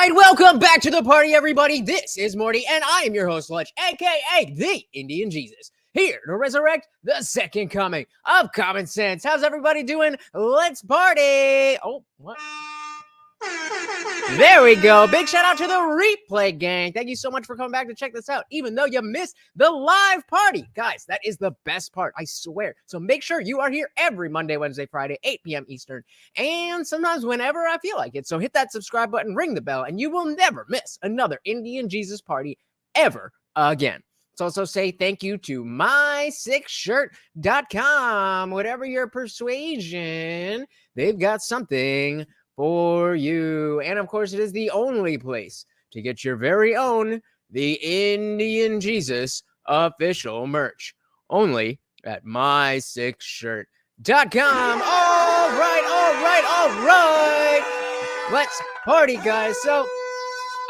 right, welcome back to the party, everybody. This is Morty, and I am your host, Lutch, aka the Indian Jesus, here to resurrect the second coming of common sense. How's everybody doing? Let's party! Oh, what? There we go. Big shout out to the replay gang. Thank you so much for coming back to check this out, even though you missed the live party. Guys, that is the best part, I swear. So make sure you are here every Monday, Wednesday, Friday, 8 p.m. Eastern, and sometimes whenever I feel like it. So hit that subscribe button, ring the bell, and you will never miss another Indian Jesus party ever again. Let's also say thank you to my6shirt.com. Whatever your persuasion, they've got something for you. And of course, it is the only place to get your very own The Indian Jesus official merch. Only at my6shirt.com. All right. Let's party, guys. So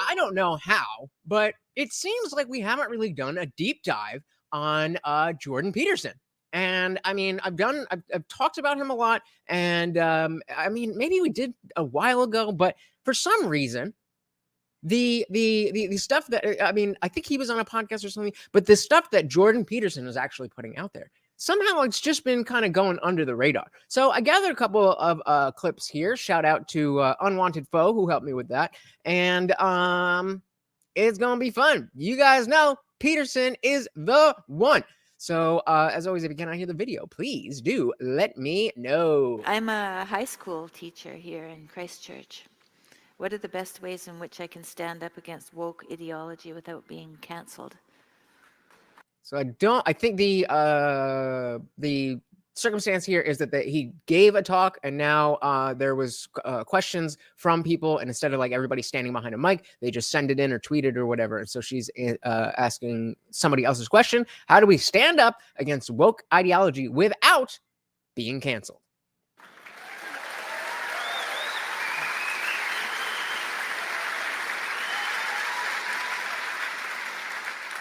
I don't know how, but it seems like we haven't really done a deep dive on Jordan Peterson. And I mean, I've talked about him a lot, and I mean, maybe we did a while ago, but for some reason, the stuff that, I mean, I think he was on a podcast or something, but the stuff that Jordan Peterson is actually putting out there, somehow it's just been kind of going under the radar. So I gathered a couple of clips here. Shout out to Unwanted Foe, who helped me with that, and it's gonna be fun. You guys know Peterson is the one. So, as always, if you cannot hear the video, please do let me know. I'm a high school teacher here in Christchurch. What are the best ways in which I can stand up against woke ideology without being cancelled? So I think the circumstance here is that he gave a talk, and now there was questions from people, and instead of like everybody standing behind a mic, they just send it in or tweet it or whatever. And so she's asking somebody else's question: how do we stand up against woke ideology without being canceled?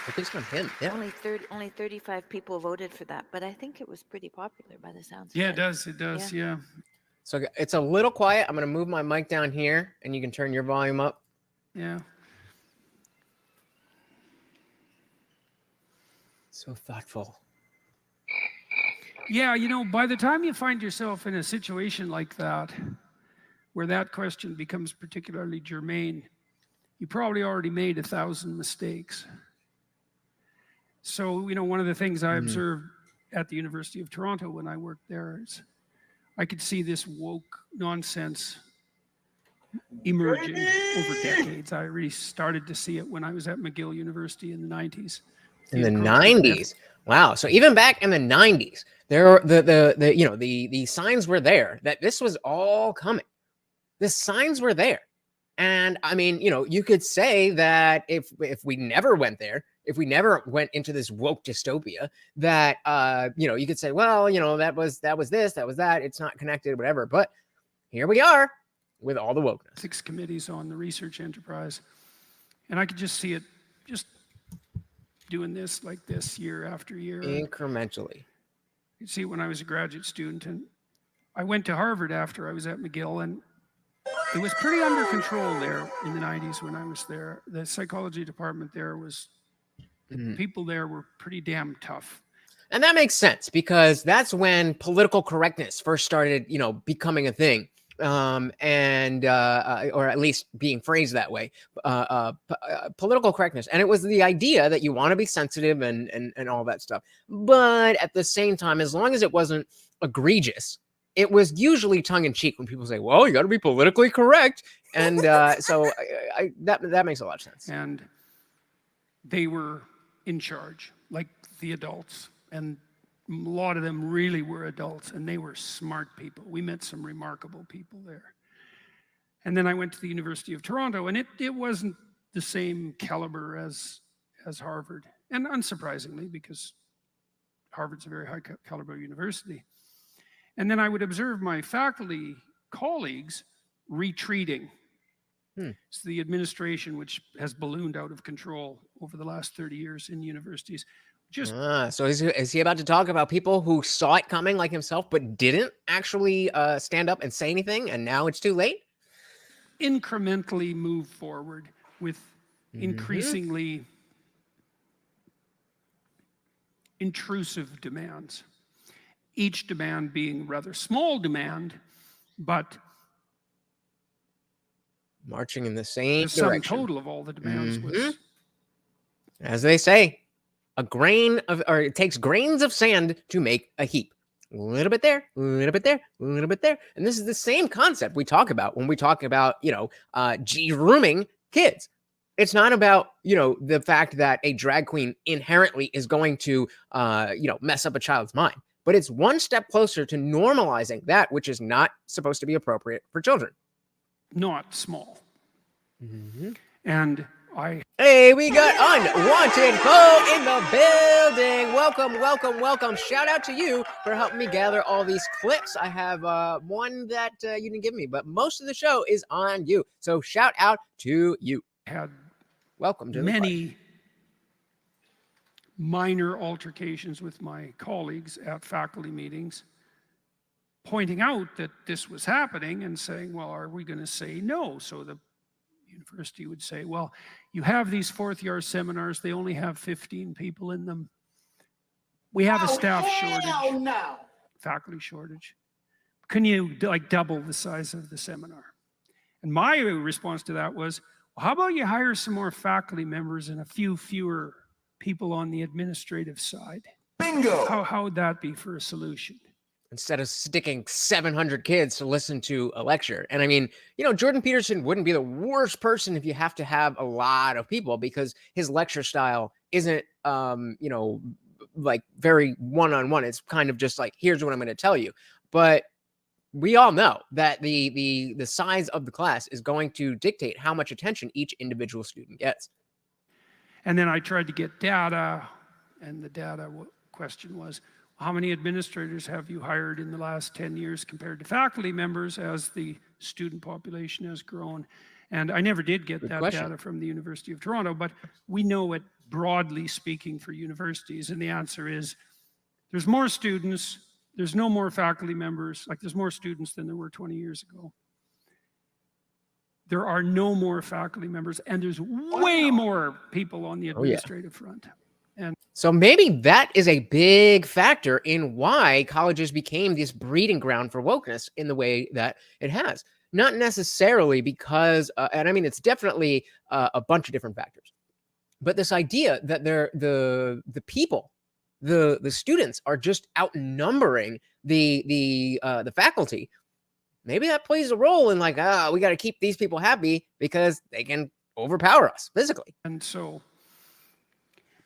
I think it's from him. Yeah. Only 35 people voted for that, but I think it was pretty popular by the sounds of Yeah, it. it does, yeah. So it's a little quiet. I'm going to move my mic down here, and you can turn your volume up. Yeah. So thoughtful. Yeah, you know, by the time you find yourself in a situation like that, where that question becomes particularly germane, you probably already made 1,000 mistakes. So, you know, one of the things I observed at the University of Toronto when I worked there is I could see this woke nonsense emerging over decades. I really started to see it when I was at McGill University in the 90s. In the 90s. Wow. So even back in the 90s, there were the signs were there that this was all coming. The signs were there. And I mean, you know, you could say that if we never went there, if we never went into this woke dystopia, that you know, you could say, well, you know, that was this, that was that, it's not connected, whatever. But here we are with all the wokeness. 6 committees on the research enterprise. And I could just see it just doing this like this year after year. Incrementally. You see, when I was a graduate student, and I went to Harvard after I was at McGill, and it was pretty under control there in the 90s when I was there. The psychology department there was, the people there were pretty damn tough. And that makes sense, because that's when political correctness first started, you know, becoming a thing. Or at least being phrased that way, political correctness. And it was the idea that you want to be sensitive and all that stuff. But at the same time, as long as it wasn't egregious, it was usually tongue in cheek when people say, well, you got to be politically correct. And so that makes a lot of sense. And they were in charge, like the adults. And a lot of them really were adults, and they were smart people. We met some remarkable people there. And then I went to the University of Toronto, and it wasn't the same caliber as Harvard. And unsurprisingly, because Harvard's a very high caliber university. And then I would observe my faculty colleagues retreating. It's the administration which has ballooned out of control over the last 30 years in universities. So is he about to talk about people who saw it coming like himself, but didn't actually stand up and say anything, and now it's too late? incrementally move forward with increasingly intrusive demands. Each demand being a rather small demand, but marching in the same the sum direction. total of all the demands was, as they say, it takes grains of sand to make a heap. A little bit there, a little bit there, a little bit there. And this is the same concept we talk about when we talk about, grooming kids. It's not about, the fact that a drag queen inherently is going to, mess up a child's mind. But it's one step closer to normalizing that which is not supposed to be appropriate for children. not small. And Hey, we got Unwanted Foe in the building. Welcome, welcome, welcome. Shout out to you for helping me gather all these clips. I have one that you didn't give me, but most of the show is on you. So shout out to you. had Welcome to many minor altercations with my colleagues at faculty meetings, pointing out that this was happening and saying, well, are we going to say no? So the university would say, well, you have these fourth-year seminars, they only have 15 people in them. We have a staff shortage, faculty shortage. Can you double the size of the seminar? And my response to that was, well, how about you hire some more faculty members and a few fewer people on the administrative side? Bingo! How would that be for a solution? Instead of sticking 700 kids to listen to a lecture. And I mean, Jordan Peterson wouldn't be the worst person if you have to have a lot of people, because his lecture style isn't, very one-on-one. It's kind of just like, here's what I'm going to tell you. But we all know that the size of the class is going to dictate how much attention each individual student gets. And then I tried to get data, and the data question was, how many administrators have you hired in the last 10 years compared to faculty members as the student population has grown? And I never did get that data from the University of Toronto, but we know it broadly speaking for universities. And the answer is, there's more students, there's no more faculty members, there's more students than there were 20 years ago. There are no more faculty members, and there's way more people on the administrative front. And so maybe that is a big factor in why colleges became this breeding ground for wokeness in the way that it has. Not necessarily because, and I mean, it's definitely a bunch of different factors, but this idea that the people, the students are just outnumbering the faculty. Maybe that plays a role in we got to keep these people happy because they can overpower us physically. And so,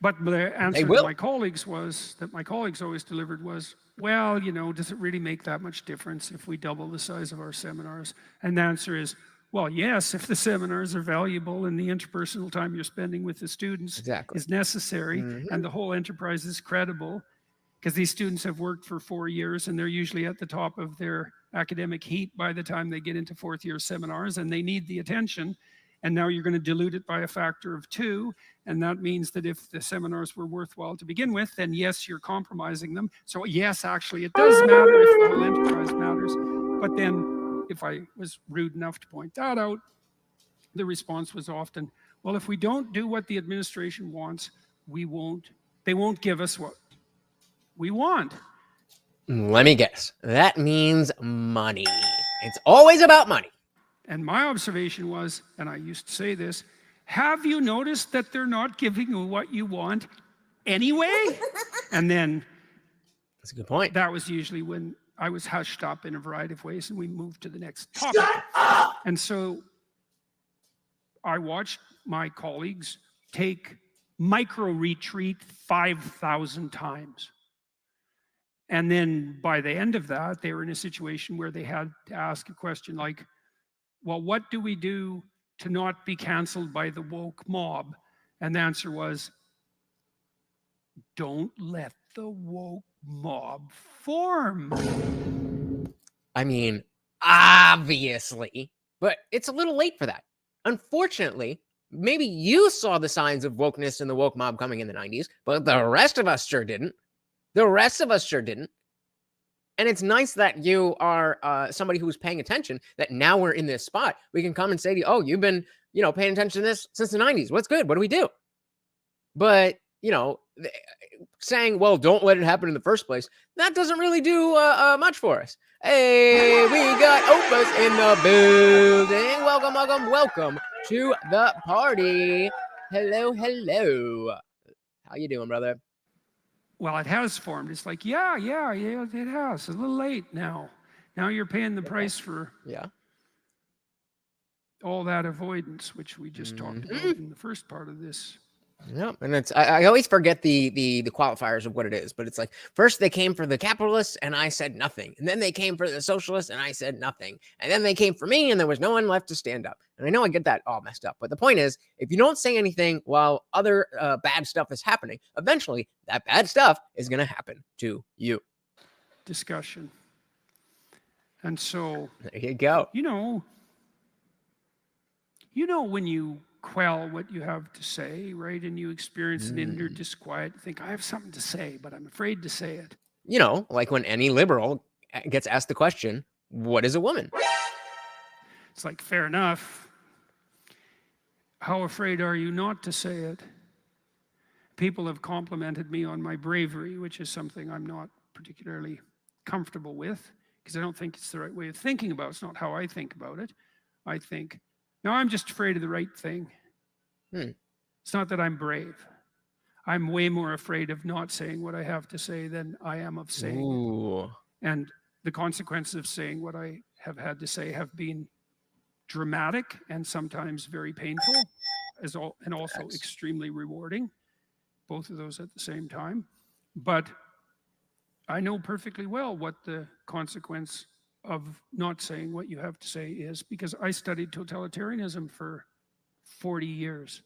but the answer to my colleagues was, that my colleagues always delivered was, well, does it really make that much difference if we double the size of our seminars? And the answer is, well, yes, if the seminars are valuable and the interpersonal time you're spending with the students is necessary, and the whole enterprise is credible, because these students have worked for 4 years and they're usually at the top of their academic heat by the time they get into fourth-year seminars, and they need the attention. And now you're going to dilute it by a factor of 2. And that means that if the seminars were worthwhile to begin with, then yes, you're compromising them. So yes, actually, it does matter if the whole enterprise matters. But then if I was rude enough to point that out, the response was often, well, if we don't do what the administration wants, they won't give us what we want. Let me guess. That means money. It's always about money. And my observation was, and I used to say this, have you noticed that they're not giving you what you want anyway? And then that's a good point. That was usually when I was hushed up in a variety of ways and we moved to the next topic. Shut up! And so I watched my colleagues take micro-retreat 5,000 times. And then by the end of that, they were in a situation where they had to ask a question like, well, what do we do to not be canceled by the woke mob? And the answer was, don't let the woke mob form. I mean, obviously, but it's a little late for that. Unfortunately, maybe you saw the signs of wokeness and the woke mob coming in the 90s, but the rest of us sure didn't. The rest of us sure didn't. And it's nice that you are somebody who's paying attention, that now we're in this spot. We can come and say to you, oh, you've been, paying attention to this since the 90s. What's good? What do we do? But, saying, well, don't let it happen in the first place, that doesn't really do much for us. Hey, we got Opus in the building. Welcome to the party. Hello. How you doing, brother? Well, it has formed. It's like, yeah, it has. It's a little late now. Now you're paying the price for all that avoidance, which we just talked about in the first part of this. Yeah, and it's I always forget the qualifiers of what it is, but it's like, first they came for the capitalists and I said nothing, and then they came for the socialists and I said nothing, and then they came for me and there was no one left to stand up. And I know I get that all messed up, but the point is, if you don't say anything while other bad stuff is happening, eventually that bad stuff is going to happen to you. Discussion. And so there you go. You know when you quell what you have to say, right? And you experience an inner disquiet, you think, I have something to say, but I'm afraid to say it. Like when any liberal gets asked the question, what is a woman? It's like, fair enough. How afraid are you not to say it? People have complimented me on my bravery, which is something I'm not particularly comfortable with, because I don't think it's the right way of thinking about it. It's not how I think about it. I think, no, I'm just afraid of the right thing. It's not that I'm brave. I'm way more afraid of not saying what I have to say than I am of saying it. And the consequences of saying what I have had to say have been dramatic and sometimes very painful, and also extremely rewarding, both of those at the same time. But I know perfectly well what the consequence of not saying what you have to say is, because I studied totalitarianism for 40 years.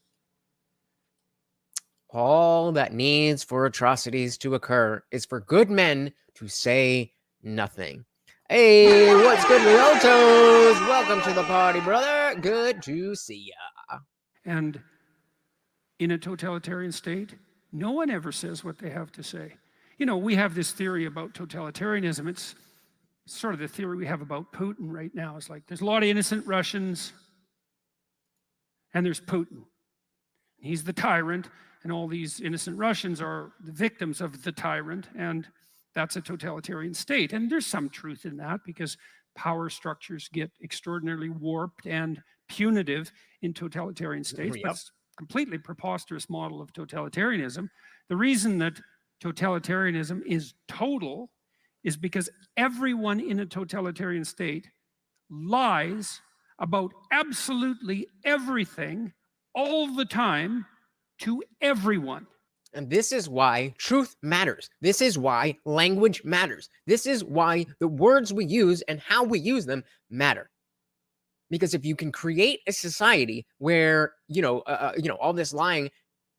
All that needs for atrocities to occur is for good men to say nothing. Hey, what's good, Rialtos? Welcome to the party, brother. Good to see ya. And in a totalitarian state, no one ever says what they have to say. We have this theory about totalitarianism. It's sort of the theory we have about Putin right now. It's like, there's a lot of innocent Russians, and there's Putin. He's the tyrant, and all these innocent Russians are the victims of the tyrant, and that's a totalitarian state. And there's some truth in that, because power structures get extraordinarily warped and punitive in totalitarian states. But it's a completely preposterous model of totalitarianism. The reason that totalitarianism is total is because everyone in a totalitarian state lies about absolutely everything all the time to everyone. And this is why truth matters. This is why language matters. This is why the words we use and how we use them matter. Because if you can create a society where, all this lying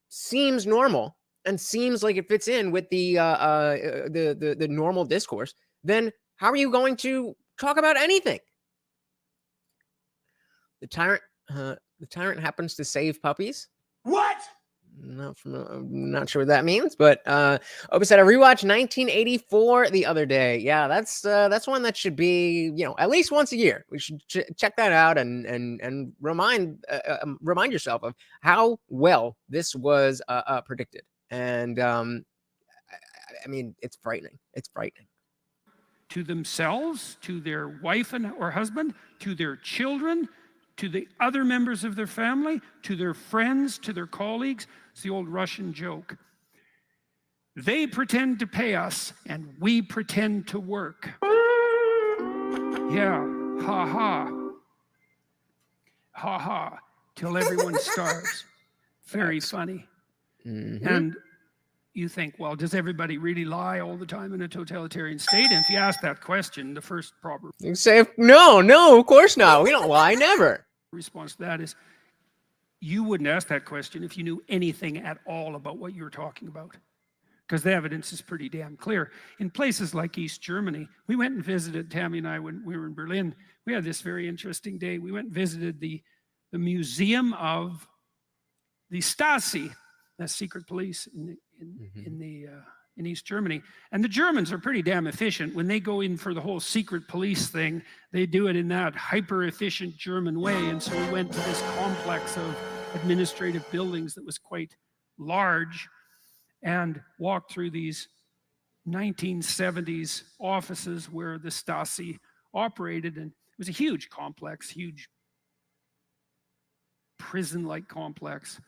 seems normal and seems like it fits in with the normal discourse, then how are you going to talk about anything? The tyrant happens to save puppies. What? I'm not sure what that means, but Opus said I rewatched 1984 the other day. Yeah, that's one that should be, at least once a year. We should check that out and remind yourself of how well this was predicted. And I mean, it's frightening. It's frightening. To themselves, to their wife or husband, to their children, to the other members of their family, to their friends, to their colleagues. It's the old Russian joke. They pretend to pay us and we pretend to work. Yeah, ha ha. Ha ha, till everyone starves. Very funny. And you think, well, does everybody really lie all the time in a totalitarian state? And if you ask that question, the first proper you say, no, of course not. We don't lie, never. Response to that is, you wouldn't ask that question if you knew anything at all about what you were talking about, because the evidence is pretty damn clear. In places like East Germany, we went and visited, Tammy and I, when we were in Berlin, we had this very interesting day. We went and visited the museum of the Stasi, the secret police in in East Germany. And the Germans are pretty damn efficient. When they go in for the whole secret police thing, they do it in that hyper-efficient German way. And so we went to this complex of administrative buildings that was quite large and walked through these 1970s offices where the Stasi operated. And it was a huge complex, huge prison-like complex.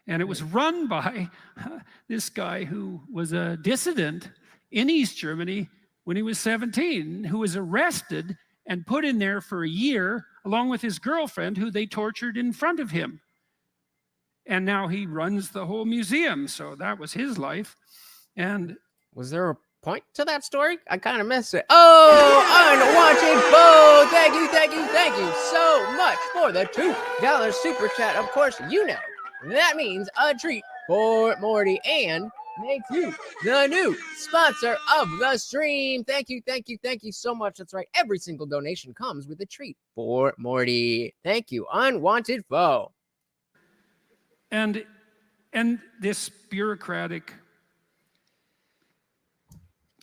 And it was run by this guy who was a dissident in East Germany when he was 17, who was arrested and put in there for a year, along with his girlfriend, who they tortured in front of him. And now he runs the whole museum. So that was his life. And was there a point to that story? I kind of missed it. Oh, unwanted foe. Thank you so much for the $2 super chat. Of course, you know that means a treat for Morty and makes you the new sponsor of the stream. Thank you so much. That's right. Every single donation comes with a treat for Morty. Thank you, unwanted foe. And this bureaucratic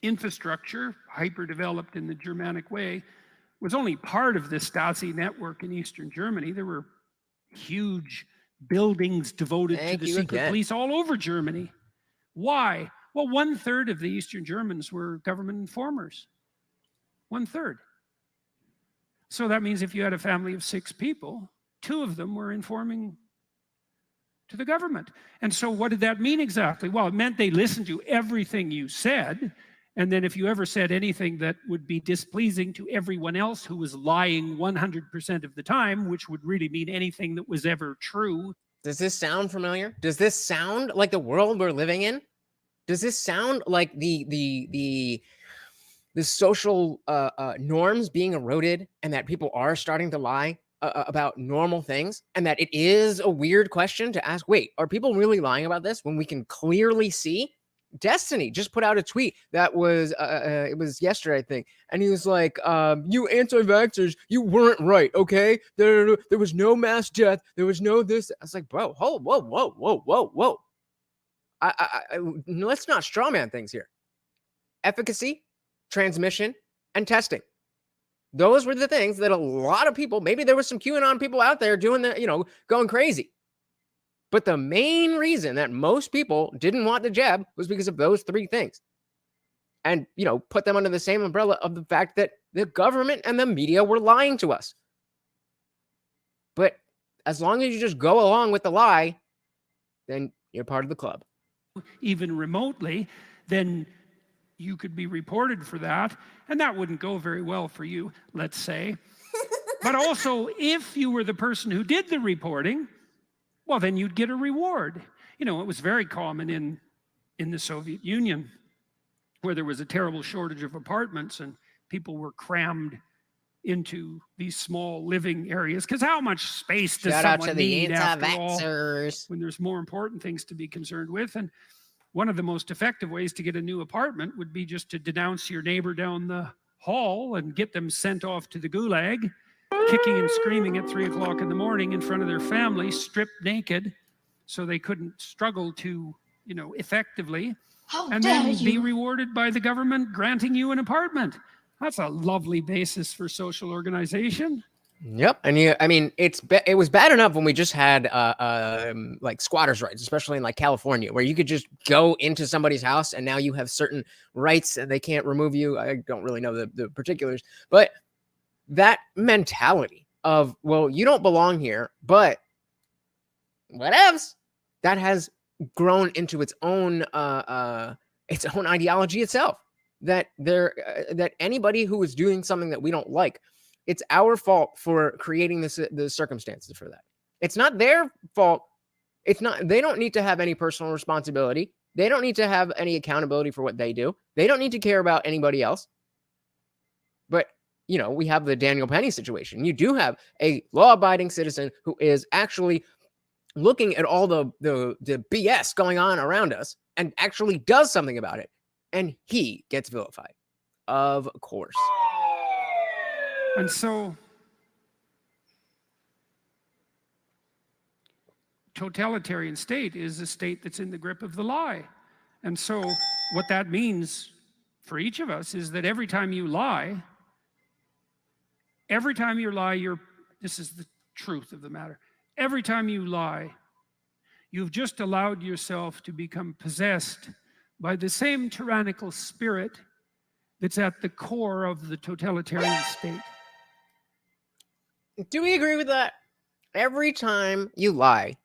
infrastructure, hyper-developed in the Germanic way, was only part of the Stasi network in Eastern Germany. There were huge buildings devoted to the secret police all over Germany. Why? Well, 1/3 of the Eastern Germans were government informers. 1/3. So that means if you had a family of 6 people, 2 of them were informing to the government. And so what did that mean exactly? Well, it meant they listened to everything you said. And then if you ever said anything that would be displeasing to everyone else who was lying 100% of the time, which would really mean anything that was ever true. Does this sound familiar? Does this sound like the world we're living in? Does this sound like the social norms being eroded and that people are starting to lie about normal things, and that it is a weird question to ask, wait, are people really lying about this when we can clearly see? Destiny just put out a tweet that was it was yesterday, I think, and he was like, you anti-vaxxers, you weren't right, okay? There was no mass death, there was no this. I was like, bro, whoa. Let's not strawman things here. Efficacy, transmission, and testing. Those were the things that a lot of people, maybe there was some QAnon people out there doing the, going crazy. But the main reason that most people didn't want the jab was because of those 3 things. And, put them under the same umbrella of the fact that the government and the media were lying to us. But as long as you just go along with the lie, then you're part of the club. Even remotely, then you could be reported for that, and that wouldn't go very well for you, let's say. But also, if you were the person who did the reporting, well, then you'd get a reward. It was very common in the Soviet Union, where there was a terrible shortage of apartments and people were crammed into these small living areas. Because how much space does someone need after all, when there's more important things to be concerned with? And one of the most effective ways to get a new apartment would be just to denounce your neighbor down the hall and get them sent off to the gulag, kicking and screaming at 3 o'clock in the morning in front of their family, stripped naked, so they couldn't struggle to, effectively, and then be rewarded by the government granting you an apartment. That's a lovely basis for social organization. Yep. And it was bad enough when we just had like squatters' rights, especially in like California, where you could just go into somebody's house and now you have certain rights and they can't remove you. I don't really know the particulars, but that mentality of, well, you don't belong here, but whatevs, that has grown into its own ideology itself. That anybody who is doing something that we don't like, it's our fault for creating the circumstances for that. It's not their fault. They don't need to have any personal responsibility. They don't need to have any accountability for what they do. They don't need to care about anybody else. But, we have the Daniel Penny situation. You do have a law-abiding citizen who is actually looking at all the BS going on around us and actually does something about it. And he gets vilified. Of course. And so, totalitarian state is a state that's in the grip of the lie. And so, what that means for each of us is that every time you lie, this is the truth of the matter. Every time you lie, you've just allowed yourself to become possessed by the same tyrannical spirit that's at the core of the totalitarian state. Do we agree with that? Every time you lie,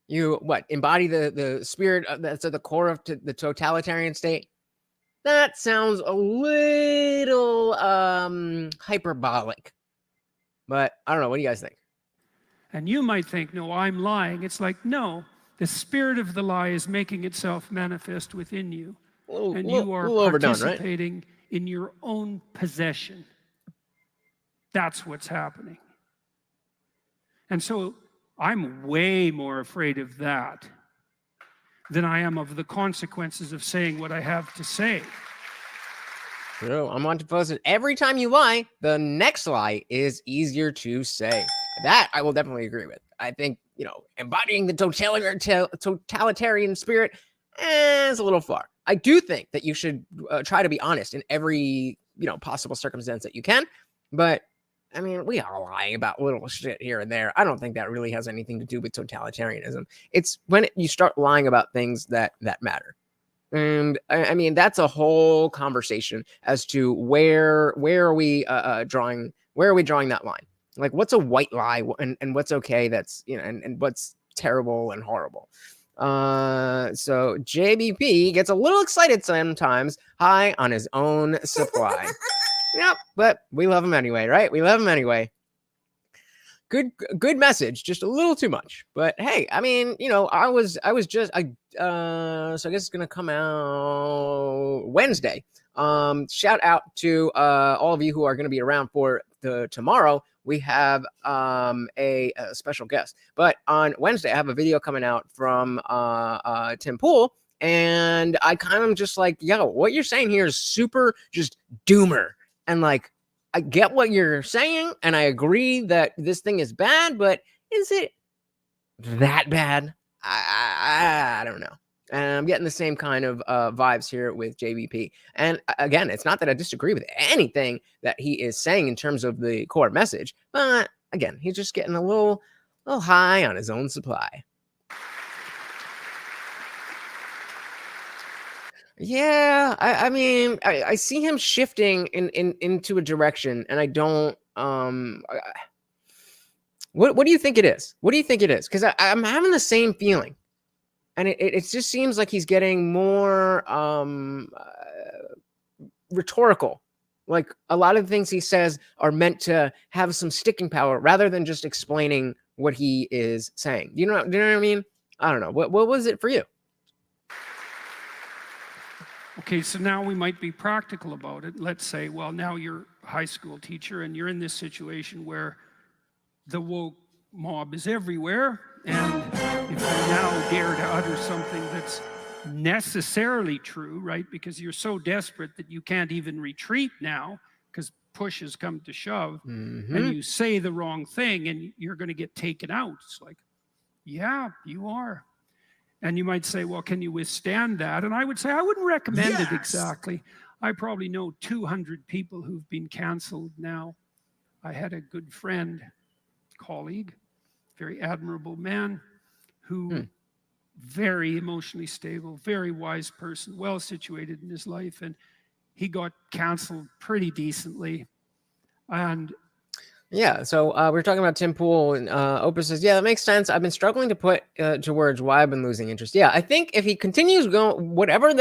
you embody the spirit that's at the core of the totalitarian state? That sounds a little hyperbolic, but I don't know. What do you guys think? And you might think, no, I'm lying. It's like, no, the spirit of the lie is making itself manifest within you. And you are participating in your own possession. That's what's happening. And so I'm way more afraid of that than I am of the consequences of saying what I have to say. True. I'm on to post it. Every time you lie, the next lie is easier to say. That I will definitely agree with. I think, embodying the totalitarian spirit is a little far. I do think that you should try to be honest in every, possible circumstance that you can. But I mean, we are lying about little shit here and there. I don't think that really has anything to do with totalitarianism. It's when you start lying about things that matter. And I mean, that's a whole conversation as to where are we drawing that line? Like, what's a white lie and what's okay? That's, and what's terrible and horrible. So JBP gets a little excited sometimes, high on his own supply. Yep, but we love him anyway, right? We love him anyway. Good message, just a little too much. But hey, I mean, so I guess it's gonna come out Wednesday. Shout out to all of you who are gonna be around for tomorrow. We have a special guest. But on Wednesday, I have a video coming out from Tim Pool. And I kind of just like, yo, what you're saying here is super just doomer. And like, I get what you're saying, and I agree that this thing is bad, but is it that bad? I don't know. And I'm getting the same kind of vibes here with JVP. And again, it's not that I disagree with anything that he is saying in terms of the core message, but again, he's just getting a little high on his own supply. Yeah, I mean, I see him shifting into a direction, and I don't. What do you think it is? What do you think it is? Because I'm having the same feeling, and it just seems like he's getting more rhetorical. Like a lot of the things he says are meant to have some sticking power, rather than just explaining what he is saying. Do you know what I mean? I don't know. What was it for you? Okay, so now we might be practical about it. Let's say, well, now you're a high school teacher and you're in this situation where the woke mob is everywhere, and if you now dare to utter something that's necessarily true, right, because you're so desperate that you can't even retreat now because push has come to shove, and you say the wrong thing and you're going to get taken out. It's like, yeah, you are. And you might say, well, can you withstand that? And I would say, I wouldn't recommend it exactly. I probably know 200 people who've been canceled now. I had a good friend, colleague, very admirable man, who very emotionally stable, very wise person, well situated in his life. And he got canceled pretty decently. And yeah, so we're talking about Tim Pool, and Opus says, yeah, that makes sense. I've been struggling to put to words why I've been losing interest. Yeah, I think if he continues going, whatever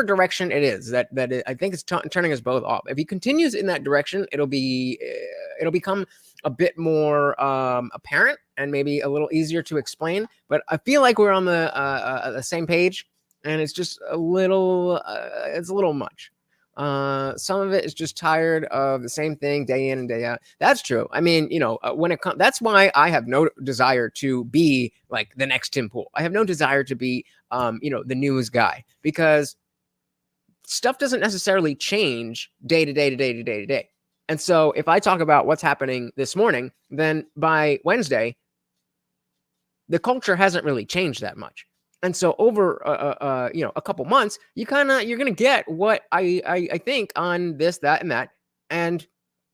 direction it is, I think it's turning us both off. If he continues in that direction, it'll become a bit more apparent and maybe a little easier to explain. But I feel like we're on the same page, and it's just a little much. Some of it is just tired of the same thing day in and day out. That's true. I mean, when it comes, that's why I have no desire to be like the next Tim Pool. I have no desire to be, the news guy, because stuff doesn't necessarily change day to day to day to day to day. And so if I talk about what's happening this morning, then by Wednesday, the culture hasn't really changed that much. And so over, a couple months, you're going to get what I think on this, that, and that. And,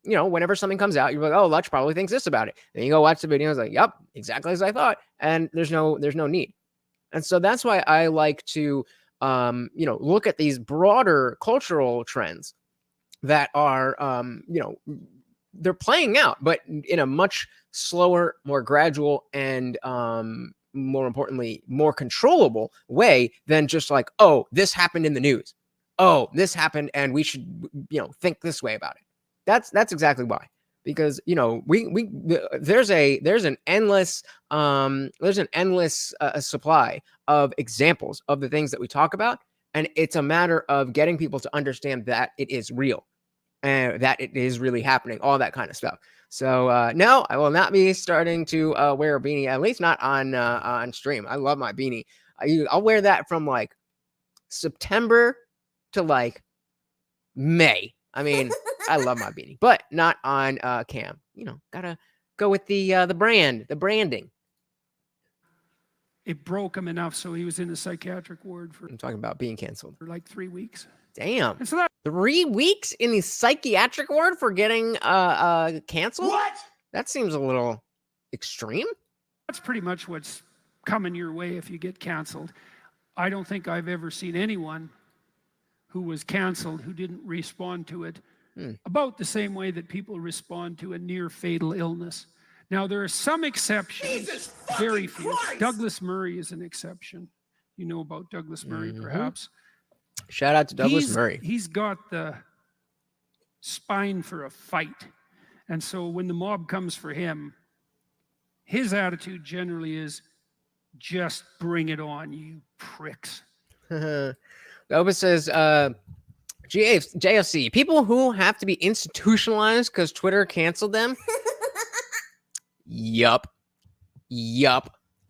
whenever something comes out, you're like, oh, Lutch probably thinks this about it. Then you go watch the video. It's like, yep, exactly as I thought. And there's no need. And so that's why I like to, look at these broader cultural trends that are, they're playing out, but in a much slower, more gradual, and more importantly, more controllable way than just like, oh, this happened in the news. Oh, this happened, and we should, think this way about it. That's exactly why. Because there's an endless supply of examples of the things that we talk about, and it's a matter of getting people to understand that it is real and that it is really happening, all that kind of stuff. So no, I will not be starting to wear a beanie, at least not on stream. I love my beanie. I'll wear that from like September to like May. I mean, I love my beanie, but not on cam. Gotta go with the branding. It broke him enough, so he was in a psychiatric ward for I'm talking about being canceled. like 3 weeks. Damn. And so that 3 weeks in the psychiatric ward for getting canceled? What? That seems a little extreme. that's pretty much what's coming your way if you get canceled. I don't think I've ever seen anyone who was canceled who didn't respond to it about the same way that people respond to a near fatal illness. Now, there are some exceptions, very few. Christ! Douglas Murray is an exception. You know about Douglas Murray, perhaps. Shout out to Douglas Murray. He's got the spine for a fight. And so when the mob comes for him, his attitude generally is, just bring it on, you pricks. Oba says, JFC, people who have to be institutionalized because Twitter canceled them. Yup.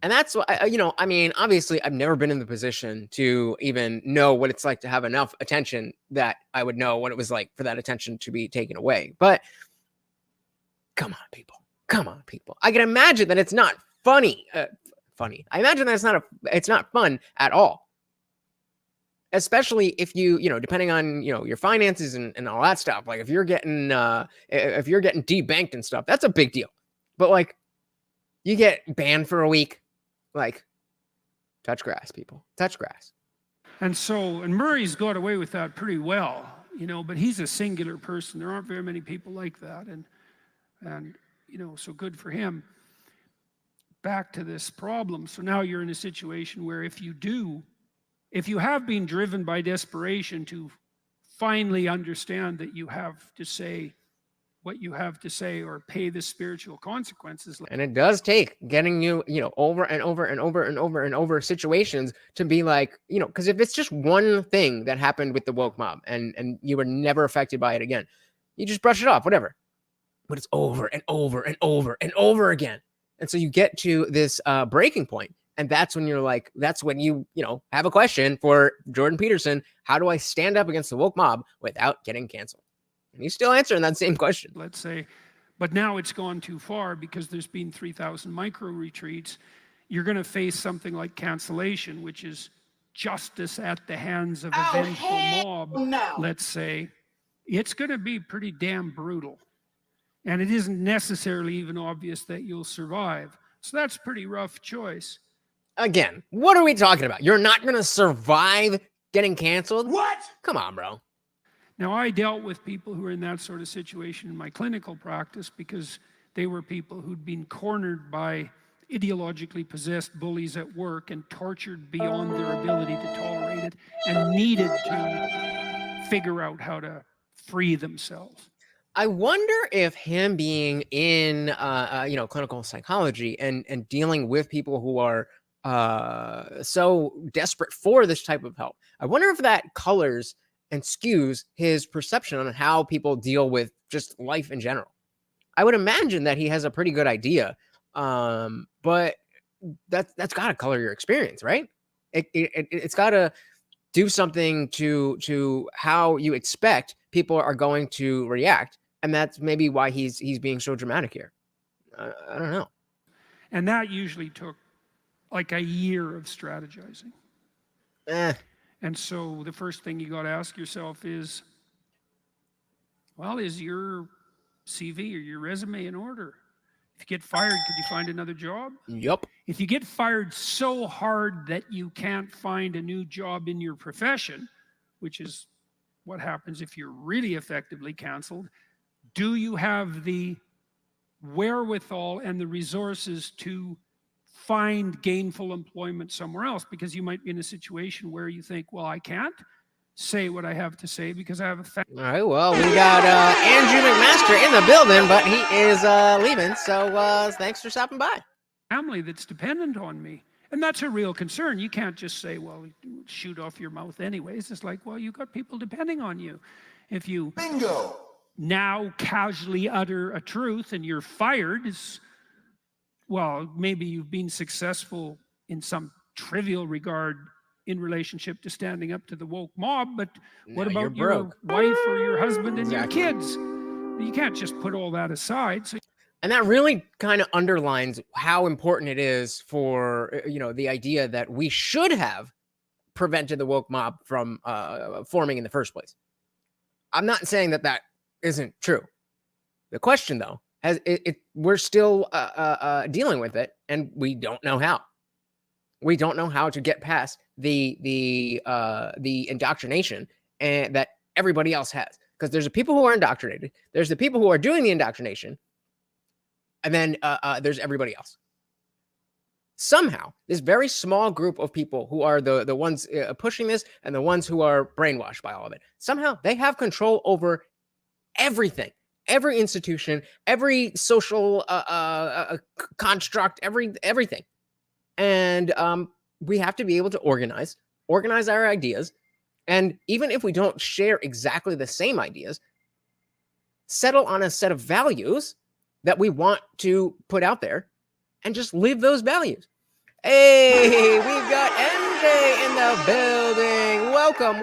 And that's what, I mean, obviously, I've never been in the position to even know what it's like to have enough attention that I would know what it was like for that attention to be taken away. But come on, people. I can imagine that it's not funny. I imagine that it's not fun at all. Especially if you depending on, your finances and all that stuff. Like if you're getting debanked and stuff, that's a big deal. But like, you get banned for a week, like, touch grass, people. Touch grass. And Murray's got away with that pretty well, but he's a singular person. There aren't very many people like that. And so good for him. Back to this problem. So now you're in a situation where if you have been driven by desperation to finally understand that you have to say what you have to say or pay the spiritual consequences. And it does take getting you, over and over situations to be like, because if it's just one thing that happened with the woke mob and you were never affected by it again, you just brush it off, whatever. But it's over and over again. And so you get to this breaking point. And that's when you have a question for Jordan Peterson. How do I stand up against the woke mob without getting canceled? And he's still answering that same question. Let's say, but now it's gone too far because there's been 3,000 micro retreats. You're going to face something like cancellation, which is justice at the hands of a vengeful mob. No. Let's say it's going to be pretty damn brutal. And it isn't necessarily even obvious that you'll survive. So that's a pretty rough choice. Again, what are we talking about? You're not going to survive getting canceled? What? Come on, bro. Now, I dealt with people who were in that sort of situation in my clinical practice because they were people who'd been cornered by ideologically possessed bullies at work and tortured beyond their ability to tolerate it and needed to figure out how to free themselves. I wonder if him being in, clinical psychology and dealing with people who are so desperate for this type of help, I wonder if that colors and skews his perception on how people deal with just life in general. I would imagine that he has a pretty good idea, but that's got to color your experience, right? It's got to do something to how you expect people are going to react, and that's maybe why he's being so dramatic here. I don't know. And that usually took like a year of strategizing. Eh. And so the first thing you got to ask yourself is, well, is your CV or your resume in order? If you get fired, could you find another job? Yup. If you get fired so hard that you can't find a new job in your profession, which is what happens if you're really effectively canceled, do you have the wherewithal and the resources to find gainful employment somewhere else? Because you might be in a situation where you think, well, I can't say what I have to say because I have a All right, well, we got Andrew McMaster in the building, but he is leaving, so thanks for stopping by. family that's dependent on me. And that's a real concern. You can't just say, well, shoot off your mouth anyways. It's like, well, you got people depending on you. If you now casually utter a truth and you're fired, well, maybe you've been successful in some trivial regard in relationship to standing up to the woke mob, but what Now you're about your broke. wife or your husband and Exactly. your kids? You can't just put all that aside. So And that really kind of underlines how important it is for, the idea that we should have prevented the woke mob from forming in the first place. I'm not saying that that isn't true. The question, though, we're still dealing with it, and we don't know how. We don't know how to get past the indoctrination and that everybody else has. Because there's the people who are indoctrinated, there's the people who are doing the indoctrination, and then there's everybody else. Somehow, this very small group of people who are the ones pushing this and the ones who are brainwashed by all of it, somehow they have control over everything, every institution, every social construct, everything. And we have to be able to organize our ideas. And even if we don't share exactly the same ideas, settle on a set of values that we want to put out there and just live those values. Hey, we've got MJ in the building. Welcome.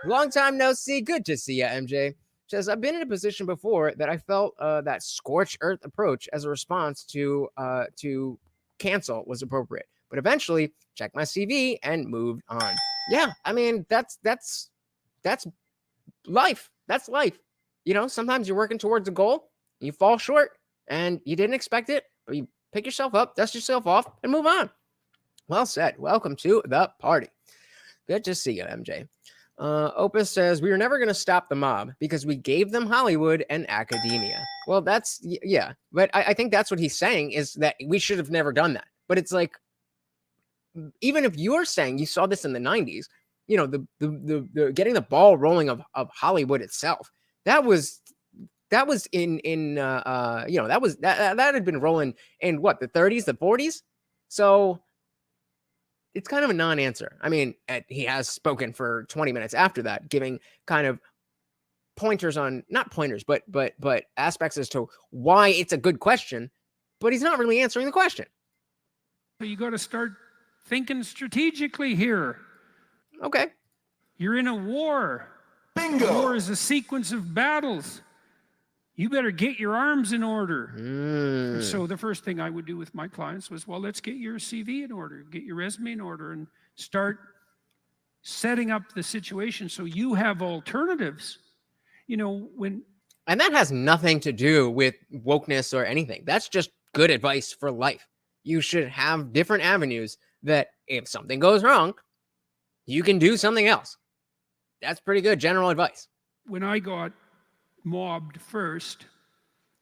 Long time no see. Good to see you, MJ. Says, I've been in a position before that I felt that scorched earth approach as a response to cancel was appropriate. But eventually checked my CV and moved on. Yeah, I mean, that's life. That's life. Sometimes you're working towards a goal, you fall short, and you didn't expect it, but you pick yourself up, dust yourself off, and move on. Well said. Welcome to the party. Good to see you, MJ. Opus says, we were never going to stop the mob because we gave them Hollywood and academia. Well, that's, yeah. But I think that's what he's saying is that we should have never done that. But it's like, even if you're saying you saw this in the 90s, the getting the ball rolling of Hollywood itself, that had been rolling in what, the 30s, the 40s? So it's kind of a non-answer. I mean, he has spoken for 20 minutes after that, giving kind of pointers on, not pointers, but aspects as to why it's a good question, but he's not really answering the question. So you got to start thinking strategically here. Okay. You're in a war. Bingo. War is a sequence of battles. You better get your arms in order. And so the first thing I would do with my clients was, well, let's get your CV in order, get your resume in order, and start setting up the situation so you have alternatives. And that has nothing to do with wokeness or anything. That's just good advice for life. You should have different avenues that if something goes wrong, you can do something else. That's pretty good general advice. When I got mobbed first,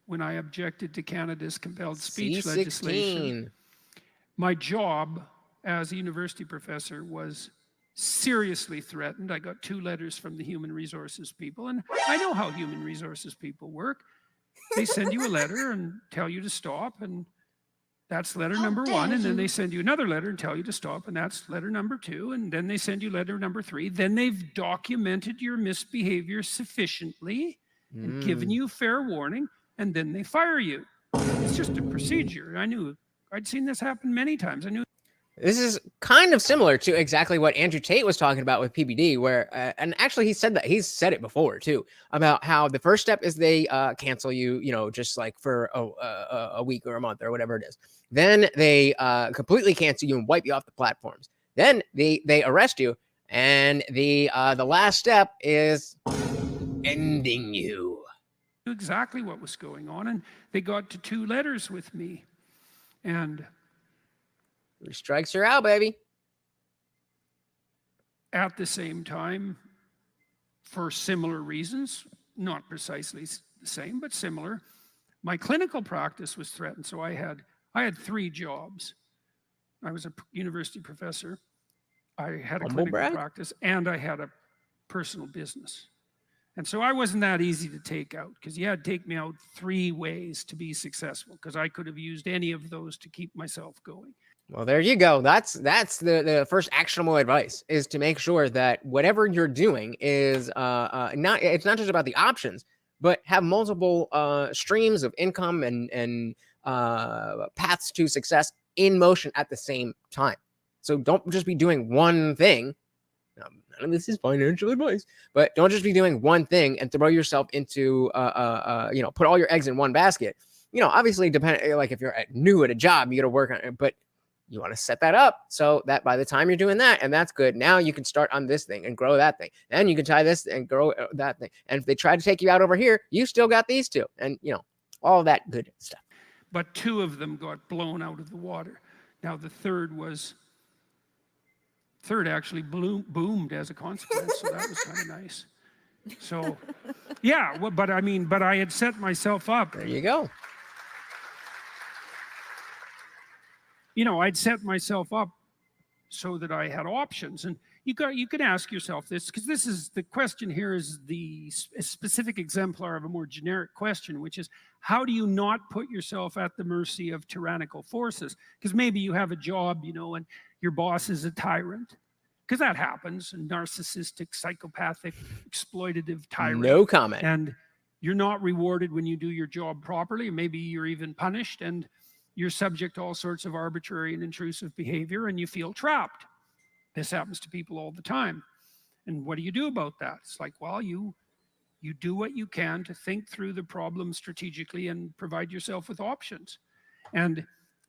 when I objected to Canada's compelled speech C16. legislation, my job as a university professor was seriously threatened. I got 2 letters from the human resources people, and I know how human resources people work. They send you a letter and tell you to stop, and that's letter number 1, and then they send you another letter and tell you to stop, and that's letter number 2, and then they send you letter number 3. Then they've documented your misbehavior sufficiently and given you fair warning, and then they fire you. It's just a procedure. I'd seen this happen many times. This is kind of similar to exactly what Andrew Tate was talking about with PBD, where, and actually he's said it before too, about how the first step is they cancel you, just like for a week or a month or whatever it is. Then they completely cancel you and wipe you off the platforms. Then they arrest you, and the last step is ending you. Exactly what was going on, and they got to 2 letters with me, and 3 strikes, you're out, baby. at the same time, for similar reasons, not precisely the same, but similar, my clinical practice was threatened. So I had 3 jobs. I was a university professor, I had a Humble clinical brag. practice, and I had a personal business. And so I wasn't that easy to take out, because you had to take me out 3 ways to be successful, because I could have used any of those to keep myself going. Well, there you go. That's the first actionable advice, is to make sure that whatever you're doing is it's not just about the options, but have multiple streams of income and paths to success in motion at the same time. So don't just be doing one thing. None of this is financial advice, but don't just be doing one thing and throw yourself into put all your eggs in one basket. Obviously, like if you're new at a job, you got to work on it, but you want to set that up so that by the time you're doing that, and that's good, now you can start on this thing and grow that thing. Then you can try this and grow that thing. And if they try to take you out over here, you still got these 2, and all that good stuff. But 2 of them got blown out of the water. Now the third actually boomed as a consequence, so that was kind of nice. So yeah, well, but I had set myself up. There you go. I'd set myself up so that I had options. And you can ask yourself this, because this is the question here, is a specific exemplar of a more generic question, which is, how do you not put yourself at the mercy of tyrannical forces? Because maybe you have a job, and your boss is a tyrant, because that happens, a narcissistic, psychopathic, exploitative tyrant. No comment. And you're not rewarded when you do your job properly. Maybe you're even punished, and you're subject to all sorts of arbitrary and intrusive behavior, and you feel trapped. This happens to people all the time. And what do you do about that? It's like, well, you do what you can to think through the problem strategically and provide yourself with options. And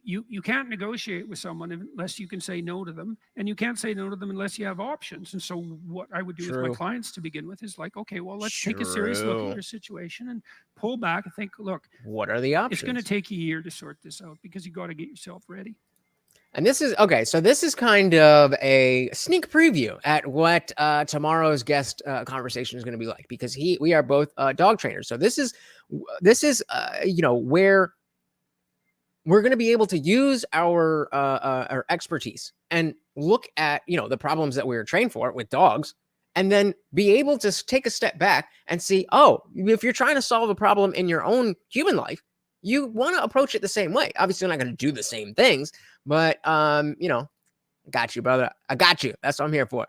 you can't negotiate with someone unless you can say no to them, and you can't say no to them unless you have options. And so what I would do with my clients to begin with is like, okay, well, let's take a serious look at your situation and pull back and think, look, what are the options? It's going to take a year to sort this out, because you got to get yourself ready. And this is okay. So this is kind of a sneak preview at what tomorrow's guest conversation is going to be like, because we are both dog trainers. So this is where we're going to be able to use our expertise and look at the problems that we were trained for with dogs, and then be able to take a step back and see, oh, if you're trying to solve a problem in your own human life, you want to approach it the same way. Obviously, you're not going to do the same things, but I got you, brother. I got you. That's what I'm here for.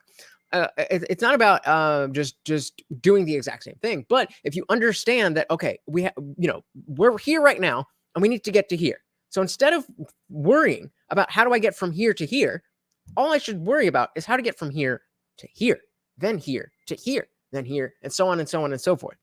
It's not about just doing the exact same thing, but if you understand that, okay, we're here right now, and we need to get to here. So instead of worrying about how do I get from here to here, all I should worry about is how to get from here to here, then here to here, then here, and so on and so on and so forth.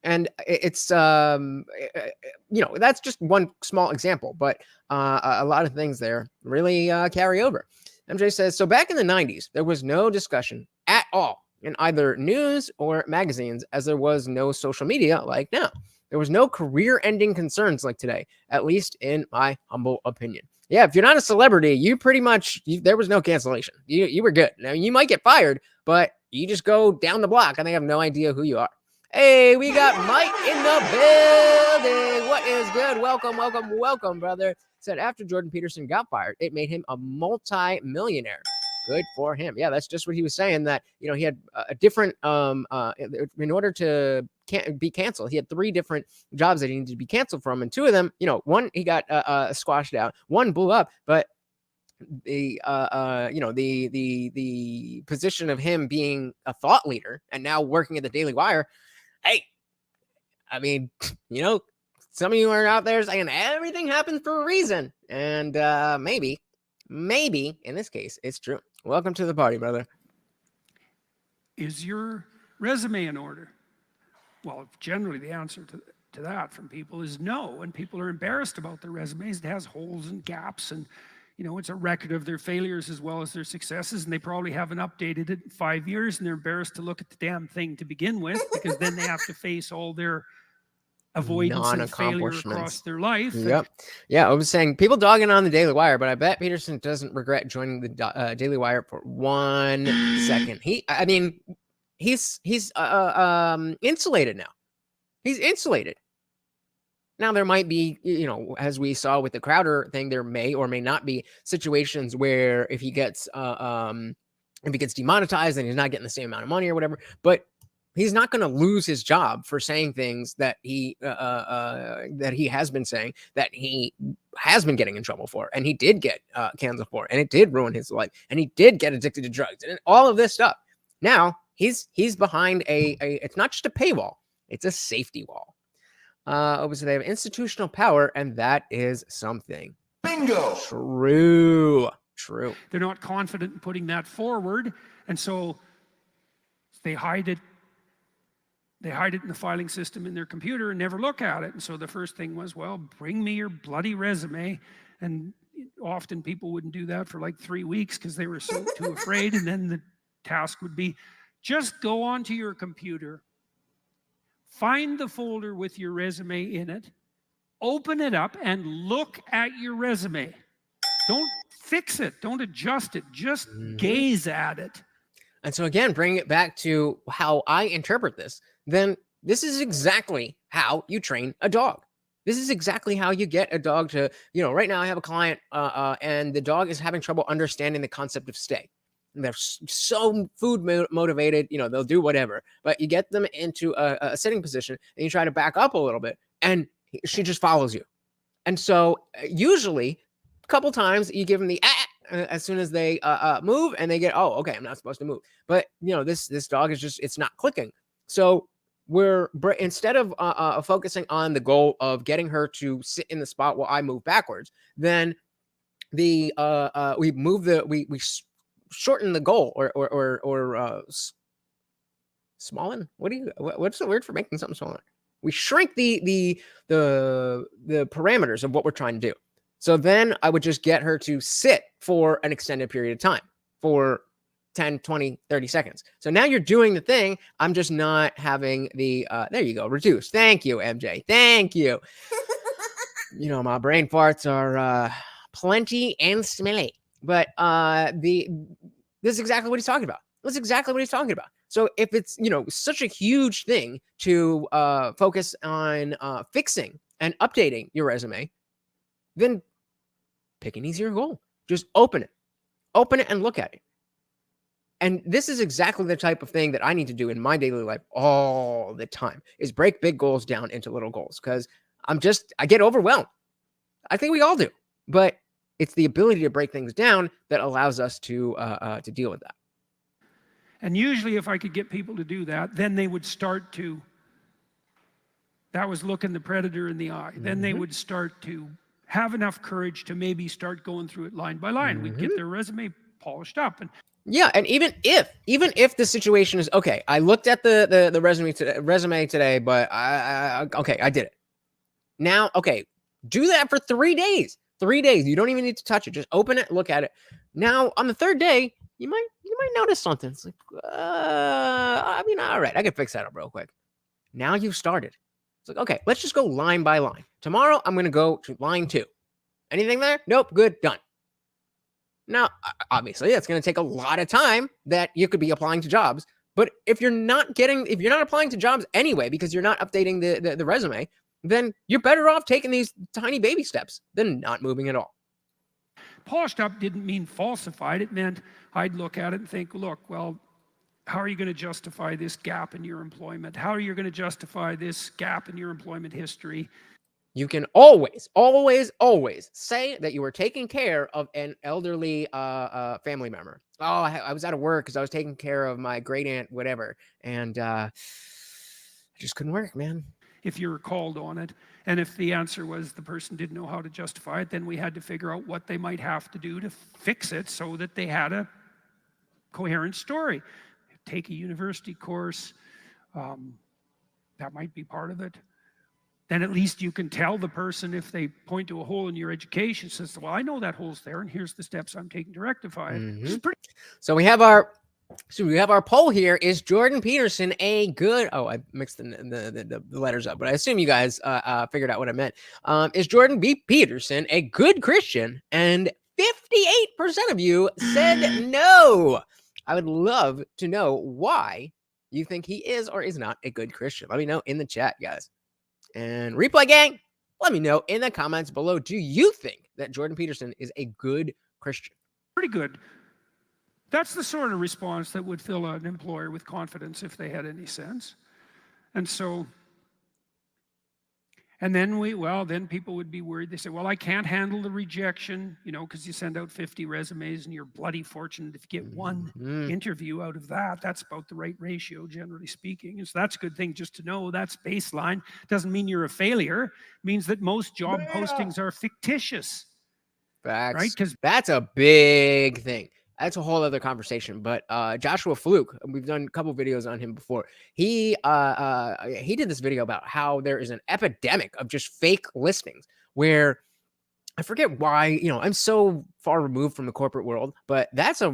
And it's that's just one small example, but a lot of things there really carry over. MJ says, so back in the 90s, there was no discussion at all in either news or magazines, as there was no social media like now. There was no career-ending concerns like today, at least in my humble opinion. Yeah, if you're not a celebrity, you pretty much, there was no cancellation. You were good. Now, you might get fired, but you just go down the block and they have no idea who you are. Hey, we got Mike in the building. What is good? Welcome, brother. Said after Jordan Peterson got fired, it made him a multi-millionaire. Good for him. Yeah, that's just what he was saying, that, he had a different, in order to be canceled, he had 3 different jobs that he needed to be canceled from. And 2 of them, one, he got squashed out, one blew up, but the position of him being a thought leader and now working at the Daily Wire. Hey, I mean, some of you are out there saying everything happens for a reason, and maybe maybe in this case, it's true. Welcome to the party, brother. Is your resume in order? Well, generally the answer to that from people is no, and people are embarrassed about their resumes. It has holes and gaps, and you know, it's a record of their failures as well as their successes, and they probably haven't updated it in 5 years, and they're embarrassed to look at the damn thing to begin with, because then they have to face all their avoidance and failure across their life. Yep. Yeah, I was saying people dogging on the Daily Wire, but I bet Peterson doesn't regret joining the Daily Wire for 1 second. He's insulated now. He's insulated. Now there might be, you know, as we saw with the Crowder thing, there may or may not be situations where if he gets demonetized and he's not getting the same amount of money or whatever, but he's not going to lose his job for saying things that he has been saying, that he has been getting in trouble for, and he did get canceled for, and it did ruin his life, and he did get addicted to drugs and all of this stuff. Now he's behind it's not just a paywall, it's a safety wall. So they have institutional power, and that is something. Bingo. True. They're not confident in putting that forward, and so they hide it. They hide it in the filing system in their computer and never look at it. And so the first thing was, well, bring me your bloody resume. And often people wouldn't do that for like 3 weeks because they were so too afraid. And then the task would be, just go onto your computer, find the folder with your resume in it, open it up and look at your resume. Don't fix it, don't adjust it, just gaze at it. And so again, bring it back to how I interpret this. Then this is exactly how you train a dog. This is exactly how you get a dog to, you know, right now I have a client and the dog is having trouble understanding the concept of stay. And they're so food motivated, you know, they'll do whatever. But you get them into a sitting position and you try to back up a little bit and she just follows you. And so usually a couple times you give them the as soon as they move and they get, oh, okay, I'm not supposed to move. But, you know, this dog is just, it's not clicking. So instead of focusing on the goal of getting her to sit in the spot while I move backwards, then we shorten the goal or smallen. What's the word for making something smaller? We shrink the parameters of what we're trying to do. So then I would just get her to sit for an extended period of time for 10, 20, 30 seconds. So now you're doing the thing. I'm just not having the, there you go, reduce. Thank you, MJ. Thank you. You know, my brain farts are plenty and smelly. But this is exactly what he's talking about. That's exactly what he's talking about. So if it's, you know, such a huge thing to focus on fixing and updating your resume, then pick an easier goal. Just open it and look at it. And this is exactly the type of thing that I need to do in my daily life all the time, is break big goals down into little goals, because I get overwhelmed. I think we all do, but it's the ability to break things down that allows us to deal with that. And usually if I could get people to do that, then they would start to, that was looking the predator in the eye. Then they would start to have enough courage to maybe start going through it line by line. We'd get their resume polished up. And yeah, and even if the situation is, okay, I looked at the resume today, but I did it. Now, okay, do that for 3 days. 3 days. You don't even need to touch it. Just open it, look at it. Now, on the third day, you might notice something. It's like, all right, I can fix that up real quick. Now you've started. It's like, okay, let's just go line by line. Tomorrow, I'm going to go to line 2. Anything there? Nope. Good. Done. Now, obviously, that's going to take a lot of time that you could be applying to jobs. But if you're not applying to jobs anyway, because you're not updating the resume, then you're better off taking these tiny baby steps than not moving at all. Polished up didn't mean falsified. It meant I'd look at it and think, look, well, how are you going to justify this gap in your employment? How are you going to justify this gap in your employment history? You can always say that you were taking care of an elderly family member. Oh, I was out of work because I was taking care of my great aunt, whatever. And I just couldn't work, man. If you're called on it. And if the answer was the person didn't know how to justify it, then we had to figure out what they might have to do to fix it so that they had a coherent story. Take a university course, that might be part of it. Then at least you can tell the person, if they point to a hole in your education, says, well, I know that hole's there, and here's the steps I'm taking to rectify it. Mm-hmm. So we have our poll here. Is Jordan Peterson a good? Oh, I mixed the letters up, but I assume you guys figured out what I meant. Is Jordan B. Peterson a good Christian? And 58% of you said no. I would love to know why you think he is or is not a good Christian. Let me know in the chat, guys. And replay gang, let me know in the comments below. Do you think that Jordan Peterson is a good Christian? Pretty good. That's the sort of response that would fill an employer with confidence if they had any sense. And so, and then then people would be worried. They say, well, I can't handle the rejection, you know, because you send out 50 resumes and you're bloody fortunate if you get one interview out of that. That's about the right ratio, generally speaking. And so that's a good thing just to know. That's baseline. Doesn't mean you're a failure. It means that most job postings are fictitious. Facts. Right? Because that's a big thing. That's a whole other conversation. But Joshua Fluke, we've done a couple videos on him before. He did this video about how there is an epidemic of just fake listings where I forget why, you know, I'm so far removed from the corporate world, but that's a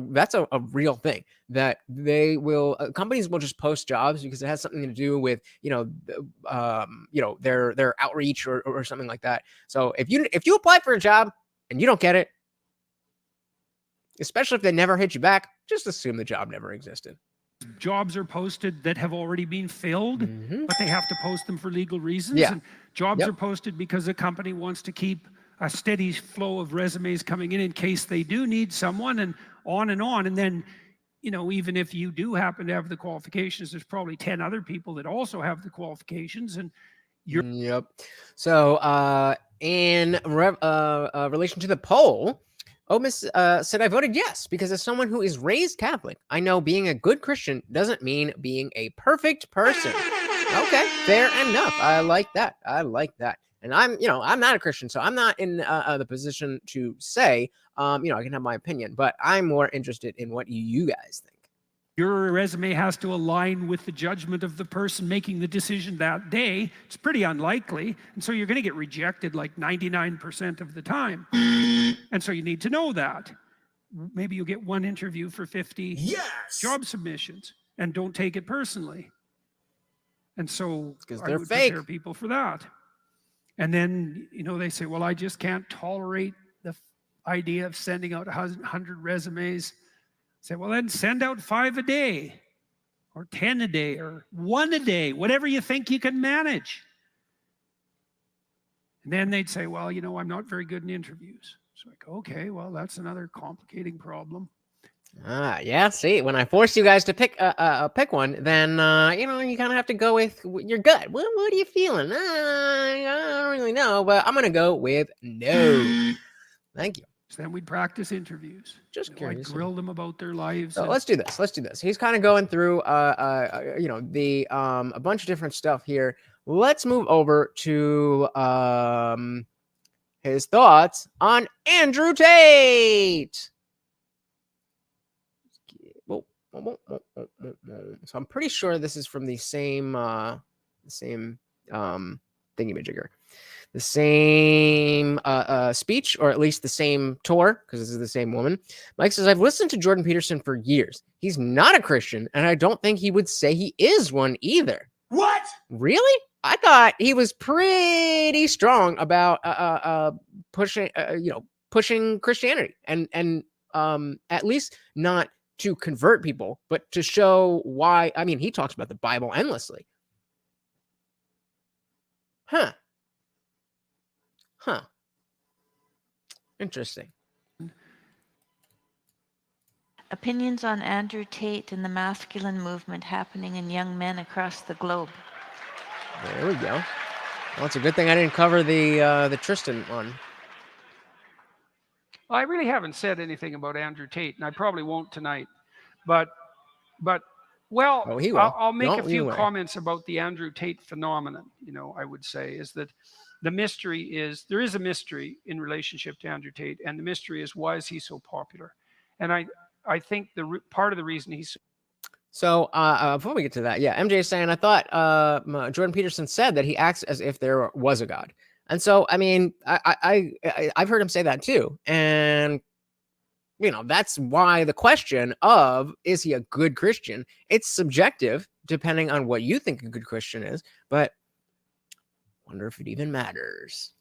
real thing that they will companies will just post jobs because it has something to do with, their outreach or something like that. So if you apply for a job and you don't get it, especially if they never hit you back, just assume the job never existed. Jobs are posted that have already been filled, but they have to post them for legal reasons. Yeah. And jobs are posted because a company wants to keep a steady flow of resumes coming in case they do need someone, and on. And then, you know, even if you do happen to have the qualifications, there's probably 10 other people that also have the qualifications, and you're... Yep. So in relation to the poll, Omis said, I voted yes, because as someone who is raised Catholic, I know being a good Christian doesn't mean being a perfect person. Okay, fair enough. I like that. And I'm not a Christian, so I'm not in the position to say, I can have my opinion, but I'm more interested in what you guys think. Your resume has to align with the judgment of the person making the decision that day. It's pretty unlikely. And so you're going to get rejected like 99% of the time. And so you need to know that. Maybe you'll get one interview for 50 job submissions, and don't take it personally. And so I would prepare people for that. And then, they say, well, I just can't tolerate the idea of sending out 100 resumes. Say, well, then send out 5 a day, or 10 a day, or 1 a day, whatever you think you can manage. And then they'd say, well, I'm not very good in interviews. So I go, okay, well, that's another complicating problem. Yeah, see, when I force you guys to pick one, then, you kind of have to go with your gut. What are you feeling? I don't really know, but I'm going to go with no. Thank you. So then we'd practice interviews. Just curious. I'd grill them about their lives. So let's do this. He's kind of going through, a bunch of different stuff here. Let's move over to his thoughts on Andrew Tate. So I'm pretty sure this is from the same thingamajigger. The same speech, or at least the same tour, because this is the same woman. Mike says, I've listened to Jordan Peterson for years. He's not a Christian, and I don't think he would say he is one either. What? Really? I thought he was pretty strong about pushing Christianity, and at least not to convert people, but to show why. I mean, he talks about the Bible endlessly. Huh. Interesting. Opinions on Andrew Tate and the masculine movement happening in young men across the globe. There we go. Well, it's a good thing I didn't cover the Tristan one. Well, I really haven't said anything about Andrew Tate, and I probably won't tonight. But he will. I'll make a few comments about the Andrew Tate phenomenon. I would say is that the mystery is, there is a mystery in relationship to Andrew Tate, and the mystery is, why is he so popular? And I think part of the reason he's So before we get to that, yeah, MJ is saying, I thought Jordan Peterson said that he acts as if there was a God. And so, I mean, I've heard him say that too. And, you know, that's why the question of, is he a good Christian? It's subjective, depending on what you think a good Christian is. But I wonder if it even matters.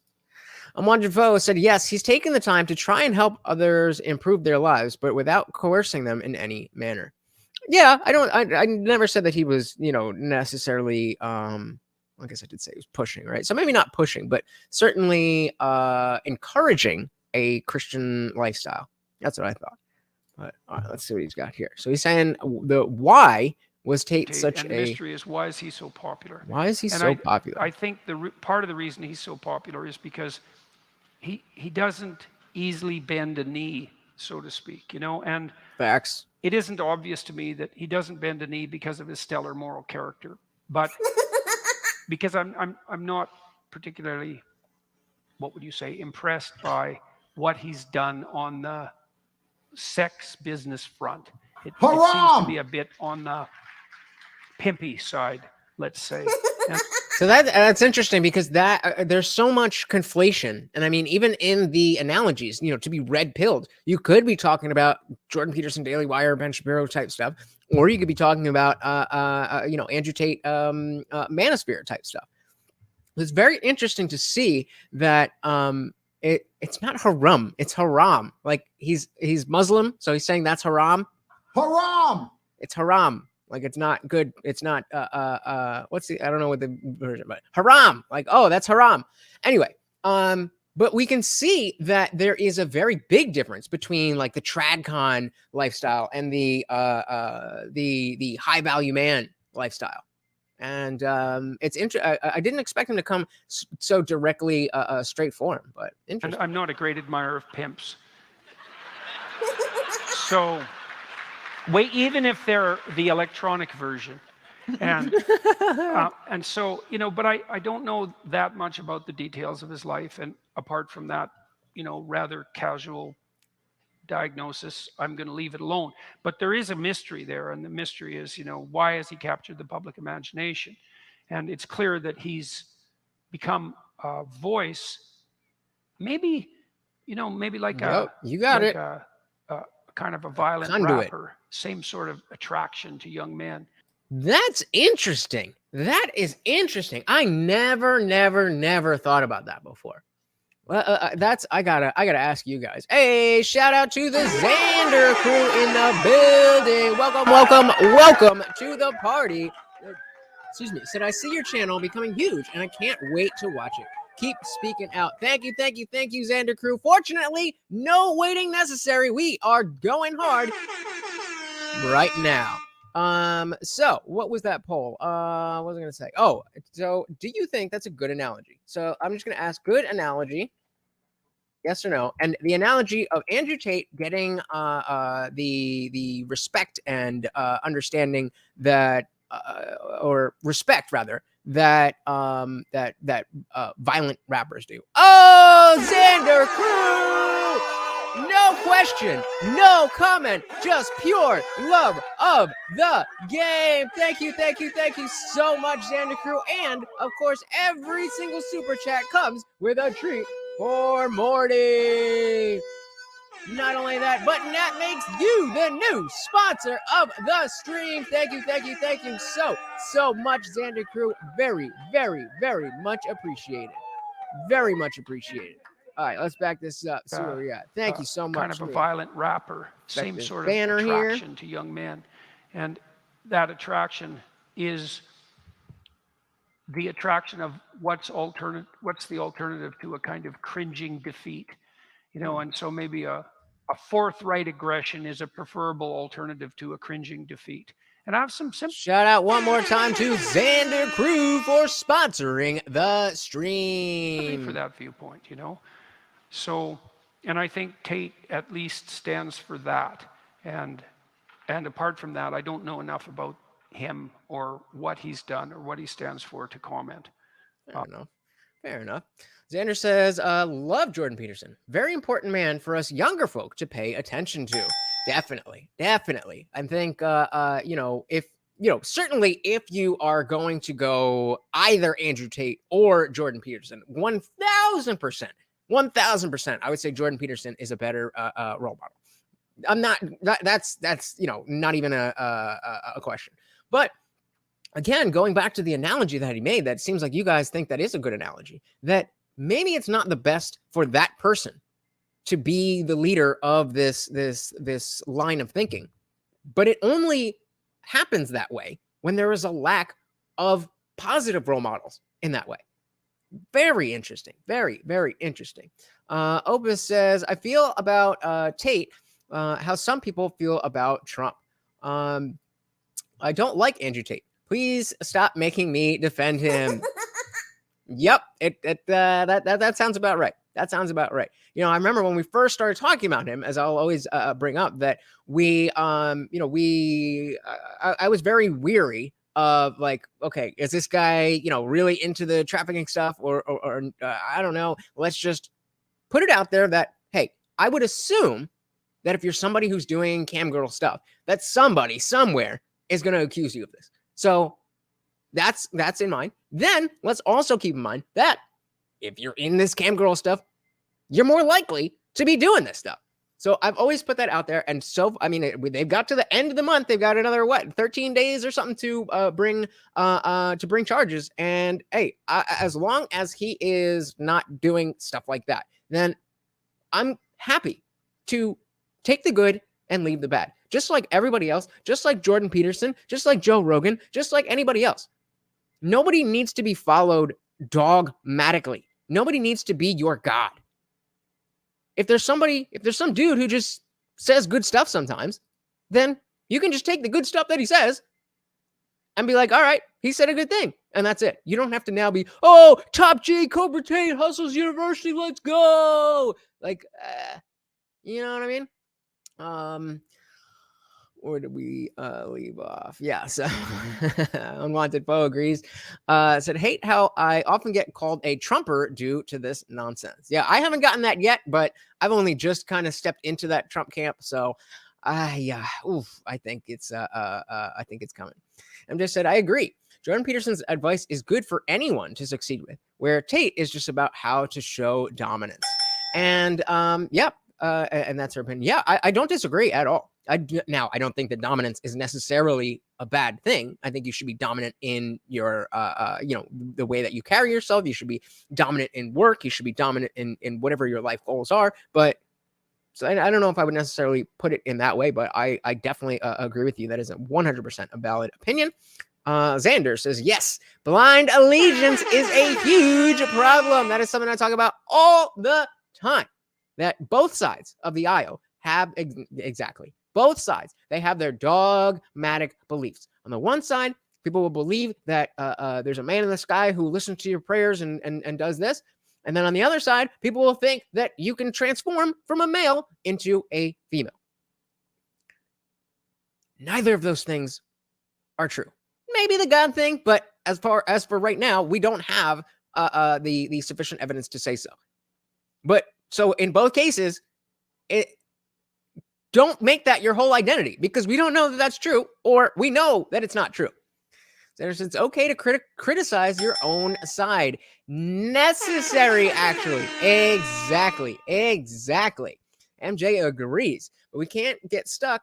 Amon Foe said, yes, he's taken the time to try and help others improve their lives, but without coercing them in any manner. Yeah, I never said that he was, you know, necessarily, I guess I did say he was pushing, right? So maybe not pushing, but certainly encouraging a Christian lifestyle. That's what I thought. But all right, let's see what he's got here. So he's saying the why was Tate such and the mystery is, why is he so popular? Why is he so popular? I think part of the reason he's so popular is because he doesn't easily bend a knee, so to speak, you know, and Facts. It isn't obvious to me that he doesn't bend a knee because of his stellar moral character, but because I'm not particularly, what would you say, impressed by what he's done on the sex business front. It seems to be a bit on the pimpy side, let's say. So that's interesting, because that there's so much conflation, and I mean, even in the analogies, you know, to be red pilled, you could be talking about Jordan Peterson, Daily Wire, Ben Shapiro type stuff, or you could be talking about you know, Andrew Tate, manosphere type stuff. It's very interesting to see that it's not haram, it's haram. Like he's Muslim, so he's saying that's haram. Haram. It's haram. Like it's not good. It's not what's the, I don't know what the version, but haram. Like, oh, that's haram. Anyway, but we can see that there is a very big difference between like the tradcon lifestyle and the high value man lifestyle. And it's interesting. I didn't expect him to come so directly straight for him, but interesting. And I'm not a great admirer of pimps. So wait, even if they're the electronic version. And and so, you know, but I don't know that much about the details of his life. And apart from that, you know, rather casual diagnosis, I'm going to leave it alone. But there is a mystery there. And the mystery is, you know, why has he captured the public imagination? And it's clear that he's become a voice, maybe, you know, maybe like you got like it. A kind of a violent Conduit. rapper, same sort of attraction to young men. That's interesting. That is interesting. I never thought about that before. Well, that's I gotta ask you guys. Hey, shout out to the Xander crew in the building. Welcome to the party. Excuse me. Said I see your channel becoming huge, and I can't wait to watch it. Keep speaking out. Thank you, Xander crew. Fortunately, no waiting necessary. We are going hard right now. So what was that poll? What was I gonna say? Oh, so do you think that's a good analogy? So I'm just gonna ask, good analogy, yes or no? And the analogy of Andrew Tate getting the respect and understanding that or respect rather, that violent rappers do. Oh, Xander crew! No question, no comment, just pure love of the game. Thank you so much, Xander crew. And of course, every single super chat comes with a treat for Morty. Not only that, but that makes you the new sponsor of the stream. Thank you so much, Xander crew. Very much appreciated. Very much appreciated. All right, let's back this up. See where we're at. Thank you so much. Kind of a violent rapper, same sort of attraction to young men. And that attraction is the attraction of what's the alternative to a kind of cringing defeat. You know, and so maybe a forthright aggression is a preferable alternative to a cringing defeat. And I have some simple shout out one more time to Xander crew for sponsoring the stream. For that viewpoint, you know. So, and I think Tate at least stands for that. And apart from that, I don't know enough about him or what he's done or what he stands for to comment. I don't know. Fair enough. Xander says, love Jordan Peterson. Very important man for us younger folk to pay attention to. Definitely. I think, certainly if you are going to go either Andrew Tate or Jordan Peterson, 1000%, I would say Jordan Peterson is a better role model. I'm not, that's not even a question. But again, going back to the analogy that he made, that seems like you guys think that is a good analogy, that maybe it's not the best for that person to be the leader of this line of thinking, but it only happens that way when there is a lack of positive role models in that way. Very interesting. Very, very interesting. Opus says, I feel about Tate how some people feel about Trump. I don't like Andrew Tate. Please stop making me defend him. Yep, that sounds about right. That sounds about right. I remember when we first started talking about him, as I'll always bring up, that I was very weary of like, okay, is this guy, really into the trafficking stuff, or I don't know. Let's just put it out there that, hey, I would assume that if you're somebody who's doing cam girl stuff, that somebody somewhere is going to accuse you of this. So that's in mind. Then let's also keep in mind that if you're in this cam girl stuff, you're more likely to be doing this stuff. So I've always put that out there. And so, I mean, they've got to the end of the month. They've got another, 13 days or something to bring charges. And hey, as long as he is not doing stuff like that, then I'm happy to take the good and leave the bad. Just like everybody else, just like Jordan Peterson, just like Joe Rogan, just like anybody else. Nobody needs to be followed dogmatically. Nobody needs to be your God. If there's some dude who just says good stuff sometimes, then you can just take the good stuff that he says and be like, all right, he said a good thing. And that's it. You don't have to now be, oh, Top G, Cobra Tate, Hustles University, let's go. Like, you know what I mean? Or did we leave off? Yeah, so Unwanted Foe agrees. Said, hate how I often get called a Trumper due to this nonsense. Yeah, I haven't gotten that yet, but I've only just kind of stepped into that Trump camp. So I think it's coming. And just said, I agree. Jordan Peterson's advice is good for anyone to succeed with, where Tate is just about how to show dominance. And and that's her opinion. Yeah, I don't disagree at all. Now, I don't think that dominance is necessarily a bad thing. I think you should be dominant in your, the way that you carry yourself. You should be dominant in work. You should be dominant in whatever your life goals are. But so I don't know if I would necessarily put it in that way, but I definitely agree with you. That is 100% a valid opinion. Xander says, yes, blind allegiance is a huge problem. That is something I talk about all the time. That both sides of the aisle have exactly. Both sides, they have their dogmatic beliefs. On the one side, people will believe that there's a man in the sky who listens to your prayers and does this. And then on the other side, people will think that you can transform from a male into a female. Neither of those things are true. Maybe the God thing, but as for right now, we don't have the sufficient evidence to say so. But so in both cases, don't make that your whole identity, because we don't know that that's true, or we know that it's not true. So it's okay to criticize your own side. Necessary, actually. Exactly. MJ agrees. But we can't get stuck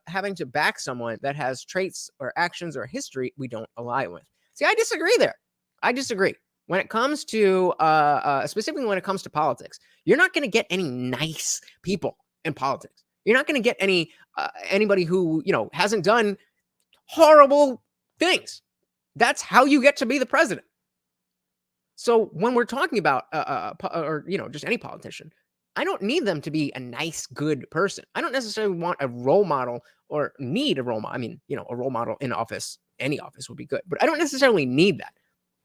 having to back someone that has traits or actions or history we don't align with. See, I disagree there. I disagree. When it comes to, specifically when it comes to politics, you're not going to get any nice people in politics. You're not going to get anybody who, hasn't done horrible things. That's how you get to be the president. So when we're talking about, just any politician, I don't need them to be a nice, good person. I don't necessarily want a role model or need a role model. I mean, a role model in office, any office would be good, but I don't necessarily need that.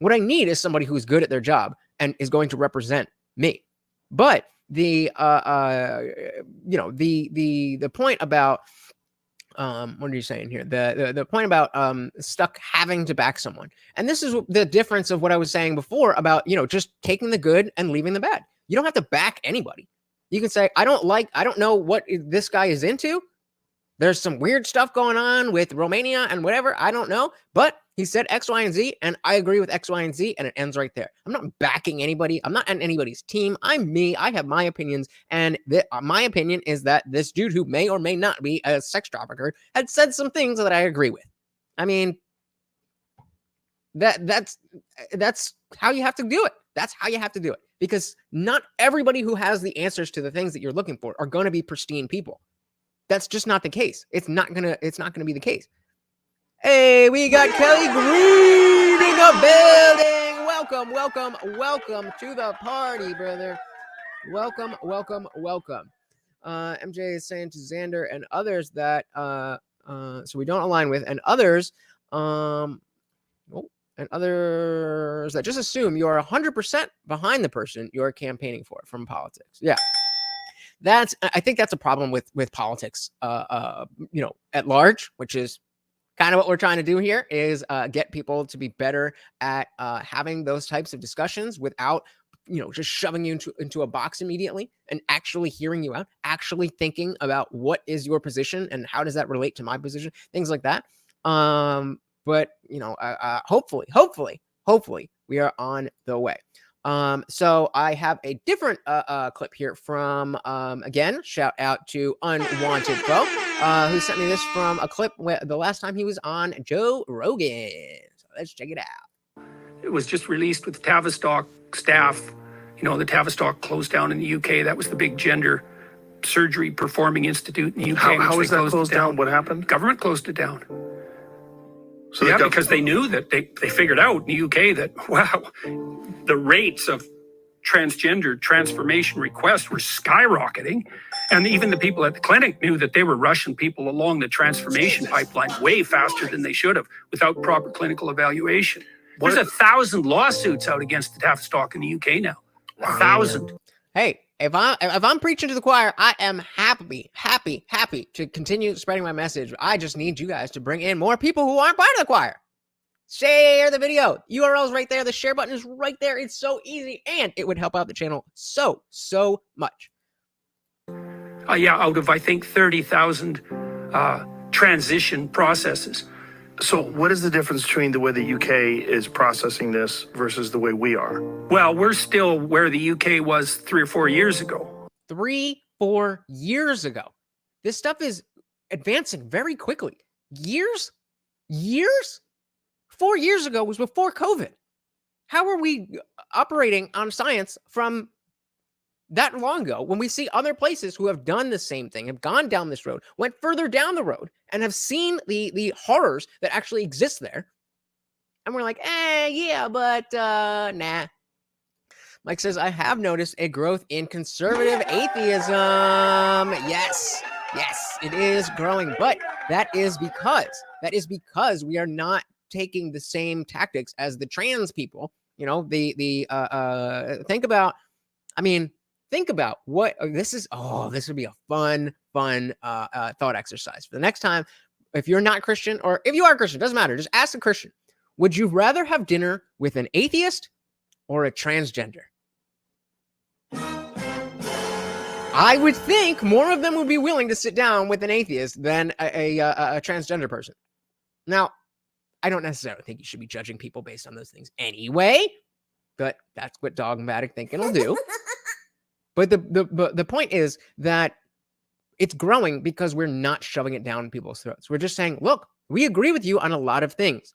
What I need is somebody who's good at their job and is going to represent me. But the point about what are you saying here? The point about stuck having to back someone. And this is the difference of what I was saying before about, just taking the good and leaving the bad. You don't have to back anybody. You can say, I don't know what this guy is into. There's some weird stuff going on with Romania and whatever. I don't know. But he said X, Y, and Z, and I agree with X, Y, and Z, and it ends right there. I'm not backing anybody. I'm not on anybody's team. I'm me. I have my opinions, and my opinion is that this dude who may or may not be a sex trafficker had said some things that I agree with. I mean, that's how you have to do it. That's how you have to do it. Because not everybody who has the answers to the things that you're looking for are going to be pristine people. That's just not the case. It's not gonna be the case. Hey, we got Kelly Green in the building. Welcome to the party, brother. Welcome. MJ is saying to Xander and others that so we don't align with, and others that just assume you're 100% behind the person you're campaigning for from politics. Yeah. I think that's a problem with politics, at large, which is kind of what we're trying to do here is get people to be better at having those types of discussions without, just shoving you into a box immediately and actually hearing you out, actually thinking about what is your position and how does that relate to my position, things like that. But hopefully we are on the way. So I have a different clip here from again, shout out to Unwanted Foe, who sent me this from a clip where the last time he was on Joe Rogan. So let's check it out. It was just released with the Tavistock staff. The Tavistock closed down in the UK. That was the big gender surgery performing institute in the UK. How was that closed down? What happened? Government closed it down. So yeah, because they knew that they figured out in the UK that, wow, the rates of transgender transformation requests were skyrocketing. And even the people at the clinic knew that they were rushing people along the transformation pipeline way faster than they should have without proper clinical evaluation. There's 1,000 lawsuits out against the Tavistock in the UK now. 1,000. Hey, if I'm preaching to the choir, I am happy to continue spreading my message. I just need you guys to bring in more people who aren't part of the choir. Share the video. URL's right there. The share button is right there. It's so easy, and it would help out the channel so much. Out of, I think, 30,000 transition processes. So what is the difference between the way the UK is processing this versus the way we are? Well, we're still where the UK was 3 or 4 years ago. 3-4 years ago. This stuff is advancing very quickly. Years? 4 years ago was before COVID. How are we operating on science from that long ago when we see other places who have done the same thing, have gone down this road, went further down the road, and have seen the horrors that actually exist there? And we're like, but nah. Mike says, I have noticed a growth in conservative atheism. Yes, it is growing, but that is because we are not taking the same tactics as the trans people. Think about what this is. Oh, this would be a fun thought exercise for the next time. If you're not Christian, or if you are Christian, doesn't matter. Just ask a Christian. Would you rather have dinner with an atheist or a transgender? I would think more of them would be willing to sit down with an atheist than a transgender person. Now, I don't necessarily think you should be judging people based on those things anyway, but that's what dogmatic thinking will do. But the point is that it's growing because we're not shoving it down people's throats. We're just saying, look, we agree with you on a lot of things,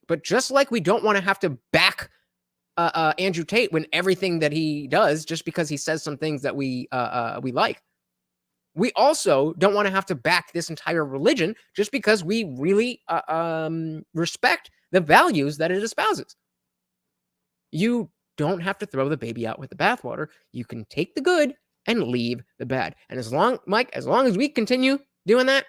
but just like we don't want to have to back Andrew Tate when everything that he does just because he says some things that we like, we also don't want to have to back this entire religion just because we really respect the values that it espouses. You don't have to throw the baby out with the bathwater. You can take the good and leave the bad. And as long as we continue doing that,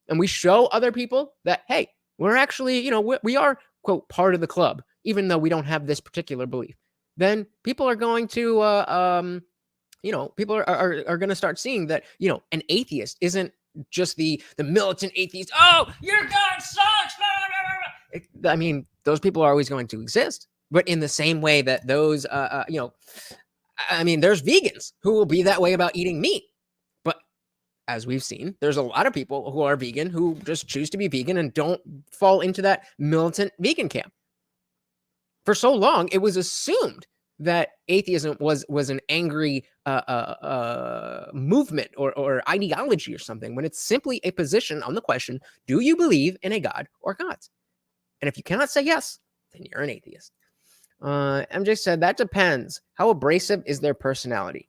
and we show other people that, hey, we're actually, we are, quote, part of the club, even though we don't have this particular belief, then people are going to, people are going to start seeing that, an atheist isn't just the militant atheist. Oh, your God sucks. I mean, those people are always going to exist, but in the same way that those, I mean, there's vegans who will be that way about eating meat. But as we've seen, there's a lot of people who are vegan who just choose to be vegan and don't fall into that militant vegan camp. For so long, it was assumed that atheism was an angry movement or ideology or something, when it's simply a position on the question, do you believe in a God or gods? And if you cannot say yes, then you're an atheist. MJ said, that depends. How abrasive is their personality?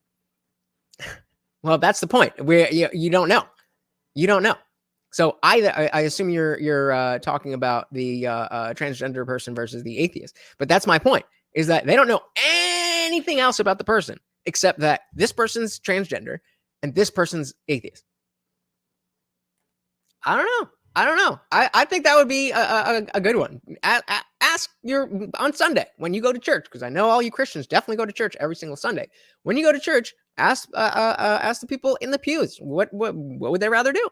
Well, that's the point. You don't know. You don't know. So I assume you're talking about the transgender person versus the atheist. But that's my point, is that they don't know anything else about the person except that this person's transgender and this person's atheist. I don't know. I think that would be a good one. Ask on Sunday when you go to church, because I know all you Christians definitely go to church every single Sunday. When you go to church, ask the people in the pews what would they rather do.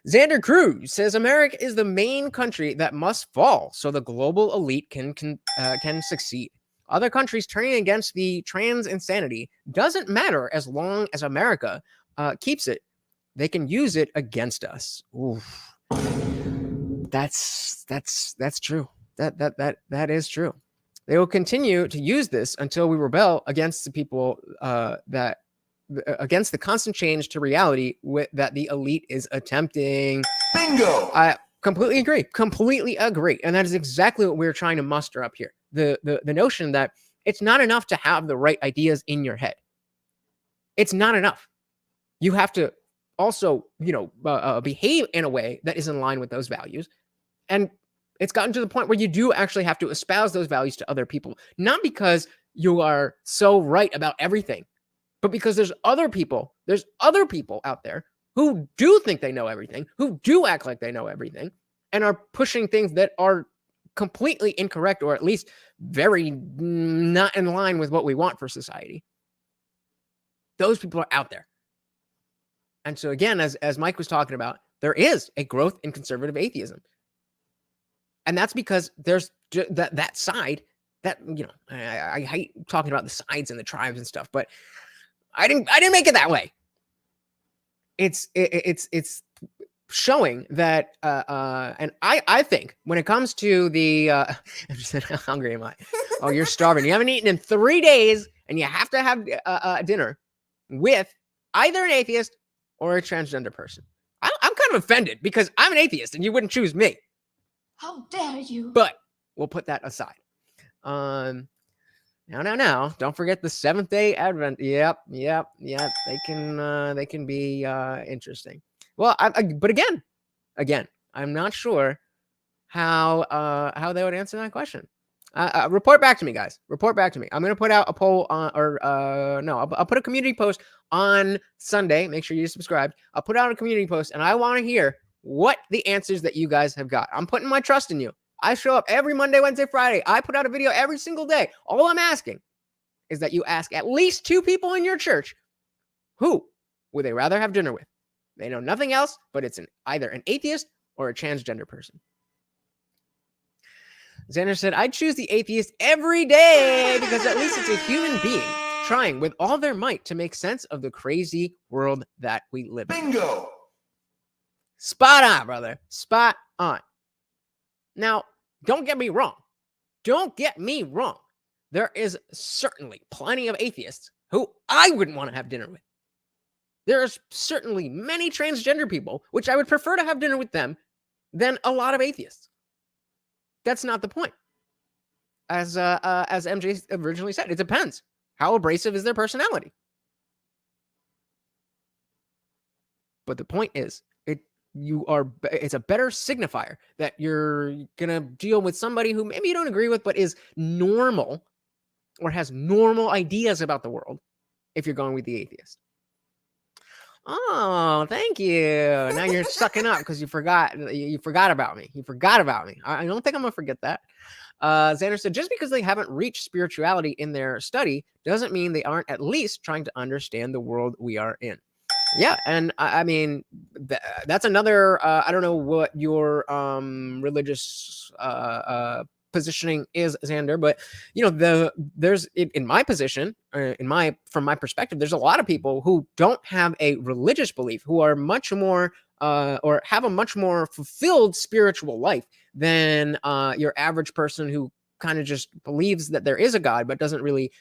Xander Cruz says America is the main country that must fall so the global elite can succeed. Other countries turning against the trans insanity doesn't matter as long as America keeps it. They can use it against us. Oof. That's true. That is true. They will continue to use this until we rebel against the people against the constant change to reality that the elite is attempting. Bingo! I completely agree. And that is exactly what we're trying to muster up here. The notion that it's not enough to have the right ideas in your head. It's not enough. You have to also, behave in a way that is in line with those values. And it's gotten to the point where you do actually have to espouse those values to other people, not because you are so right about everything, but because there's other people out there who do think they know everything, who do act like they know everything, and are pushing things that are completely incorrect, or at least very not in line with what we want for society. Those people are out there. And so again, as Mike was talking about, there is a growth in conservative atheism. And that's because there's that side that, I hate talking about the sides and the tribes and stuff, but I didn't make it that way. It's showing that, and I think when it comes to the, I'm just how hungry am I? Oh, you're starving. You haven't eaten in 3 days, and you have to have dinner with either an atheist or a transgender person. I'm kind of offended because I'm an atheist and you wouldn't choose me. How dare you? But we'll put that aside. Now, don't forget the Seventh-day Advent. Yep. They can be interesting. Well, but again, I'm not sure how they would answer that question. Report back to me, guys. Report back to me. I'm going to put out a poll I'll put a community post on Sunday. Make sure you subscribe. I'll put out a community post, and I want to hear what the answers that you guys have got. I'm putting my trust in you. I show up every Monday, Wednesday, Friday. I put out a video every single day. All I'm asking is that you ask at least 2 people in your church, who would they rather have dinner with? They know nothing else, but it's either an atheist or a transgender person. Xander said, I'd choose the atheist every day because at least it's a human being trying with all their might to make sense of the crazy world that we live in. Bingo! Spot on, brother. Spot on. Now, don't get me wrong. There is certainly plenty of atheists who I wouldn't want to have dinner with. There are certainly many transgender people, which I would prefer to have dinner with them than a lot of atheists. That's not the point. As MJ originally said, it depends. How abrasive is their personality? But the point is, it's a better signifier that you're gonna deal with somebody who maybe you don't agree with, but is normal or has normal ideas about the world if you're going with the atheist. Oh, thank you. Now you're sucking up because you forgot about me. I don't think I'm gonna forget that. Xander said, just because they haven't reached spirituality in their study doesn't mean they aren't at least trying to understand the world we are in. Yeah, and I mean that's another. I don't know what your religious positioning is, Xander, but you know there's in my position, from my perspective, there's a lot of people who don't have a religious belief, who are much more or have a much more fulfilled spiritual life than your average person who kind of just believes that there is a God but doesn't really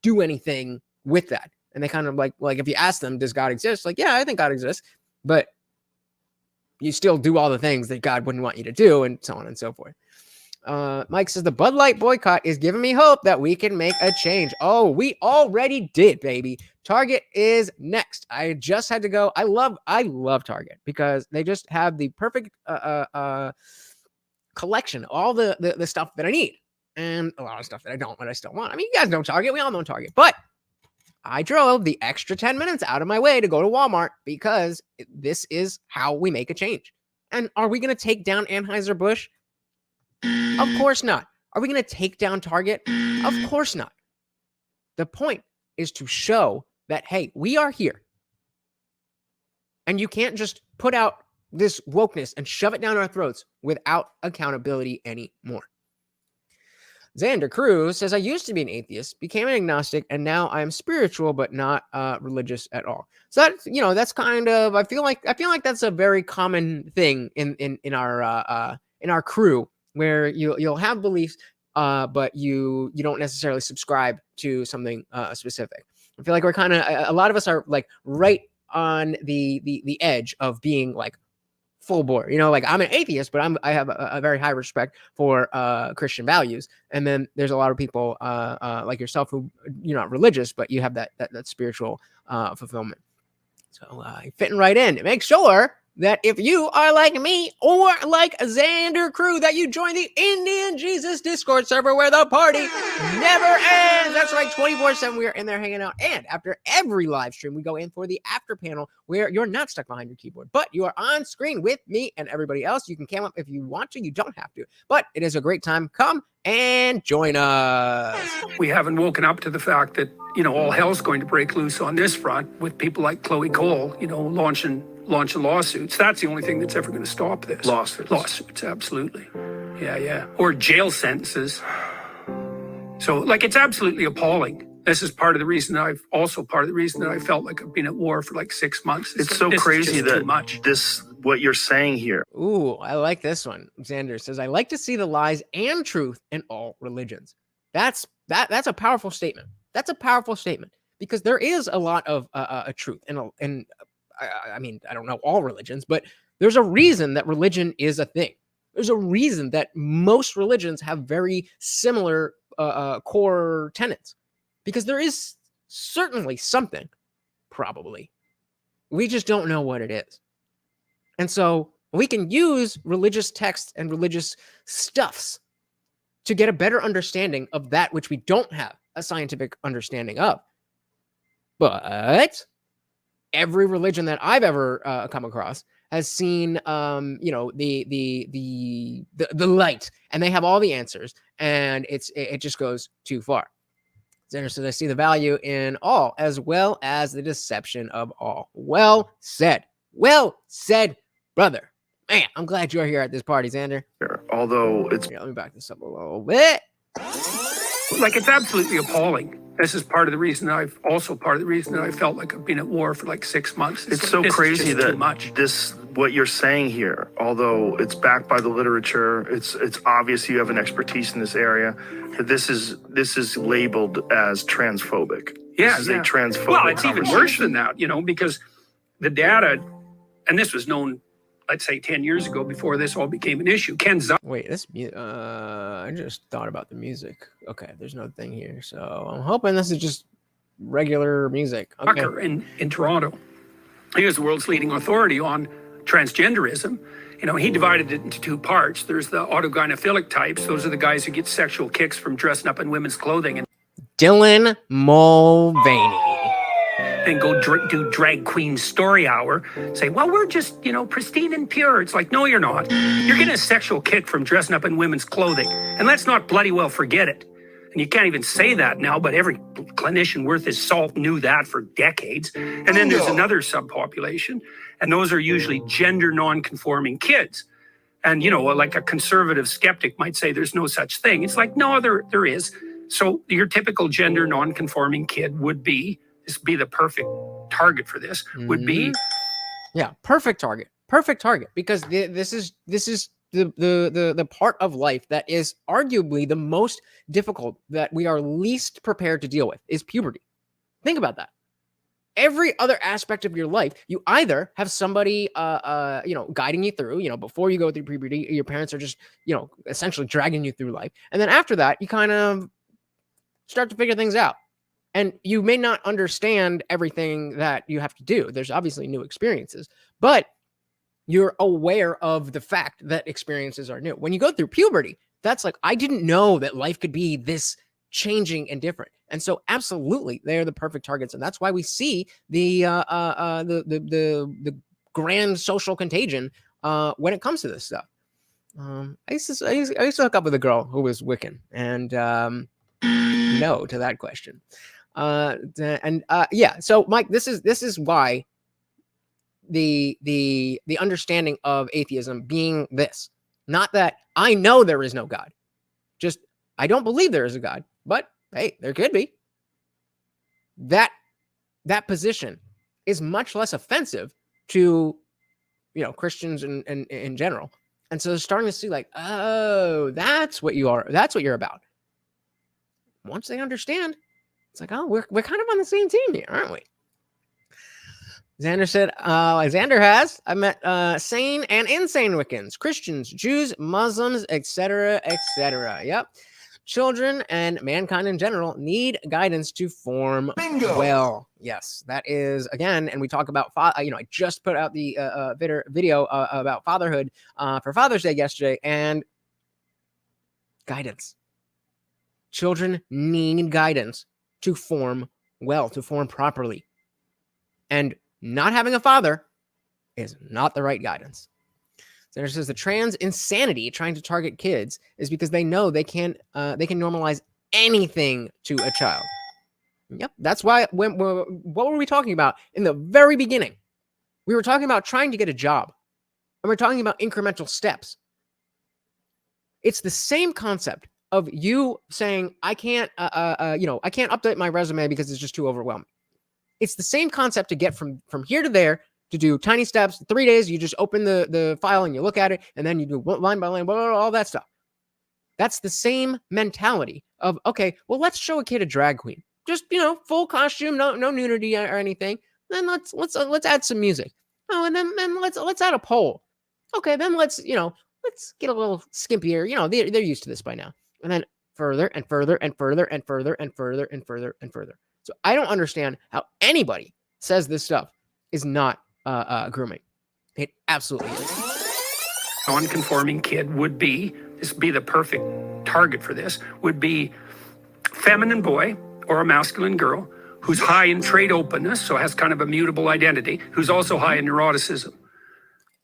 do anything with that. And they kind of like if you ask them, does God exist? Like, yeah, I think God exists, but you still do all the things that God wouldn't want you to do, and so on and so forth. Mike says the Bud Light boycott is giving me hope that we can make a change. Oh, we already did, baby. Target is next. I just had to go. I love Target because they just have the perfect collection, all the stuff that I need, and a lot of stuff that I don't, but I still want. I mean, you guys know Target. We all know Target, but I drove the extra 10 minutes out of my way to go to Walmart because this is how we make a change. And are we going to take down Anheuser-Busch? Of course not. Are we going to take down Target? Of course not. The point is to show that, hey, we are here. And you can't just put out this wokeness and shove it down our throats without accountability anymore. Xander Cruz says, I used to be an atheist, became an agnostic, and now I'm spiritual, but not religious at all. So that's, you know, that's kind of, I feel like that's a very common thing in our crew, where you'll have beliefs, but you don't necessarily subscribe to something specific. I feel like we're kind of, a lot of us are like right on the edge of being like full bore, you know, like I'm an atheist, but I have a very high respect for Christian values. And then there's a lot of people like yourself who you're not religious, but you have that spiritual fulfillment. So fitting right in. Make sure that if you are like me or like Xander Crew, that you join the Indian Jesus Discord server where the party never ends. That's right, 24/7 we are in there hanging out. And after every live stream, we go in for the after panel where you're not stuck behind your keyboard, but you are on screen with me and everybody else. You can cam up if you want to. You don't have to, but it is a great time. Come and join us. We haven't woken up to the fact that, you know, all hell's going to break loose on this front with people like Chloe Cole, you know, launching lawsuits. That's the only thing that's ever going to stop this. Lawsuits, absolutely. Yeah. Or jail sentences. So, like, it's absolutely appalling. This is part of the reason that I felt like I've been at war for like 6 months. It's so crazy that what you're saying here. Ooh, I like this one. Xander says, I like to see the lies and truth in all religions. That's a powerful statement. That's a powerful statement because there is a lot of truth and I mean, I don't know all religions, but there's a reason that religion is a thing. There's a reason that most religions have very similar core tenets, because there is certainly something, probably. We just don't know what it is. And so we can use religious texts and religious stuffs to get a better understanding of that which we don't have a scientific understanding of. But every religion that I've ever come across has seen, you know, the light, and they have all the answers, and it just goes too far. So I see the value in all, as well as the deception of all. Well said, brother. Man, I'm glad you're here at this party, Xander. Although it's... Here, let me back this up a little bit. Like, it's absolutely appalling. This is part of the reason that I felt like I've been at war for like 6 months. It's so crazy that what you're saying here, although it's backed by the literature, it's obvious you have an expertise in this area, that this is labeled as transphobic. Yeah, this is a transphobic Well, it's even worse than that, you know, because the data, and this was known, let's say 10 years ago, before this all became an issue. Wait, I just thought about the music. Okay, there's no thing here, so I'm hoping this is just regular music. Okay. In Toronto, he was the world's leading authority on transgenderism. You know, he divided it into two parts. There's the autogynephilic types. Those are the guys who get sexual kicks from dressing up in women's clothing. And Dylan Mulvaney. And go do drag queen story hour, say, well, we're just, you know, pristine and pure. It's like, no, you're not. You're getting a sexual kick from dressing up in women's clothing. And let's not bloody well forget it. And you can't even say that now, but every clinician worth his salt knew that for decades. And then there's another subpopulation, and those are usually gender non-conforming kids. And, you know, like a conservative skeptic might say there's no such thing. It's like, no, there is. So your typical gender non-conforming kid would be the perfect target for this, would be. Yeah, perfect target. Perfect target. Because this is the part of life that is arguably the most difficult, that we are least prepared to deal with, is puberty. Think about that. Every other aspect of your life, you either have somebody, guiding you through, before you go through puberty, your parents are just, essentially dragging you through life. And then after that, you kind of start to figure things out. And you may not understand everything that you have to do. There's obviously new experiences, but you're aware of the fact that experiences are new. When you go through puberty, that's like, I didn't know that life could be this changing and different. And so absolutely, they're the perfect targets. And that's why we see the grand social contagion when it comes to this stuff. I used to hook up with a girl who was Wiccan, and no to that question. So Mike, this is why the understanding of atheism being this, not that I know there is no God, just I don't believe there is a God, but hey, there could be. That position is much less offensive to Christians and in general. And so they're starting to see like, oh, that's what you are, that's what you're about. Once they understand, it's like, oh, we're kind of on the same team here, aren't we? Xander said, Xander has, I met sane and insane Wiccans, Christians, Jews, Muslims, etc., etc. Yep. Children and mankind in general need guidance to form well. Yes, that is, again, and we talk about, I just put out the video about fatherhood for Father's Day yesterday, and guidance. Children need guidance to form well, to form properly. And not having a father is not the right guidance. Senator says the trans insanity trying to target kids is because they know they can normalize anything to a child. Yep, that's why what were we talking about in the very beginning? We were talking about trying to get a job, and we're talking about incremental steps. It's the same concept of you saying I can't update my resume because it's just too overwhelming. It's the same concept to get from here to there, to do tiny steps. 3 days, you just open the file and you look at it, and then you do line by line, all that stuff. That's the same mentality of, okay, well, let's show a kid a drag queen. Just, full costume, no nudity or anything. Then let's add some music. Oh, and then let's add a poll. Okay, then let's get a little skimpier. They're used to this by now. And then further and further and further and further and further and further and further. So I don't understand how anybody says this stuff is not grooming. It absolutely is. Non-conforming kid would be the perfect target for this, would be feminine boy or a masculine girl who's high in trait openness, so has kind of a mutable identity, who's also high in neuroticism.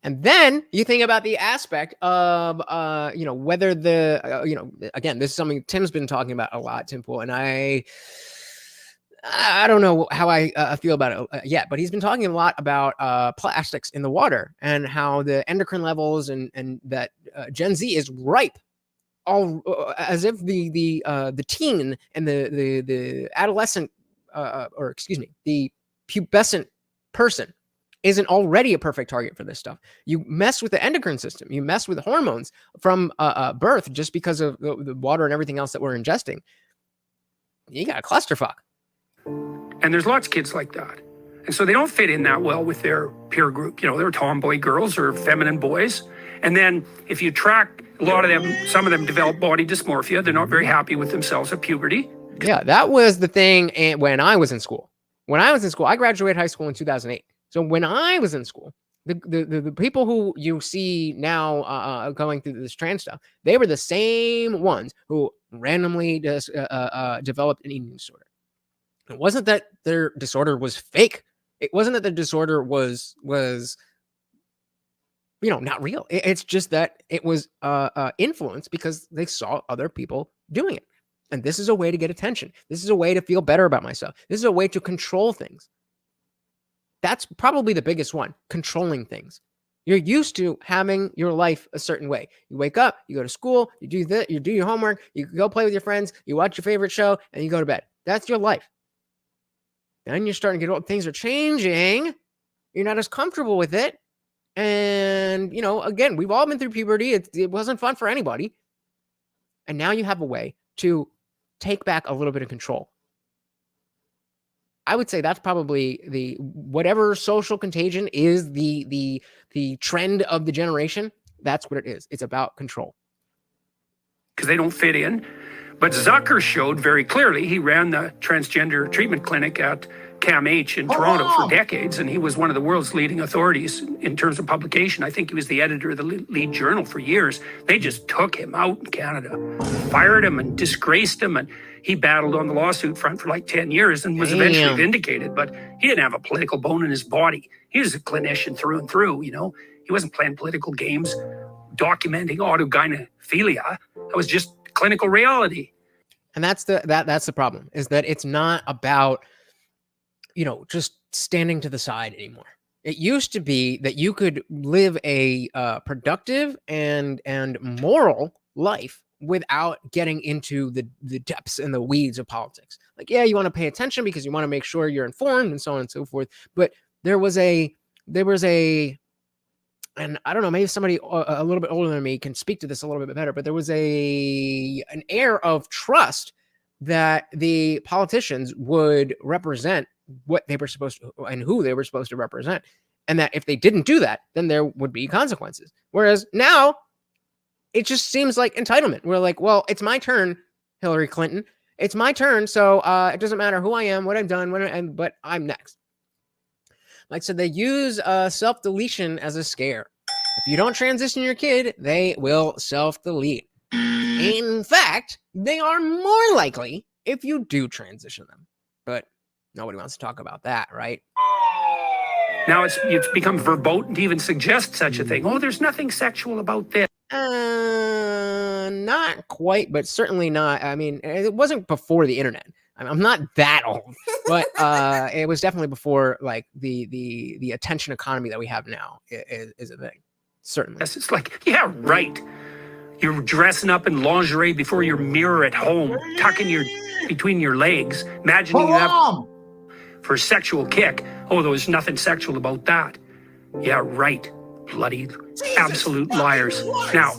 And then you think about the aspect of, whether again, this is something Tim's been talking about a lot, Tim Pool, and I don't know how I feel about it yet, but he's been talking a lot about plastics in the water and how the endocrine levels and that Gen Z is ripe, all as if the teen and the adolescent the pubescent person isn't already a perfect target for this stuff. You mess with the endocrine system, you mess with hormones from birth just because of the water and everything else that we're ingesting. You got a clusterfuck. And there's lots of kids like that. And so they don't fit in that well with their peer group. They're tomboy girls or feminine boys. And then if you track a lot of them, some of them develop body dysmorphia. They're not very happy with themselves at puberty. Yeah, that was the thing when I was in school. I graduated high school in 2008. So when I was in school, the people who you see now going through this trans stuff, they were the same ones who randomly just developed an eating disorder. It wasn't that their disorder was fake. It wasn't that the disorder was not real. It's just that it was influenced because they saw other people doing it. And this is a way to get attention. This is a way to feel better about myself. This is a way to control things. That's probably the biggest one, controlling things. You're used to having your life a certain way. You wake up, you go to school, you do this, you do your homework, you go play with your friends, you watch your favorite show, and you go to bed. That's your life. Then you're starting to get old. Things are changing. You're not as comfortable with it. And, you know, again, we've all been through puberty. It wasn't fun for anybody. And now you have a way to take back a little bit of control. I would say that's probably the whatever social contagion is the trend of the generation. That's what it is. It's about control. Because they don't fit in. But Zucker showed very clearly, he ran the transgender treatment clinic at CAMH in Toronto for decades, and he was one of the world's leading authorities in terms of publication. I think he was the editor of the lead journal for years. They just took him out in Canada, fired him and disgraced him, and he battled on the lawsuit front for like 10 years and was eventually vindicated, but he didn't have a political bone in his body. He was a clinician through and through, you know. He wasn't playing political games, documenting autogynephilia. That was just clinical reality. And that's the problem, is that it's not about, you know, just standing to the side anymore. It used to be that you could live a productive and moral life without getting into the depths and the weeds of politics. Like, yeah, you want to pay attention because you want to make sure you're informed and so on and so forth. But there was a, and I don't know, maybe somebody a little bit older than me can speak to this a little bit better, but there was an air of trust that the politicians would represent what they were supposed to and who they were supposed to represent. And that if they didn't do that, then there would be consequences. Whereas now it just seems like entitlement. We're like, well, it's my turn, Hillary Clinton. It's my turn. So it doesn't matter who I am, what I've done, but I'm next. Like, so they use self-deletion as a scare. If you don't transition your kid, they will self-delete. In fact, they are more likely if you do transition them. But nobody wants to talk about that, right? Now it's become verboten to even suggest such a thing. Oh, there's nothing sexual about this. Not quite, but certainly not. I mean, it wasn't before the internet. I'm not that old, but it was definitely before like the attention economy that we have now is a thing. Certainly. Yes, it's like, yeah, right. You're dressing up in lingerie before your mirror at home, tucking between your legs, imagining you have for a sexual kick. Oh, there was nothing sexual about that. Yeah, right. Bloody absolute liars. Now,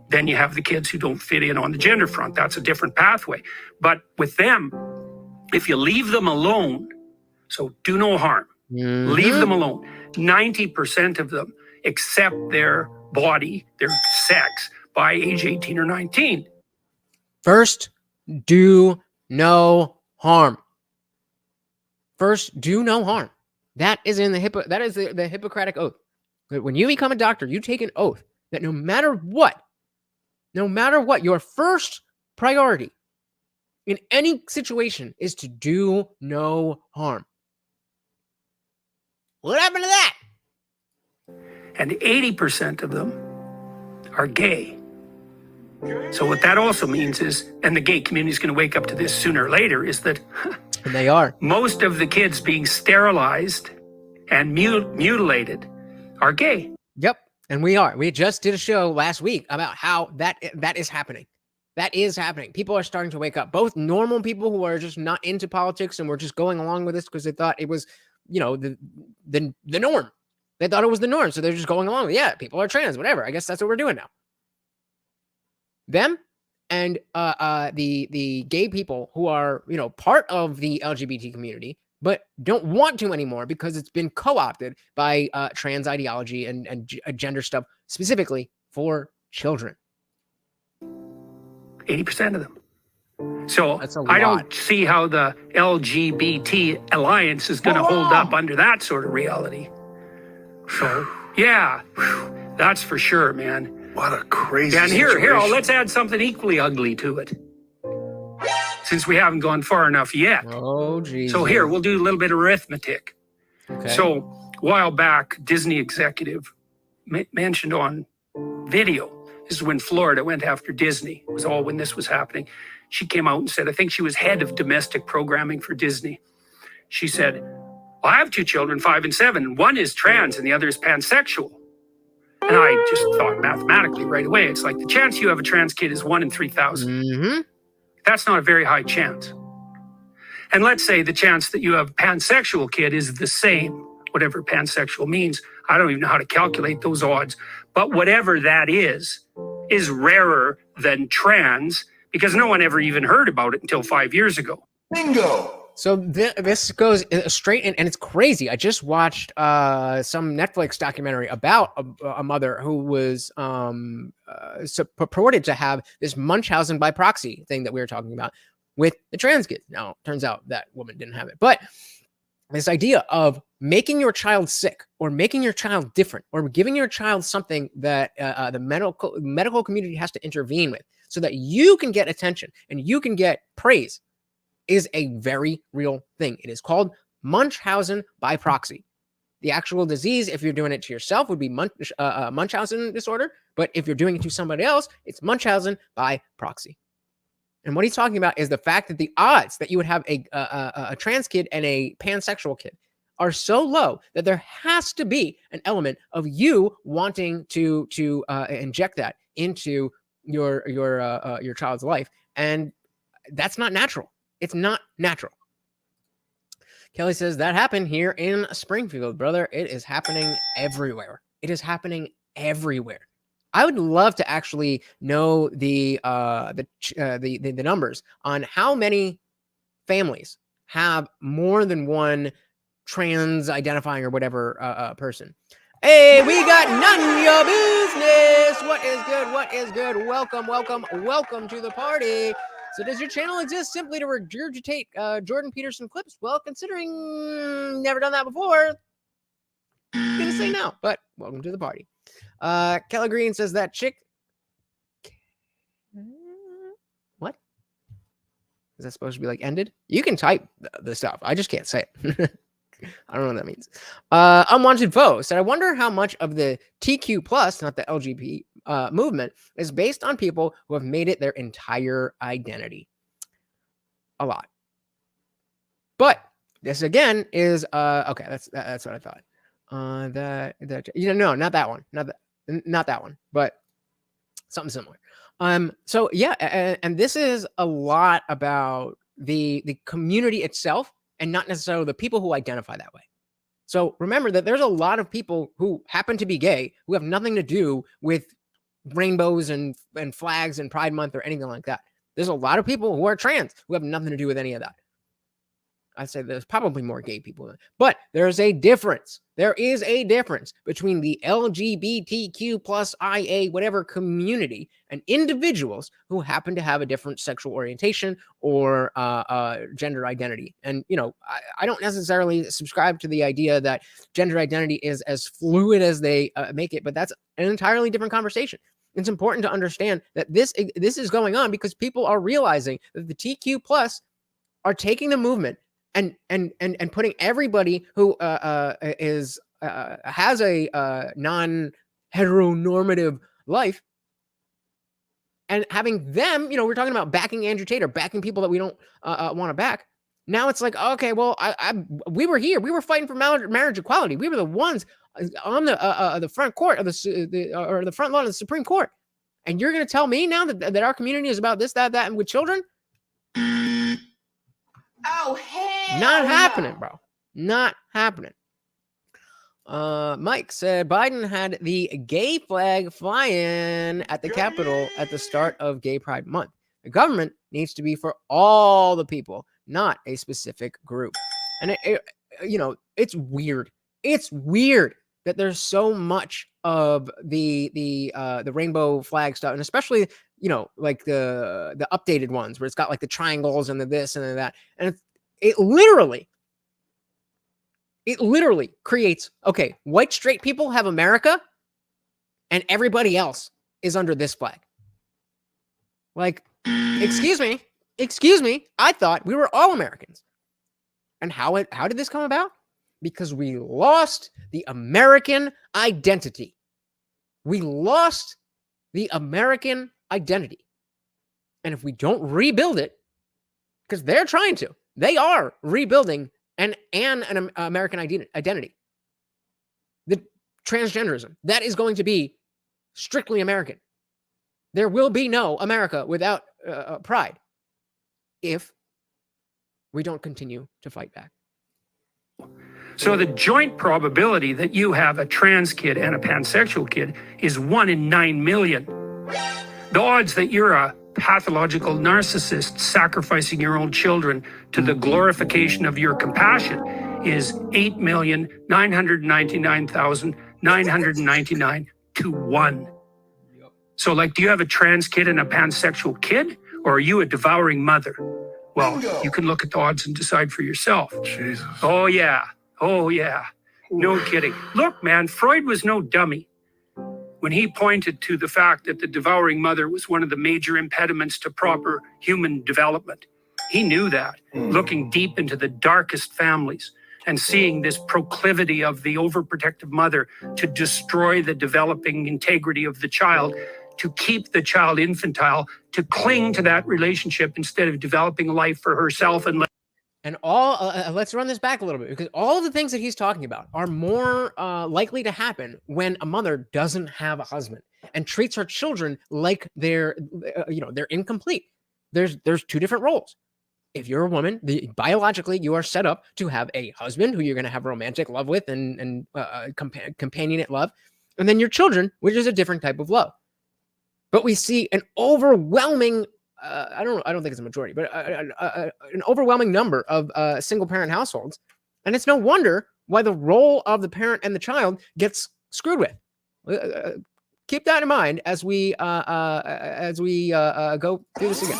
then you have the kids who don't fit in on the gender front. That's a different pathway. But with them, if you leave them alone, so do no harm, leave them alone. 90% of them accept their body, their sex, by age 18 or 19. First, do no harm. First, do no harm. That is in the Hippocratic Oath. When you become a doctor, you take an oath that no matter what, your first priority in any situation is to do no harm. What happened to that? And 80% of them are gay. So what that also means is, and the gay community is going to wake up to this sooner or later, is that and they are. Most of the kids being sterilized and mutilated are gay. Yep. And we are. We just did a show last week about how that is happening. That is happening. People are starting to wake up. Both normal people who are just not into politics and were just going along with this because they thought it was, you know, the norm. They thought it was the norm. So they're just going along with, yeah, people are trans, whatever. I guess that's what we're doing now. Them and the gay people who are, you know, part of the LGBT community, but don't want to anymore because it's been co-opted by trans ideology and gender stuff, specifically for children. 80% of them. So I don't see how the LGBT alliance is going to hold up under that sort of reality. So, yeah, that's for sure, man. What a crazy and situation. Here, let's add something equally ugly to it. Since we haven't gone far enough yet. Oh, geez. So here, we'll do a little bit of arithmetic. Okay. So a while back, Disney executive mentioned on video, this is when Florida went after Disney. It was all when this was happening. she came out and said, I think she was head of domestic programming for Disney. She said, well, I have 2 children, 5 and 7. One is trans and the other is pansexual. And I just thought mathematically right away, it's like the chance you have a trans kid is 1 in 3,000. Mm-hmm. That's not a very high chance. And let's say the chance that you have a pansexual kid is the same, whatever pansexual means. I don't even know how to calculate those odds. But whatever that is rarer than trans because no one ever even heard about it until 5 years ago. Bingo! So this goes straight in, and it's crazy. I just watched some Netflix documentary about a mother who was purported to have this Munchausen by proxy thing that we were talking about with the trans kids. Now, it turns out that woman didn't have it. But this idea of making your child sick or making your child different or giving your child something that the medical community has to intervene with so that you can get attention and you can get praise is a very real thing. It is called Munchausen by proxy. The actual disease, if you're doing it to yourself, would be Munchausen disorder. But if you're doing it to somebody else, it's Munchausen by proxy. And what he's talking about is the fact that the odds that you would have a trans kid and a pansexual kid are so low that there has to be an element of you wanting to inject that into your child's life, and that's not natural. It's not natural. Kelly says that happened here in Springfield, brother. It is happening everywhere. It is happening everywhere. I would love to actually know the numbers on how many families have more than one trans identifying or whatever person. Hey, we got none of your business. What is good? What is good? Welcome to the party. So does your channel exist simply to regurgitate Jordan Peterson clips? Well, considering never done that before, I'm gonna say no, but welcome to the party. Kelly Green says that chick. What? Is that supposed to be like ended? You can type the stuff. I just can't say it. I don't know what that means. Unwanted Foe said, I wonder how much of the TQ plus, not the LGBT movement, is based on people who have made it their entire identity. A lot. But this again is okay. That's what I thought. No, not that one. Not that one. But something similar. So yeah, and this is a lot about the community itself, and not necessarily the people who identify that way. So remember that there's a lot of people who happen to be gay who have nothing to do with rainbows and flags and Pride Month or anything like that. There's a lot of people who are trans who have nothing to do with any of that. I'd say there's probably more gay people, but there's a difference. There is a difference between the LGBTQ plus IA whatever community and individuals who happen to have a different sexual orientation or gender identity. And, I don't necessarily subscribe to the idea that gender identity is as fluid as they make it, but that's an entirely different conversation. It's important to understand that this is going on because people are realizing that the TQ plus are taking the movement and putting everybody who has a non-heteronormative life and having them, we're talking about backing Andrew Tate or backing people that we don't want to back. Now it's like, okay, well, we were here. We were fighting for marriage equality. We were the ones on the front court of the front lawn of the Supreme Court. And you're going to tell me now that our community is about this, that, and with children? Oh, hell Not no. happening, bro. Not happening. Mike said Biden had the gay flag flying at the Capitol at the start of Gay Pride Month. The government needs to be for all the people, not a specific group. And it's weird. It's weird that there's so much of the rainbow flag stuff, and especially like the updated ones where it's got like the triangles and the this and the that, and it literally creates, okay, white straight people have America and everybody else is under this flag. Like, excuse me, I thought we were all Americans. And how did this come about? Because we lost the American identity. We lost the American identity. And if we don't rebuild it, because they're trying to, they are rebuilding an American identity. The transgenderism, that is going to be strictly American. There will be no America without pride if we don't continue to fight back. So the joint probability that you have a trans kid and a pansexual kid is 1 in 9 million. The odds that you're a pathological narcissist sacrificing your own children to the glorification of your compassion is 8,999,999 to 1. So, like, do you have a trans kid and a pansexual kid, or are you a devouring mother? Well, you can look at the odds and decide for yourself. Jesus. Oh, yeah. Oh, yeah. No kidding. Look, man, Freud was no dummy when he pointed to the fact that the devouring mother was one of the major impediments to proper human development. He knew that, looking deep into the darkest families and seeing this proclivity of the overprotective mother to destroy the developing integrity of the child, to keep the child infantile, to cling to that relationship instead of developing a life for herself. And all, let's run this back a little bit, because all of the things that he's talking about are more likely to happen when a mother doesn't have a husband and treats her children like they're incomplete. There's two different roles. If you're a woman, biologically, you are set up to have a husband who you're going to have romantic love with and companionate love, and then your children, which is a different type of love. But we see an overwhelming, I don't think it's a majority, but an overwhelming number of single-parent households, and it's no wonder why the role of the parent and the child gets screwed with. Keep that in mind as we go through this again.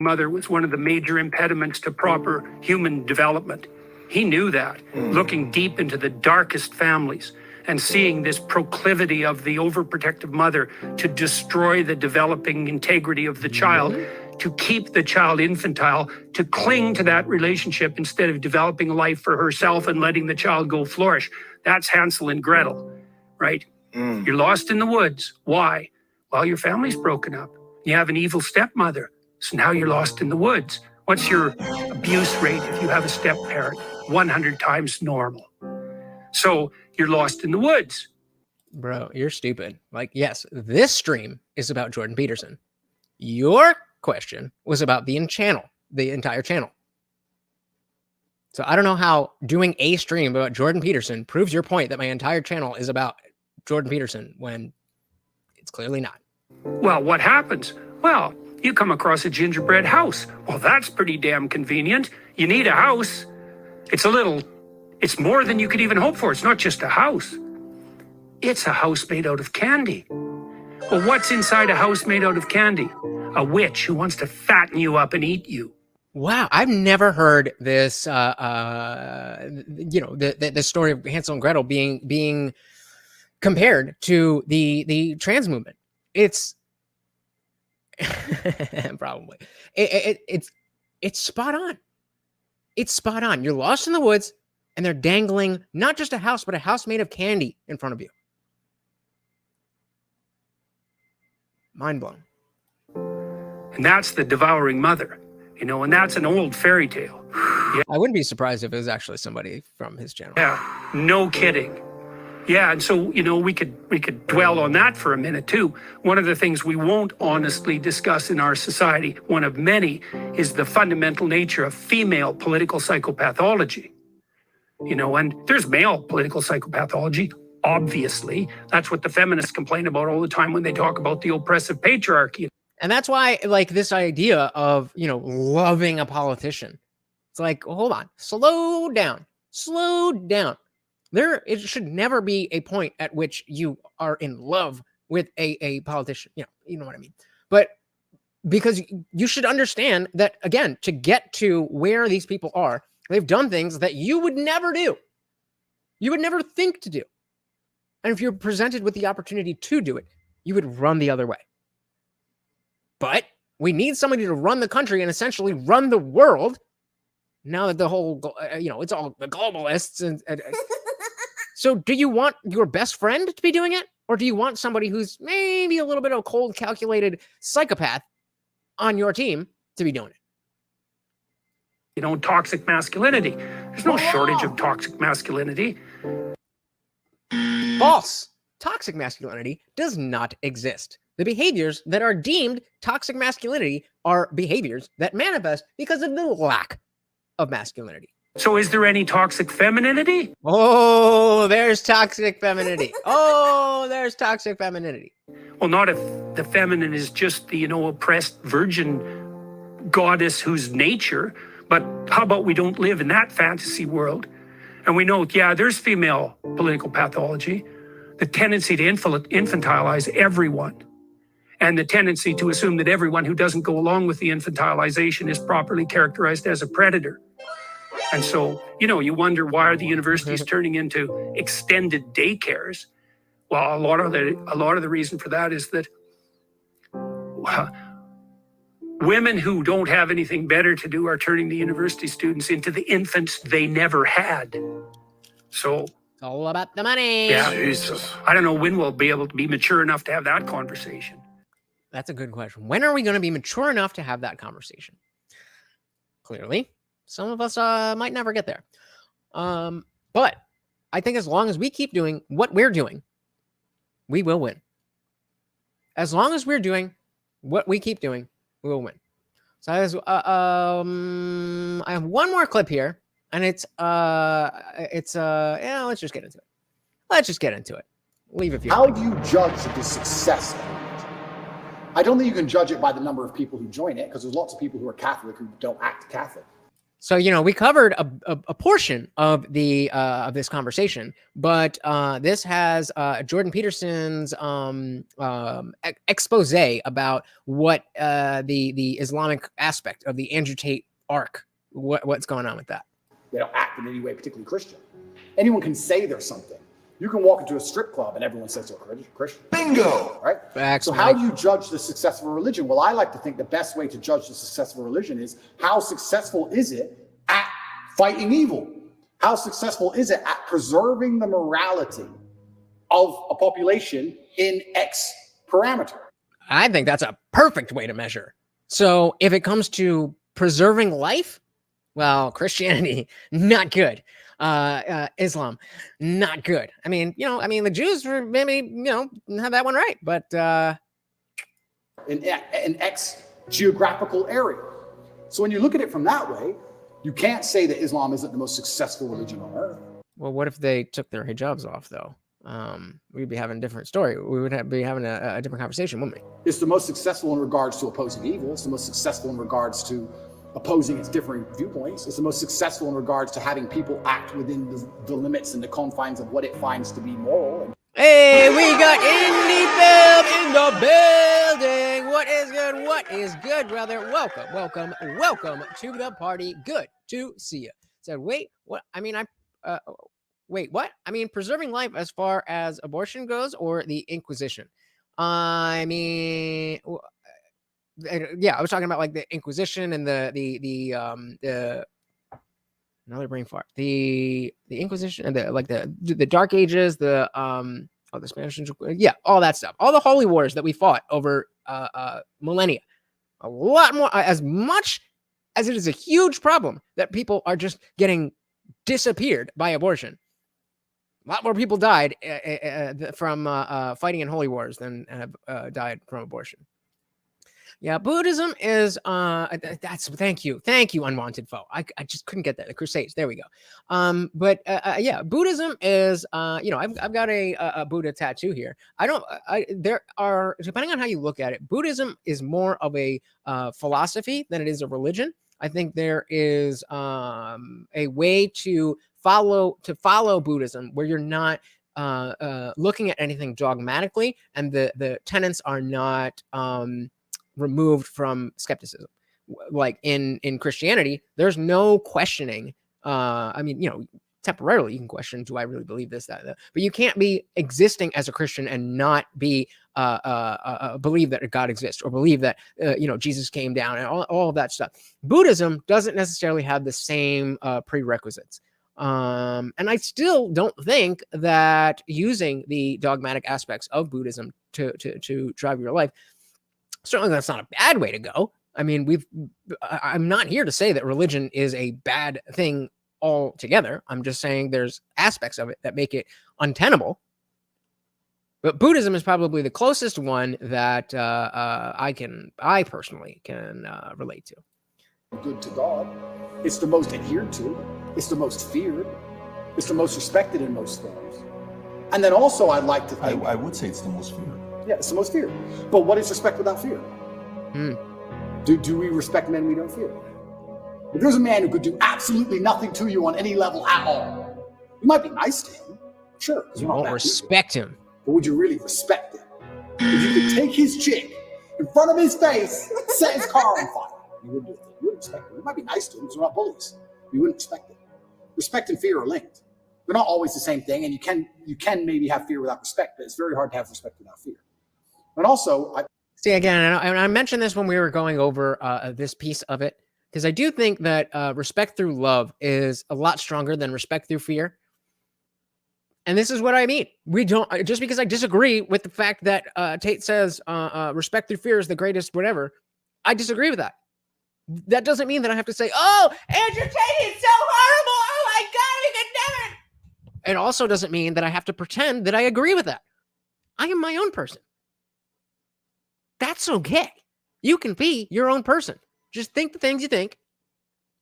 Mother was one of the major impediments to proper human development. He knew that, looking deep into the darkest families and seeing this proclivity of the overprotective mother to destroy the developing integrity of the child, to keep the child infantile, to cling to that relationship instead of developing a life for herself and letting the child go flourish. That's Hansel and Gretel, right? You're lost in the woods. Why? Well, your family's broken up. You have an evil stepmother. So now you're lost in the woods. What's your abuse rate if you have a step parent? 100 times normal. So you're lost in the woods. Bro, you're stupid. Like, yes, this stream is about Jordan Peterson. Your question was about the entire channel. So I don't know how doing a stream about Jordan Peterson proves your point that my entire channel is about Jordan Peterson when it's clearly not. Well, what happens? Well, you come across a gingerbread house. Well, that's pretty damn convenient. You need a house. It's more than you could even hope for. It's not just a house. It's a house made out of candy. Well, what's inside a house made out of candy? A witch who wants to fatten you up and eat you. Wow, I've never heard this, the story of Hansel and Gretel being compared to the trans movement. It's probably it's spot on. It's spot on. You're lost in the woods, and they're dangling not just a house, but a house made of candy in front of you. Mind blown. And that's the devouring mother, and that's an old fairy tale. Yeah. I wouldn't be surprised if it was actually somebody from his channel. Yeah, no kidding. Yeah, and so, we could dwell on that for a minute too. One of the things we won't honestly discuss in our society, one of many, is the fundamental nature of female political psychopathology. And there's male political psychopathology, obviously. That's what the feminists complain about all the time when they talk about the oppressive patriarchy. And that's why, like, this idea of, loving a politician. It's like, hold on, slow down. It should never be a point at which you are in love with a politician. You know what I mean? But because you should understand that, again, to get to where these people are, they've done things that you would never do. You would never think to do. And if you're presented with the opportunity to do it, you would run the other way. But we need somebody to run the country and essentially run the world. Now that the whole, it's all the globalists. And so do you want your best friend to be doing it? Or do you want somebody who's maybe a little bit of a cold, calculated psychopath on your team to be doing it? You know, toxic masculinity. There's no shortage of toxic masculinity. False. Toxic masculinity does not exist. The behaviors that are deemed toxic masculinity are behaviors that manifest because of the lack of masculinity. So is there any toxic femininity? Oh, there's toxic femininity. Oh, there's toxic femininity. Well, not if the feminine is just the, oppressed virgin goddess whose nature, but how about we don't live in that fantasy world? And we know, yeah, there's female political pathology, the tendency to infantilize everyone, and the tendency to assume that everyone who doesn't go along with the infantilization is properly characterized as a predator. And so, you wonder, why are the universities turning into extended daycares? Well, a lot of the reason for that is that women who don't have anything better to do are turning the university students into the infants they never had. So It's all about the money. yeah, Jesus. I don't know when we'll be able to be mature enough to have that conversation. That's a good question. When are we going to be mature enough to have that conversation? Clearly, some of us might never get there. But I think as long as we keep doing what we're doing, we will win. As long as we're doing what we keep doing, we will win. So I have one more clip here, and let's just get into it. Let's just get into it. Leave it. How do you judge the success of it? I don't think you can judge it by the number of people who join it, because there's lots of people who are Catholic who don't act Catholic. So, we covered a portion of the of this conversation, but this has Jordan Peterson's expose about what the Islamic aspect of the Andrew Tate arc, what's going on with that. They don't act in any way particularly Christian. Anyone can say they're something. You can walk into a strip club and everyone says they're Christian. Bingo! Right? Facts, So how do you judge the success of a religion? Well, I like to think the best way to judge the success of a religion is how successful is it at fighting evil? How successful is it at preserving the morality of a population in X parameter? I think that's a perfect way to measure. So if it comes to preserving life, well, Christianity, not good. Islam, not good. I mean, the Jews were maybe, have that one right, but In X geographical area. So when you look at it from that way, you can't say that Islam isn't the most successful religion on earth. well, what if they took their hijabs off though? We'd be having a different story. We would be having a different conversation, wouldn't we? It's the most successful in regards to opposing evil. It's the most successful in regards to opposing its differing viewpoints. It's the most successful in regards to having people act within the limits and the confines of what it finds to be moral. Hey, we got Indie Film in the building. What is good? What is good, brother? Welcome to the party. Good to see you. Said, wait, what? I mean, wait, what? I mean, preserving life as far as abortion goes, or the Inquisition? I mean, yeah, I was talking about like the Inquisition and the another brain fart. The Inquisition and the Dark Ages, the Spanish, yeah, all that stuff, all the holy wars that we fought over millennia. A lot more, as much as it is a huge problem that people are just getting disappeared by abortion. A lot more people died from fighting in holy wars than have died from abortion. Yeah, Buddhism is thank you, unwanted foe. I just couldn't get that. The Crusades, there we go. Yeah, Buddhism is I've got a Buddha tattoo here. There are, depending on how you look at it, Buddhism is more of a philosophy than it is a religion. I think there is a way to follow Buddhism where you're not looking at anything dogmatically, and the tenets are not removed from skepticism. Like in Christianity, there's no questioning. I mean, temporarily you can question, do I really believe this, that, but you can't be existing as a Christian and not be believe that God exists, or believe that Jesus came down, and all of that stuff. Buddhism doesn't necessarily have the same prerequisites. And I still don't think that using the dogmatic aspects of Buddhism to drive your life, certainly that's not a bad way to go. I mean, I'm not here to say that religion is a bad thing altogether. I'm just saying there's aspects of it that make it untenable. But Buddhism is probably the closest one that I personally can relate to. Good to God. It's the most adhered to. It's the most feared. It's the most respected in most things. And then also I'd like to think... I would say it's the most feared. Yeah, it's the most feared. But what is respect without fear? Do we respect men we don't fear? If there's a man who could do absolutely nothing to you on any level at all, you might be nice to him. Sure. You won't respect him. But would you really respect him? If you could take his chick in front of his face, set his car on fire, you wouldn't do it. You wouldn't respect him. You might be nice to him because we're not bullies. You wouldn't respect him. Respect and fear are linked. They're not always the same thing, and you can maybe have fear without respect, but it's very hard to have respect without fear. And also, see, again, and I mentioned this when we were going over this piece of it, because I do think that respect through love is a lot stronger than respect through fear. And this is what I mean. We don't, just because I disagree with the fact that Tate says respect through fear is the greatest whatever, I disagree with that. That doesn't mean that I have to say, oh, Andrew Tate is so horrible. Oh my God, we could never. It also doesn't mean that I have to pretend that I agree with that. I am my own person. That's okay. You can be your own person. Just think the things you think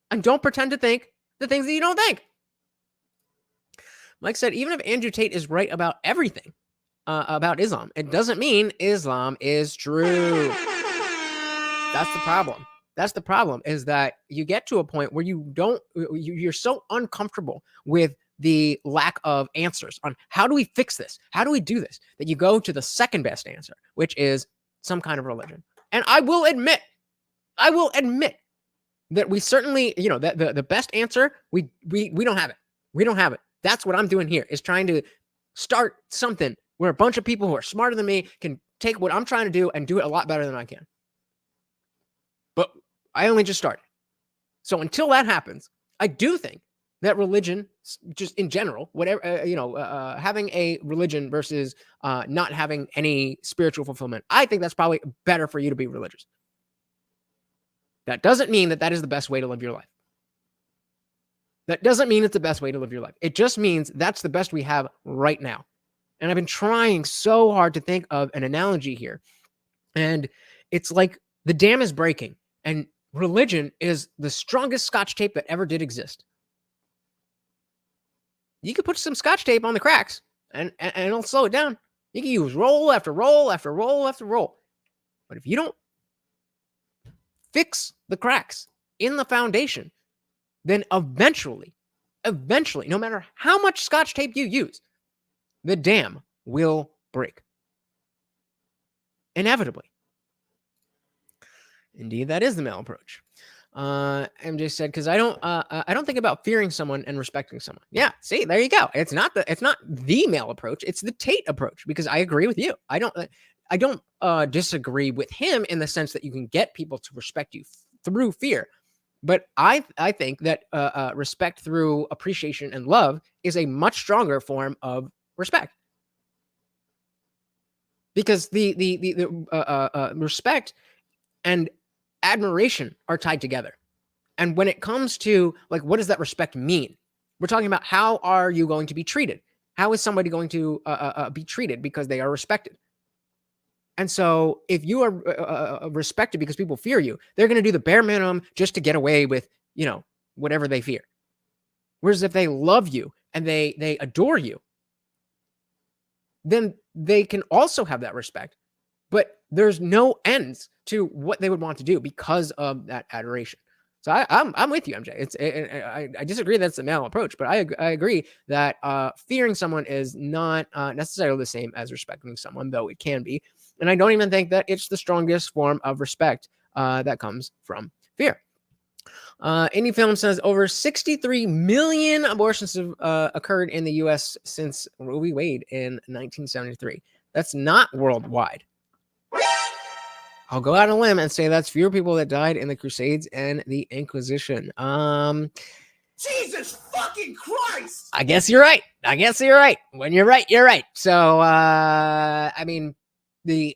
and don't pretend to think the things that you don't think. Mike said, even if Andrew Tate is right about everything about Islam, it doesn't mean Islam is true. That's the problem. That's the problem, is that you get to a point where you're so uncomfortable with the lack of answers on how do we fix this? How do we do this? That you go to the second best answer, which is some kind of religion. And I will admit that we certainly, that the best answer, we don't have it. We don't have it. That's what I'm doing here, is trying to start something where a bunch of people who are smarter than me can take what I'm trying to do and do it a lot better than I can. But I only just started. So until that happens, I do think that religion, just in general, whatever, having a religion versus not having any spiritual fulfillment, I think that's probably better for you to be religious. That doesn't mean that that is the best way to live your life. That doesn't mean it's the best way to live your life. It just means that's the best we have right now. And I've been trying so hard to think of an analogy here. And it's like the dam is breaking and religion is the strongest Scotch tape that ever did exist. You could put some Scotch tape on the cracks and it'll slow it down. You can use roll after roll after roll after roll. But if you don't fix the cracks in the foundation, then eventually, no matter how much Scotch tape you use, the dam will break. Inevitably. Indeed, that is the male approach. MJ said, because I don't think about fearing someone and respecting someone. Yeah, see, there you go. It's not the male approach. It's the Tate approach, because I agree with you. I don't disagree with him in the sense that you can get people to respect you through fear. But I think that respect through appreciation and love is a much stronger form of respect, because the respect and admiration are tied together. And when it comes to, like, what does that respect mean? We're talking about, how are you going to be treated? How is somebody going to be treated because they are respected? And so if you are respected because people fear you, they're going to do the bare minimum just to get away with, whatever they fear. Whereas if they love you and they adore you, then they can also have that respect, but there's no ends to what they would want to do because of that adoration. So I'm with you, MJ. I disagree that's the male approach, but I agree that fearing someone is not necessarily the same as respecting someone, though it can be. And I don't even think that it's the strongest form of respect that comes from fear. Indie Film says over 63 million abortions have occurred in the U.S. since Roe v. Wade in 1973. That's not worldwide. I'll go out on a limb and say that's fewer people that died in the Crusades and the Inquisition. Jesus fucking Christ! I guess you're right. I guess you're right. When you're right, you're right. So, I mean, yeah,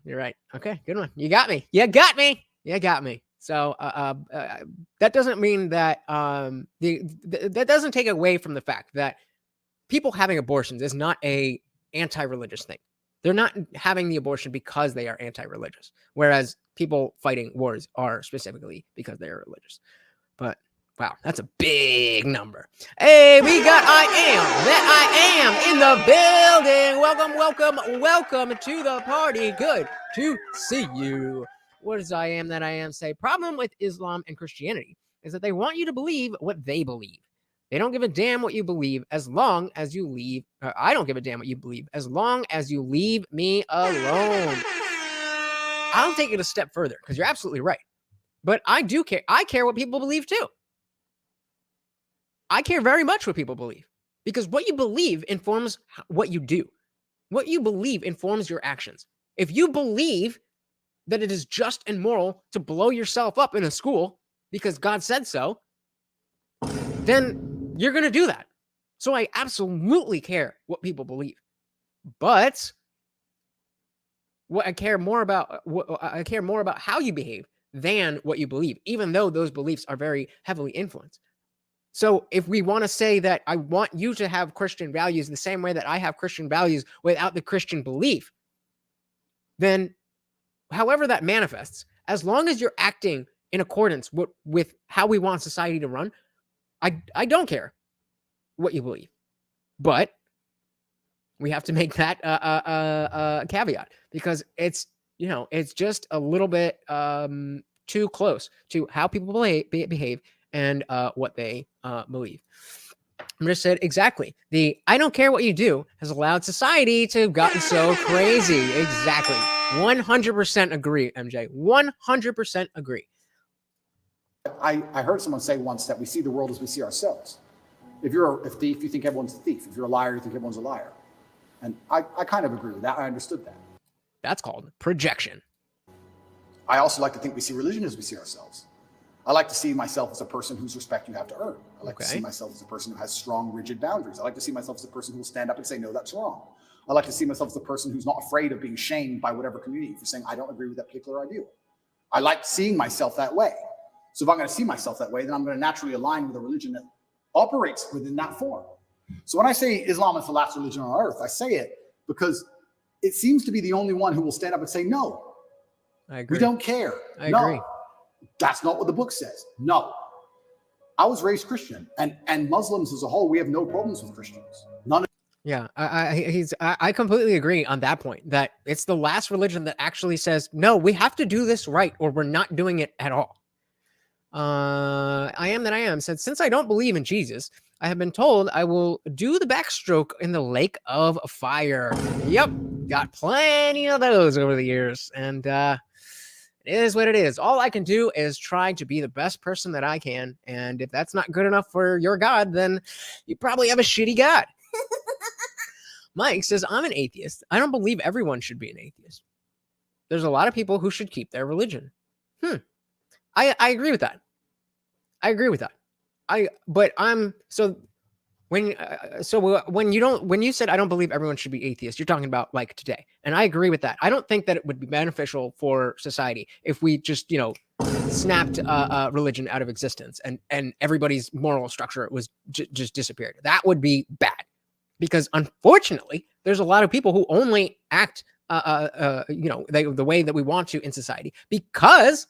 you're right. Okay, good one. You got me. You got me. You got me. So, that doesn't mean that that doesn't take away from the fact that people having abortions is not a anti-religious thing. They're not having the abortion because they are anti-religious, whereas people fighting wars are specifically because they are religious. But wow, that's a big number. Hey, we got I am in the building. Welcome to the party. Good to see you. What does I am say? Problem with Islam and Christianity is that they want you to believe what they believe. They don't give a damn what you believe as long as you leave. I don't give a damn what you believe as long as you leave me alone. I'll take it a step further because you're absolutely right. But I do care. I care what people believe too. I care very much what people believe because what you believe informs what you do. What you believe informs your actions. If you believe that it is just and moral to blow yourself up in a school because God said so, then you're going to do that. So I absolutely care what people believe. But what I care more about how you behave than what you believe, even though those beliefs are very heavily influenced. So if we want to say that I want you to have Christian values the same way that I have Christian values without the Christian belief, then however that manifests, as long as you're acting in accordance with how we want society to run, I don't care what you believe. But we have to make that a caveat because it's just a little bit too close to how people behave and what they believe. I'm just said exactly. The I don't care what you do has allowed society to have gotten so crazy. Exactly. 100% agree, MJ. 100% agree. I heard someone say once that we see the world as we see ourselves. If you're a thief, you think everyone's a thief. If you're a liar, you think everyone's a liar. And I kind of agree with that. I understood that. That's called projection. I also like to think we see religion as we see ourselves. I like to see myself as a person whose respect you have to earn. I like to see myself as a person who has strong, rigid boundaries. I like to see myself as a person who will stand up and say, no, that's wrong. I like to see myself as a person who's not afraid of being shamed by whatever community for saying, I don't agree with that particular ideal. I like seeing myself that way. So if I'm going to see myself that way, then I'm going to naturally align with a religion that operates within that form. So when I say Islam is the last religion on earth, I say it because it seems to be the only one who will stand up and say, no, I agree. We don't care. I agree. That's not what the book says. No. I was raised Christian, and Muslims as a whole, we have no problems with Christians. None. Yeah, I completely agree on that point, that it's the last religion that actually says, no, we have to do this right or we're not doing it at all. I am said, since I don't believe in Jesus, I have been told I will do the backstroke in the lake of fire. Yep, got plenty of those over the years, and it is what it is. All I can do is try to be the best person that I can, and if that's not good enough for your God, then you probably have a shitty God. Mike says, I'm an atheist. I don't believe everyone should be an atheist. There's a lot of people who should keep their religion. I agree with that. When you said I don't believe everyone should be atheist, you're talking about like today. And I agree with that. I don't think that it would be beneficial for society if we just, snapped religion out of existence and everybody's moral structure was just disappeared. That would be bad because unfortunately there's a lot of people who only act, the way that we want to in society because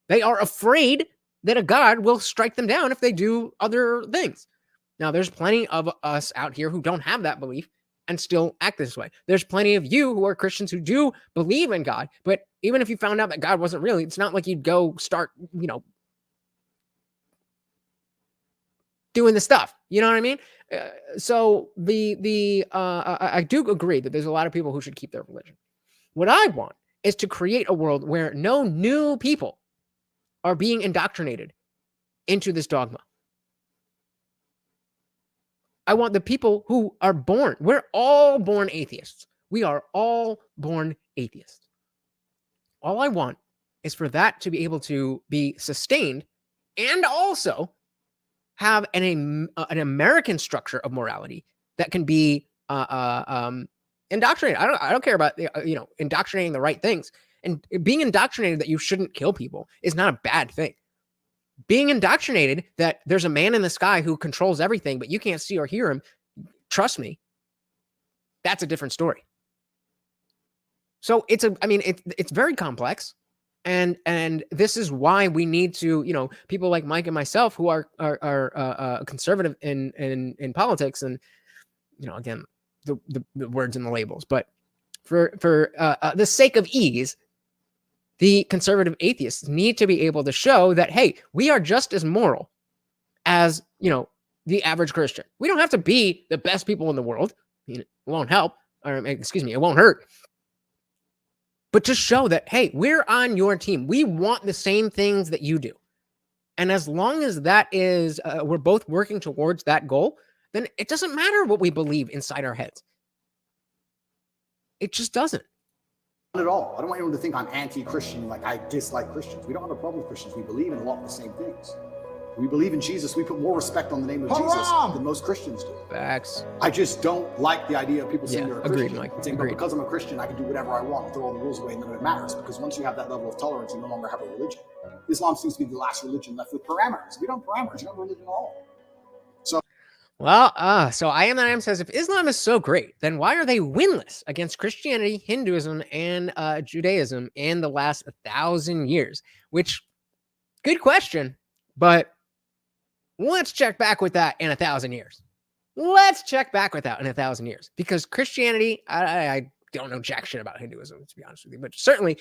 they are afraid that a God will strike them down if they do other things. Now, there's plenty of us out here who don't have that belief and still act this way. There's plenty of you who are Christians who do believe in God, but even if you found out that God wasn't real, it's not like you'd go start, doing the stuff. You know what I mean? I do agree that there's a lot of people who should keep their religion. What I want is to create a world where no new people are being indoctrinated into this dogma. I want the people who are born. We're all born atheists. We are all born atheists. All I want is for that to be able to be sustained and also have an American structure of morality that can be indoctrinated. I don't care about indoctrinating the right things, and being indoctrinated that you shouldn't kill people is not a bad thing. Being indoctrinated that there's a man in the sky who controls everything, but you can't see or hear him, trust me, that's a different story. So it's very complex. And this is why we need to, people like Mike and myself who are conservative in politics, and again, the words and the labels, but for the sake of ease, the conservative atheists need to be able to show that, hey, we are just as moral as the average Christian. We don't have to be the best people in the world. It won't help, or excuse me, it won't hurt. But just show that, hey, we're on your team. We want the same things that you do. And as long as that is, we're both working towards that goal, then it doesn't matter what we believe inside our heads. It just doesn't. Not at all. I don't want anyone to think I'm anti-Christian, like I dislike Christians. We don't have a problem with Christians. We believe in a lot of the same things. We believe in Jesus. We put more respect on the name of Jesus than most Christians do. Facts. I just don't like the idea of people saying they're a agreed, Christian. Mike. And saying, but because I'm a Christian, I can do whatever I want and throw all the rules away and none of it matters. Because once you have that level of tolerance, you no longer have a religion. Islam seems to be the last religion left with parameters. We don't have parameters. You don't have a religion at all. Well, so I Am That I Am says, if Islam is so great, then why are they winless against Christianity, Hinduism, and Judaism in the last 1,000 years? Which, good question, but let's check back with that in 1,000 years. Let's check back with that in 1,000 years, because Christianity, I don't know jack shit about Hinduism, to be honest with you, but certainly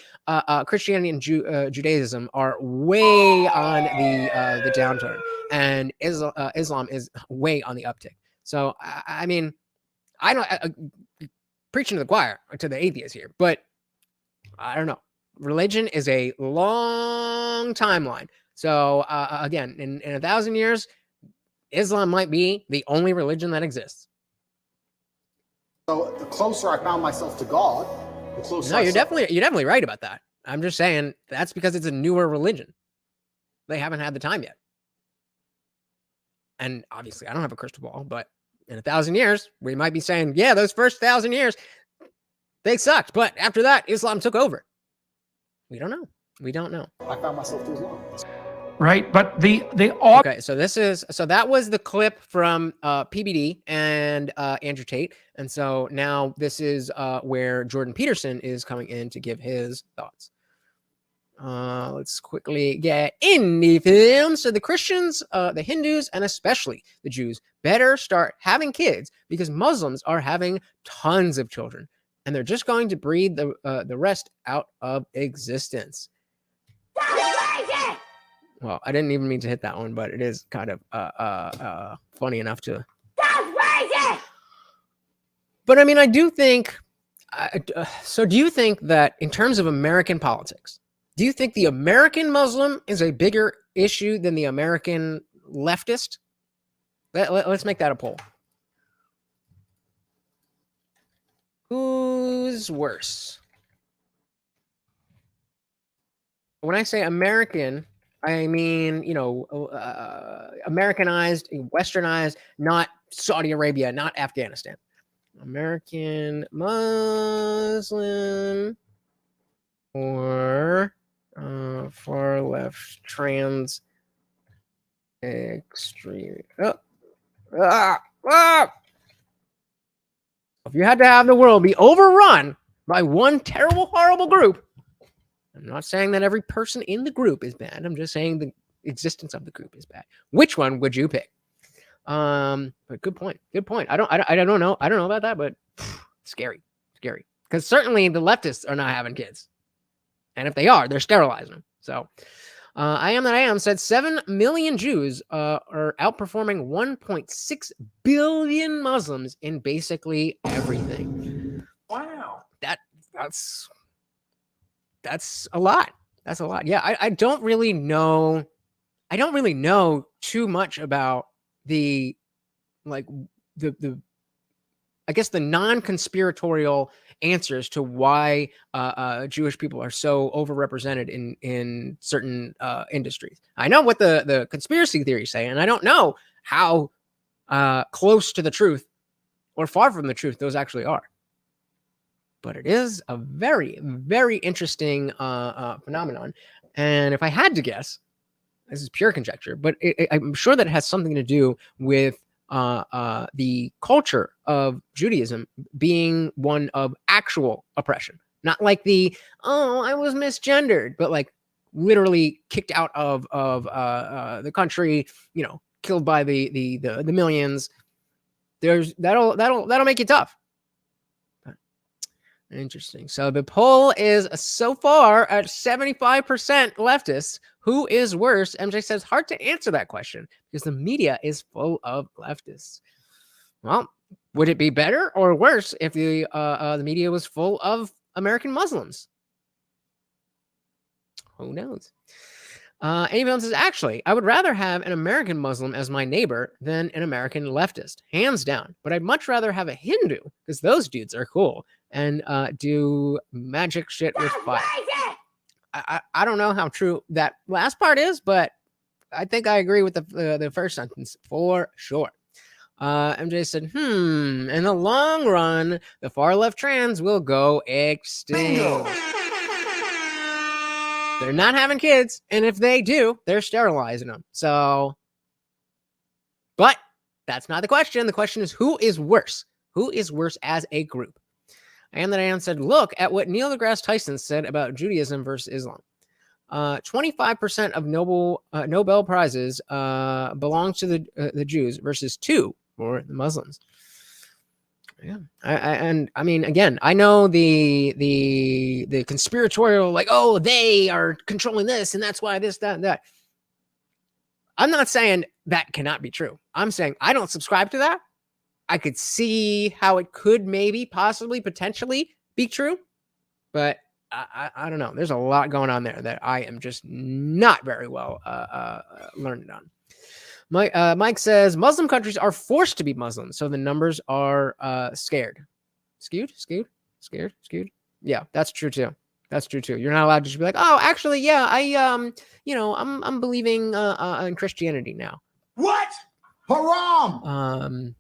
Christianity and Judaism are way on the downturn, and Islam is way on the uptick. So, I mean, I don't preaching to the choir, to the atheists here, but I don't know. Religion is a long timeline. So, again, in 1,000 years, Islam might be the only religion that exists. So the closer I found myself to God, the closer. No, you're definitely right about that. I'm just saying that's because it's a newer religion. They haven't had the time yet. And obviously, I don't have a crystal ball, but in 1,000 years, we might be saying, yeah, those first 1,000 years, they sucked. But after that, Islam took over. We don't know. We don't know. I found myself to Islam. Right, but Okay, so that was the clip from PBD and Andrew Tate, and so now this is where Jordan Peterson is coming in to give his thoughts. Let's quickly get in the film. So the Christians, the Hindus, and especially the Jews better start having kids, because Muslims are having tons of children, and they're just going to breed the rest out of existence. Well, I didn't even mean to hit that one, but it is kind of funny enough to. But I mean, I do think. So, do you think that in terms of American politics, do you think the American Muslim is a bigger issue than the American leftist? Let's make that a poll. Who's worse? When I say American, I mean, Americanized, westernized, not Saudi Arabia, not Afghanistan. American Muslim or far left trans extreme. If you had to have the world be overrun by one terrible, horrible group, I'm not saying that every person in the group is bad. I'm just saying the existence of the group is bad. Which one would you pick? But good point. Good point. I don't know about that, but scary. Because certainly the leftists are not having kids, and if they are, they're sterilizing them. So, I Am That I Am said 7 million Jews are outperforming 1.6 billion Muslims in basically everything. Wow, that's a lot. That's a lot. Yeah, I don't really know. I don't really know too much about the I guess, the non-conspiratorial answers to why Jewish people are so overrepresented in certain industries. I know what the conspiracy theories say, and I don't know how close to the truth or far from the truth those actually are. But it is a very, very interesting phenomenon. And if I had to guess, this is pure conjecture, but I'm sure that it has something to do with the culture of Judaism being one of actual oppression, not like I was misgendered, but like literally kicked out of the country, killed by the millions. That'll make you tough. Interesting. So the poll is so far at 75% leftists. Who is worse? MJ says hard to answer that question because the media is full of leftists. Well, would it be better or worse if the media was full of American Muslims? Who knows? Anyone says, actually, I would rather have an American Muslim as my neighbor than an American leftist, hands down. But I'd much rather have a Hindu because those dudes are cool and do magic shit with fire. I don't know how true that last part is, but I think I agree with the first sentence for sure. MJ said, in the long run, the far left trans will go extinct. Bingo. They're not having kids, and if they do, they're sterilizing them. So, but that's not the question. The question is, who is worse? Who is worse as a group? And then Ann said, look at what Neil deGrasse Tyson said about Judaism versus Islam. 25% of Nobel Prizes belong to the Jews versus 2 for the Muslims. Yeah, I mean, again, I know the conspiratorial, like, oh, they are controlling this, and that's why this, that, and that. I'm not saying that cannot be true. I'm saying I don't subscribe to that. I could see how it could maybe, possibly, potentially be true, but I don't know. There's a lot going on there that I am just not very well learned on. Mike says Muslim countries are forced to be Muslim, so the numbers are skewed. Yeah, that's true too. You're not allowed to just be like, oh, actually, yeah, I'm believing in Christianity now. What? Haram!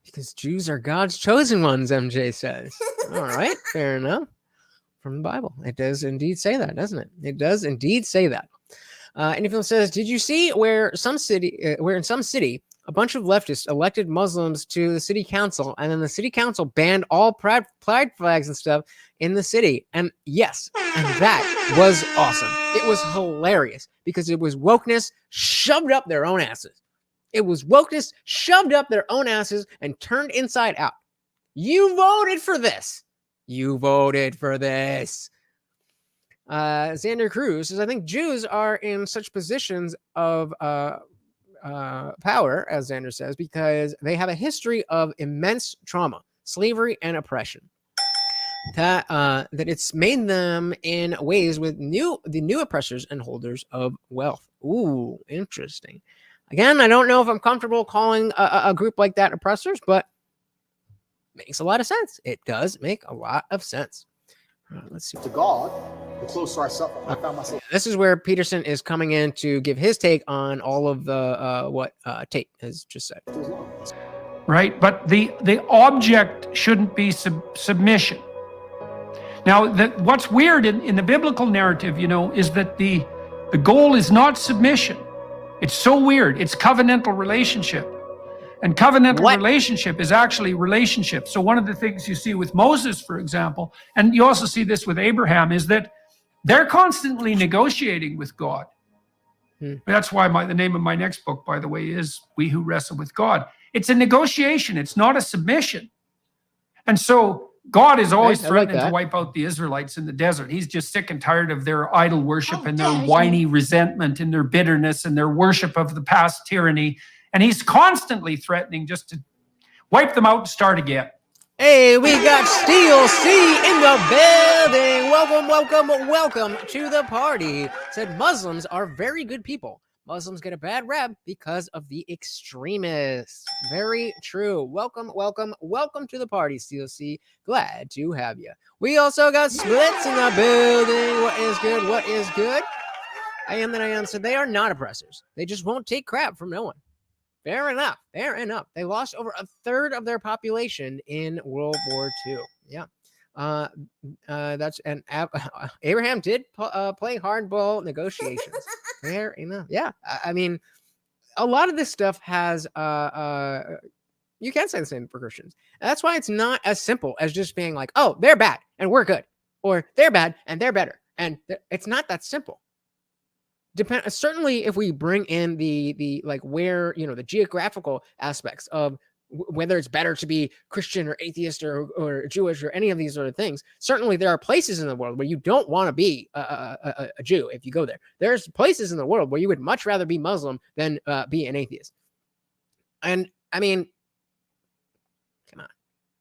Because Jews are God's chosen ones, MJ says. All right, fair enough. From the Bible, it does indeed say that, doesn't it? It does indeed say that. Anyone says, did you see where in some city, a bunch of leftists elected Muslims to the city council, and then the city council banned all pride flags and stuff in the city? And yes, and that was awesome. It was hilarious because it was wokeness shoved up their own asses. It was wokeness shoved up their own asses and turned inside out. You voted for this. Xander Cruz says, I think Jews are in such positions of power, as Xander says, because they have a history of immense trauma, slavery, and oppression. That it's made them in ways with the new oppressors and holders of wealth. Ooh, interesting. Again, I don't know if I'm comfortable calling a group like that oppressors, but makes a lot of sense. It does make a lot of sense. Let's see. To God, the closer I found myself. This is where Peterson is coming in to give his take on all of the what Tate has just said. Right, but the object shouldn't be submission. Now, what's weird in the biblical narrative, is that the goal is not submission. It's so weird. It's covenantal relationship. And covenantal relationship is actually relationship. So one of the things you see with Moses, for example, and you also see this with Abraham, is that they're constantly negotiating with God. That's why the name of my next book, by the way, is We Who Wrestle with God. It's a negotiation. It's not a submission. And so God is always threatening to wipe out the Israelites in the desert. He's just sick and tired of their idol worship and their whiny resentment and their bitterness and their worship of the past tyranny. And he's constantly threatening just to wipe them out and start again. Hey, we got Steel C in the building. Welcome to the party. Said Muslims are very good people. Muslims get a bad rep because of the extremists. Very true. Welcome, welcome, welcome to the party, COC. Glad to have you. We also got Splits in the building. What is good? What is good? I am that I am. So they are not oppressors. They just won't take crap from no one. Fair enough. Fair enough. They lost over a third of their population in World War II. Yeah. That's and Abraham did play hardball negotiations. Fair enough. Yeah. I mean, a lot of this stuff has you can't say the same for Christians. And that's why it's not as simple as just being like, oh, they're bad and we're good, or they're bad and they're better. And it's not that simple. Certainly if we bring in the like where, you know, the geographical aspects of whether it's better to be Christian or atheist or Jewish or any of these sort of things, certainly there are places in the world where you don't want to be a Jew if you go there. There's places in the world where you would much rather be Muslim than be an atheist. And I mean, come on,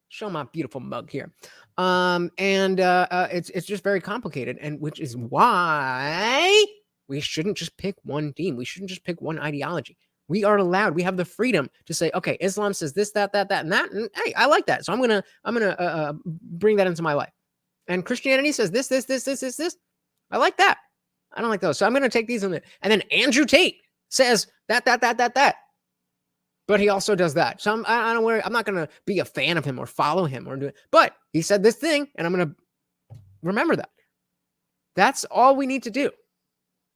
show my beautiful mug here. It's just very complicated, and which is why we shouldn't just pick one team. We shouldn't just pick one ideology. We are allowed. We have the freedom to say, okay, Islam says this, that, and that, and hey, I like that. So I'm gonna bring that into my life. And Christianity says this. I like that. I don't like those. So I'm gonna take these and then Andrew Tate says that. But he also does that. So I'm not gonna be a fan of him or follow him or do it. But he said this thing, and I'm gonna remember that. That's all we need to do.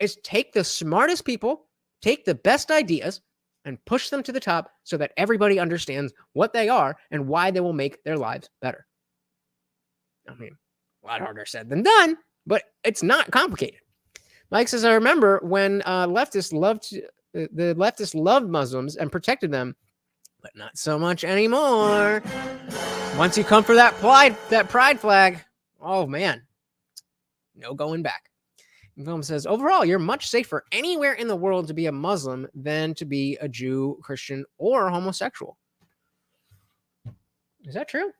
Is take the smartest people, take the best ideas, and push them to the top so that everybody understands what they are and why they will make their lives better. I mean, a lot harder said than done, but it's not complicated. Mike says, I remember when leftists loved Muslims and protected them, but not so much anymore. Once you come for that pride flag, oh man, no going back. Film says, overall, you're much safer anywhere in the world to be a Muslim than to be a Jew, Christian, or homosexual. Is that true?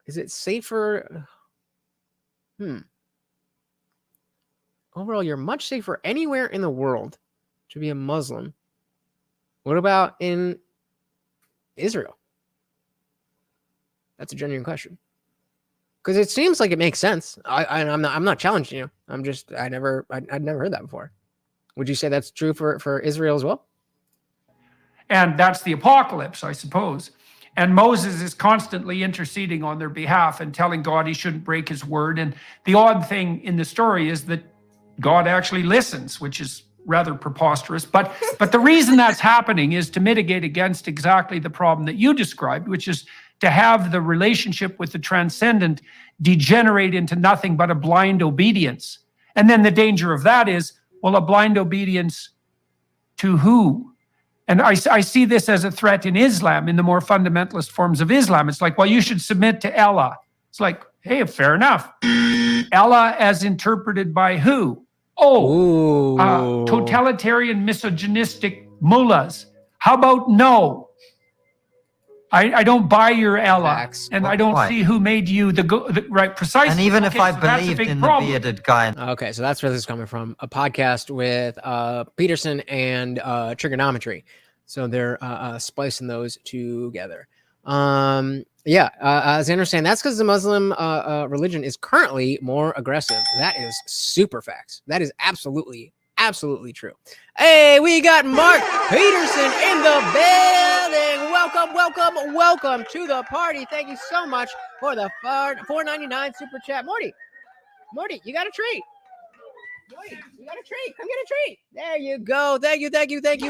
Is it safer? Overall, you're much safer anywhere in the world to be a Muslim. What about in Israel? That's a genuine question. Because it seems like it makes sense. I'm not challenging you. I'd never heard that before. Would you say that's true for Israel as well? And that's the apocalypse, I suppose. And Moses is constantly interceding on their behalf and telling God he shouldn't break his word. And the odd thing in the story is that God actually listens, which is rather preposterous. But the reason that's happening is to mitigate against exactly the problem that you described, which is to have the relationship with the transcendent degenerate into nothing but a blind obedience. And then the danger of that is, well, a blind obedience to who? And I see this as a threat in Islam, in the more fundamentalist forms of Islam. It's like, well, you should submit to Allah. It's like, hey, fair enough. Allah as interpreted by who? Totalitarian, misogynistic mullahs. How about no? I don't buy your Allah, Facts. and I don't see who made you the right, precisely. And even if I believed in the bearded guy. Okay, so that's where this is coming from. A podcast with Peterson and trigonometry. So they're splicing those together. As I understand, that's because the Muslim religion is currently more aggressive. That is super facts. That is absolutely true. Hey, we got Mark Peterson in the building. Welcome to the party. Thank you so much for the $4.99 super chat. Morty, you got a treat. Come get a treat. There you go. Thank you.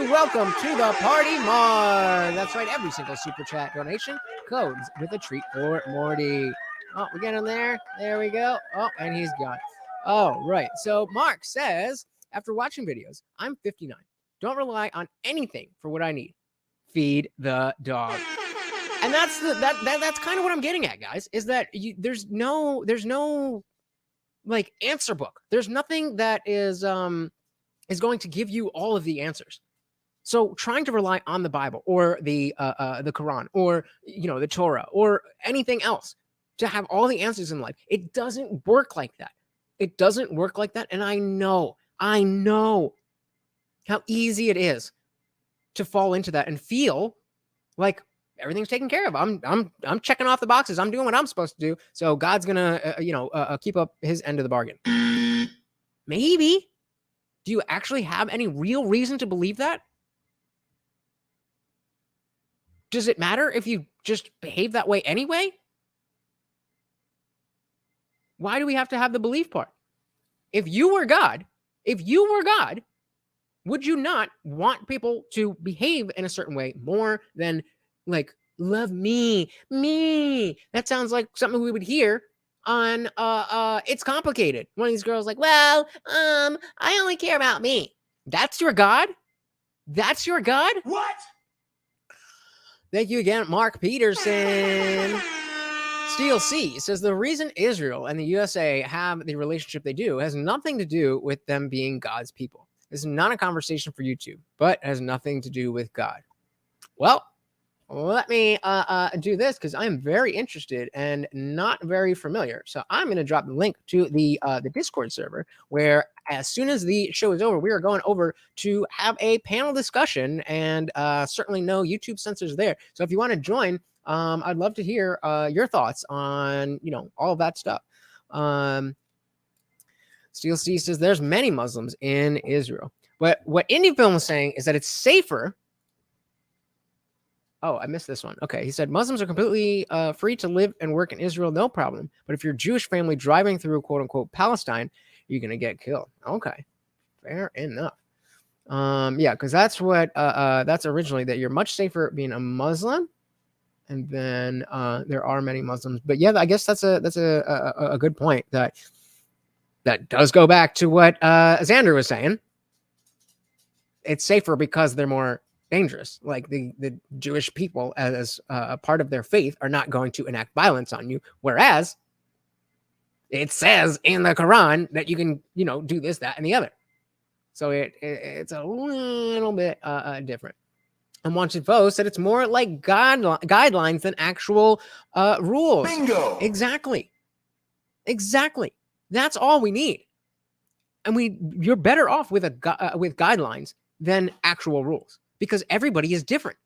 Welcome to the party, Mark. That's right. Every single super chat donation codes with a treat for Morty. Oh, we get him there. There we go. Oh, and he's gone. Oh, right. So Mark says, after watching videos, I'm 59. Don't rely on anything for what I need. Feed the dog. And that's kind of what I'm getting at, guys, is that there's no like answer book. There's nothing that is going to give you all of the answers. So trying to rely on the Bible or the Quran or the Torah or anything else to have all the answers in life, it doesn't work like that. It doesn't work like that. And I know how easy it is to fall into that and feel like everything's taken care of. I'm checking off the boxes. I'm doing what I'm supposed to do. So God's gonna, keep up his end of the bargain. Maybe. Do you actually have any real reason to believe that? Does it matter if you just behave that way anyway? Why do we have to have the belief part? If you were God, would you not want people to behave in a certain way more than like love me? That sounds like something we would hear on It's Complicated. One of these girls like, well, I only care about me. That's your God? That's your God? What? Thank you again, Mark Peterson. Steel C says the reason Israel and the USA have the relationship they do has nothing to do with them being God's people. This is not a conversation for YouTube, but has nothing to do with God. Well, let me do this because I'm very interested and not very familiar. So I'm going to drop the link to the Discord server where as soon as the show is over, we are going over to have a panel discussion and certainly no YouTube censors there. So if you want to join, I'd love to hear your thoughts on, all of that stuff. Steel C says there's many Muslims in Israel. But what Indie Film is saying is that it's safer. Oh, I missed this one. Okay, he said Muslims are completely free to live and work in Israel, no problem. But if you're a Jewish family driving through quote unquote Palestine, you're gonna get killed. Okay, fair enough. Yeah, because that's what that's originally that you're much safer being a Muslim, and then there are many Muslims. But yeah, I guess that's a good point. That does go back to what Xander was saying. It's safer because they're more dangerous. Like the Jewish people, as a part of their faith, are not going to enact violence on you. Whereas it says in the Quran that you can, do this, that, and the other. So it's a little bit different. And Wanted Foe said it's more like guidelines than actual rules. Bingo. Exactly. That's all we need. And you're better off with with guidelines than actual rules because everybody is different.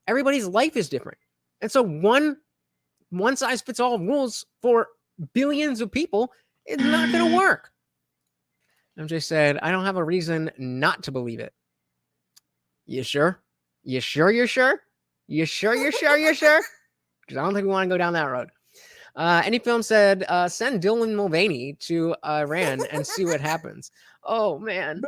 Everybody's life is different. And so one size fits all rules for billions of people is not going to work. MJ said, I don't have a reason not to believe it. You sure? You sure? You sure? You sure? You sure? You sure? Because I don't think we want to go down that road. Any Film said, send Dylan Mulvaney to Iran and see what happens. Oh man,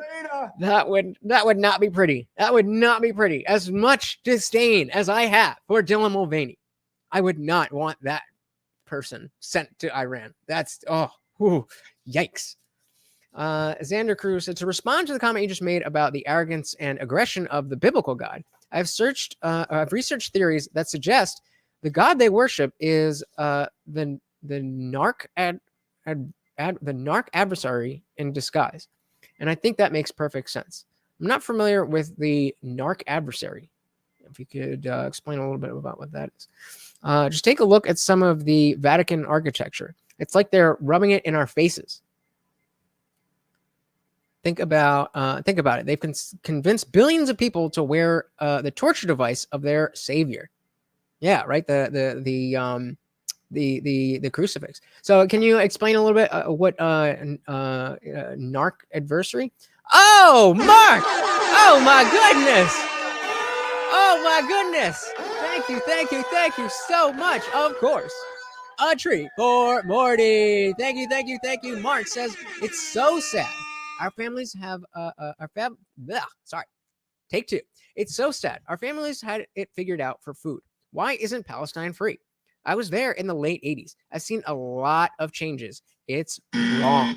that would not be pretty. That would not be pretty. As much disdain as I have for Dylan Mulvaney, I would not want that person sent to Iran. That's yikes. Xander Cruz said, to respond to the comment you just made about the arrogance and aggression of the biblical God, I've researched theories that suggest the God they worship is the narc adversary in disguise, and I think that makes perfect sense. I'm not familiar with the narc adversary. If you could explain a little bit about what that is. Just take a look at some of the Vatican architecture. It's like they're rubbing it in our faces. Think about it. They've convinced billions of people to wear the torture device of their savior. Yeah, right. The crucifix. So, can you explain a little bit what narc adversary? Oh, Mark! Oh my goodness! Oh my goodness! Thank you so much. Of course, a treat for Morty. Thank you. Mark says it's so sad. Our families have Take two. It's so sad. Our families had it figured out for food. Why isn't Palestine free? I was there in the late 80s. I've seen a lot of changes. It's wrong.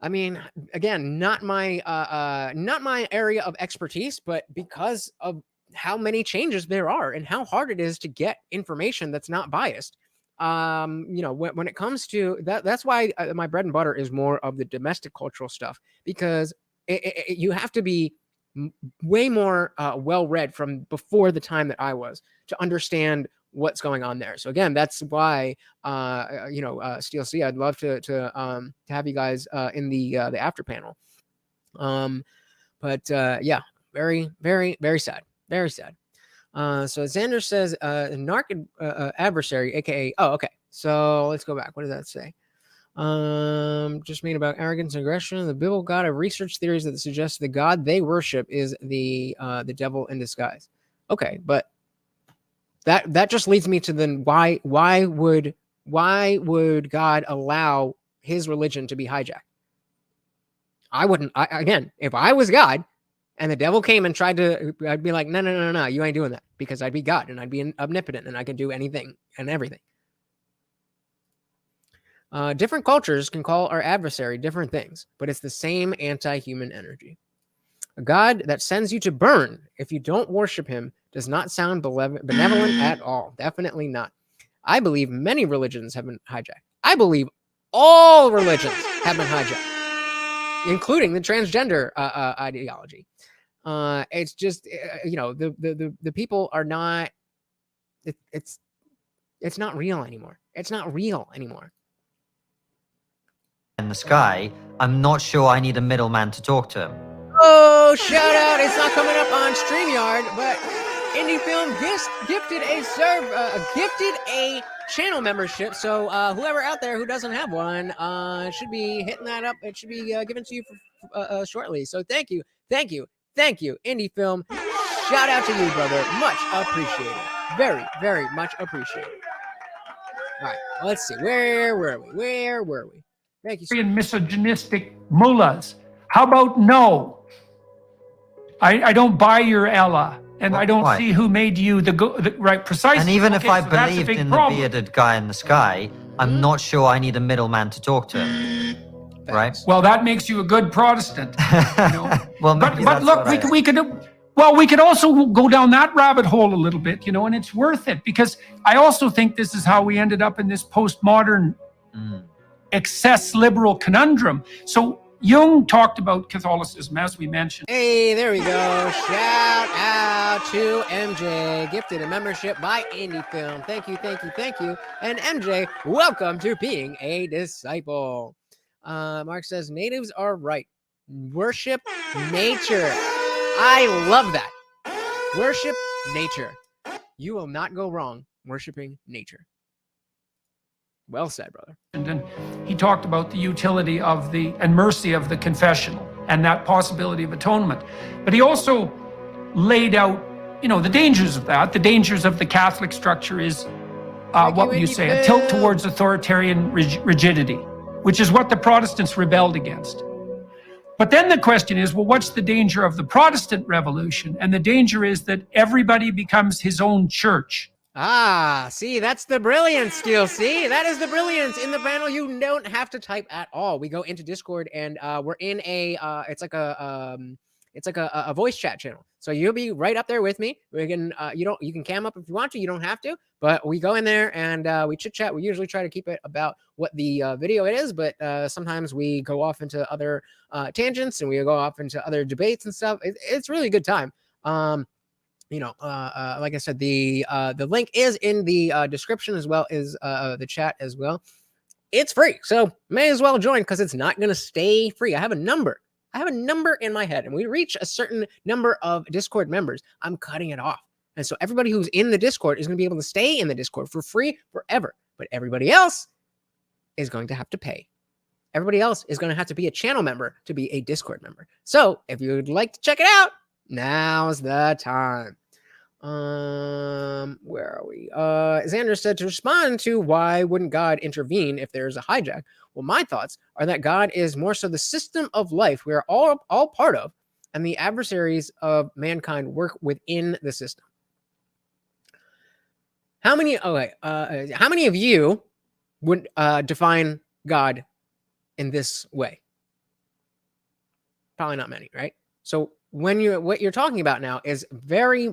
I mean, again, not my area of expertise, but because of how many changes there are and how hard it is to get information that's not biased. When it comes to that's why my bread and butter is more of the domestic cultural stuff, because you have to be way more well-read from before the time that I was to understand what's going on there. So again, that's why Steel C, I'd love to have you guys in the after panel. But yeah, very, very, very sad. Very sad. So Xander says narc adversary, aka okay. So let's go back. What does that say? Just mean about arrogance and aggression. The biblical God of research theories that suggest the God they worship is the devil in disguise. Okay, but that just leads me to then why would God allow his religion to be hijacked? I wouldn't. Again, if I was God and the devil came and tried to, I'd be like, no, you ain't doing that, because I'd be God and I'd be omnipotent and I could do anything and everything. Different cultures can call our adversary different things, but it's the same anti-human energy. A God that sends you to burn if you don't worship him does not sound benevolent at all. Definitely not. I believe many religions have been hijacked. I believe all religions have been hijacked, including the transgender ideology. It's just, the people are not, it's not real anymore. It's not real anymore. In the sky, I'm not sure I need a middleman to talk to him. Oh, shout out. It's not coming up on StreamYard, but Indie Film gifted a channel membership. So whoever out there who doesn't have one should be hitting that up. It should be given to you for, shortly. So thank you, Indie Film. Shout out to you, brother. Much appreciated. Very, very much appreciated. All right, let's see. Where were we? Thank you. And misogynistic mullahs. How about no? I don't buy your Ella, and I don't see who made you the right, precisely. And even if I believed in the bearded guy in the sky, I'm not sure I need a middleman to talk to him. Right? Well, that makes you a good Protestant. Well, but look, we could also go down that rabbit hole a little bit, and it's worth it, because I also think this is how we ended up in this postmodern excess liberal conundrum. So Jung talked about Catholicism, as we mentioned. Hey, there we go. Shout out to MJ. Gifted a membership by Indie Film. Thank you. And MJ, welcome to being a disciple. Mark says, natives are right. Worship nature. I love that. Worship nature. You will not go wrong worshiping nature. Well said, brother. And then he talked about the utility of and mercy of the confessional and that possibility of atonement. But he also laid out, the dangers of that. The dangers of the Catholic structure is, what would you say, a tilt towards authoritarian rigidity, which is what the Protestants rebelled against. But then the question is, well, what's the danger of the Protestant Revolution? And the danger is that everybody becomes his own church. See, that's the brilliance, Steel. See, that is the brilliance. In the panel, you don't have to type at all. We go into Discord and we're in it's like a voice chat channel. So you'll be right up there with me. We can, you can cam up if you want to. You don't have to, but we go in there and we chit chat. We usually try to keep it about what the video it is, but sometimes we go off into other tangents and we go off into other debates and stuff. It's really a good time. Like I said, the link is in the description, as well as the chat as well. It's free, so may as well join, because it's not going to stay free. I have a number in my head, and we reach a certain number of Discord members, I'm cutting it off. And so everybody who's in the Discord is going to be able to stay in the Discord for free forever. But everybody else is going to have to pay. Everybody else is going to have to be a channel member to be a Discord member. So if you would like to check it out, now's the time. Where are we? Xander said, to respond to why wouldn't God intervene if there's a hijack? Well, my thoughts are that God is more so the system of life we are all part of, and the adversaries of mankind work within the system. How many of you would define God in this way? Probably not many, right? So what you're talking about now is very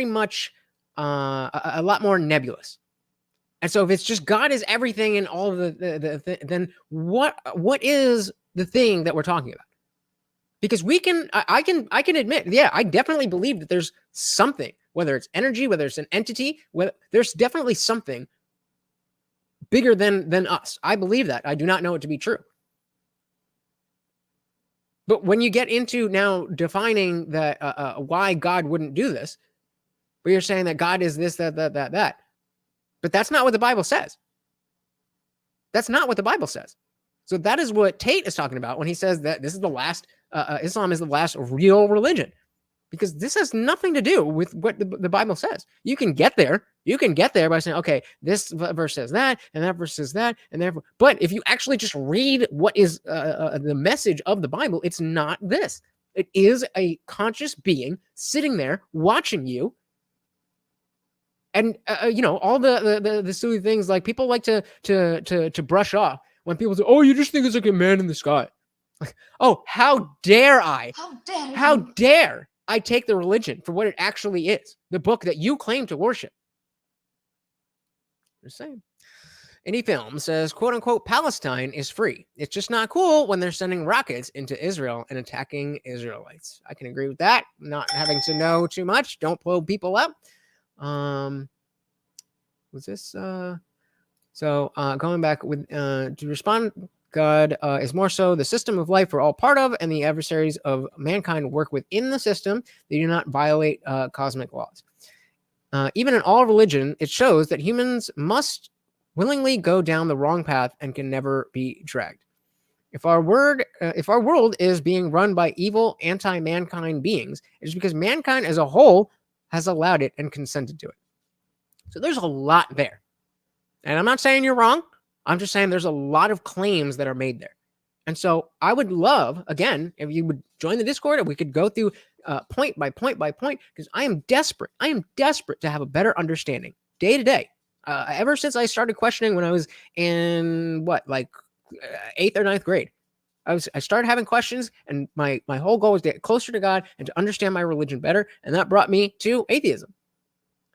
much a lot more nebulous. And so if it's just God is everything and all of then what is the thing that we're talking about? Because I can admit, yeah, I definitely believe that there's something, whether it's energy, whether it's an entity, whether there's definitely something bigger than us. I believe that. I do not know it to be true. But when you get into now defining that why God wouldn't do this, but you're saying that God is this, that. But that's not what the Bible says. That's not what the Bible says. So that is what Tate is talking about when he says that this is the last, Islam is the last real religion. Because this has nothing to do with what the Bible says. You can get there. You can get there by saying, okay, this verse says that, and that verse says that, and therefore. But if you actually just read what is the message of the Bible, it's not this. It is a conscious being sitting there watching you. And all the silly things, like people like to brush off when people say, "Oh, you just think it's like a man in the sky." Like, oh, how dare I? How dare I take the religion for what it actually is, the book that you claim to worship? Just saying. Any film says, quote unquote, Palestine is free. It's just not cool when they're sending rockets into Israel and attacking Israelites. I can agree with that. Not having to know too much. Don't blow people up. Was this? So going back with to respond, God is more so the system of life we're all part of, and the adversaries of mankind work within the system. They do not violate cosmic laws. Even in all religion, it shows that humans must willingly go down the wrong path and can never be dragged. If our world is being run by evil, anti-mankind beings, it is because mankind as a whole has allowed it and consented to it. So there's a lot there. And I'm not saying you're wrong. I'm just saying there's a lot of claims that are made there. And so I would love, again, if you would join the Discord and we could go through point by point by point, because I am desperate. I am desperate to have a better understanding day to day. Ever since I started questioning when I was in 8th or 9th grade, I started having questions, and my whole goal was to get closer to God and to understand my religion better. And that brought me to atheism.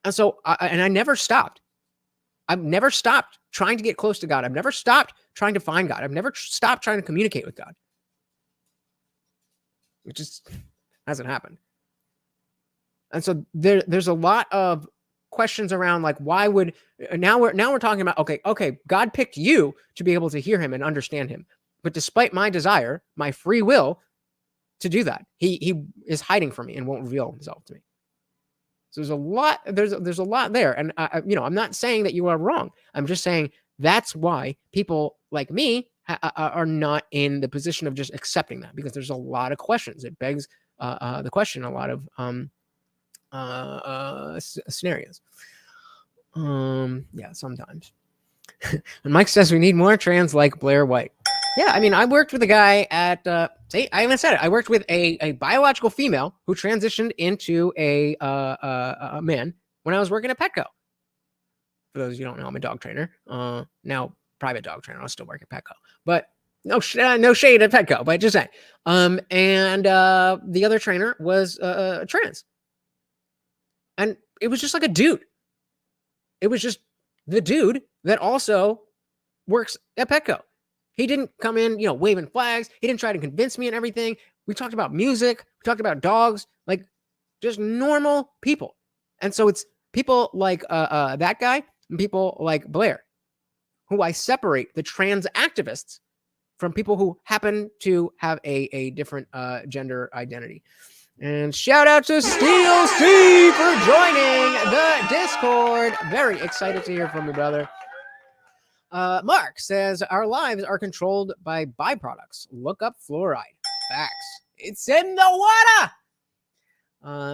And so, I never stopped. I've never stopped trying to get close to God. I've never stopped trying to find God. I've never stopped trying to communicate with God. It just hasn't happened. And so there's a lot of questions around, like, why would now we're talking about, okay, God picked you to be able to hear him and understand him. But despite my desire, my free will to do that, he is hiding from me and won't reveal himself to me. So there's a lot there. And I'm not saying that you are wrong. I'm just saying that's why people like me are not in the position of just accepting that, because there's a lot of questions. It begs the question, a lot of scenarios. Yeah, sometimes. And Mike says we need more trans like Blair White. Yeah, I mean, I worked with a guy at, I haven't said it. I worked with a biological female who transitioned into a man when I was working at Petco. For those of you who don't know, I'm a dog trainer. Now private dog trainer. I'll still work at Petco, but no shade at Petco, but just saying. And the other trainer was trans, and it was just like a dude. It was just the dude that also works at Petco. He didn't come in, waving flags. He didn't try to convince me and everything. We talked about music. We talked about dogs, like just normal people. And so it's people like that guy and people like Blair, who I separate the trans activists from people who happen to have a different gender identity. And shout out to Steel Steve for joining the Discord. Very excited to hear from you, brother. Mark says, our lives are controlled by byproducts. Look up fluoride. Facts. It's in the water.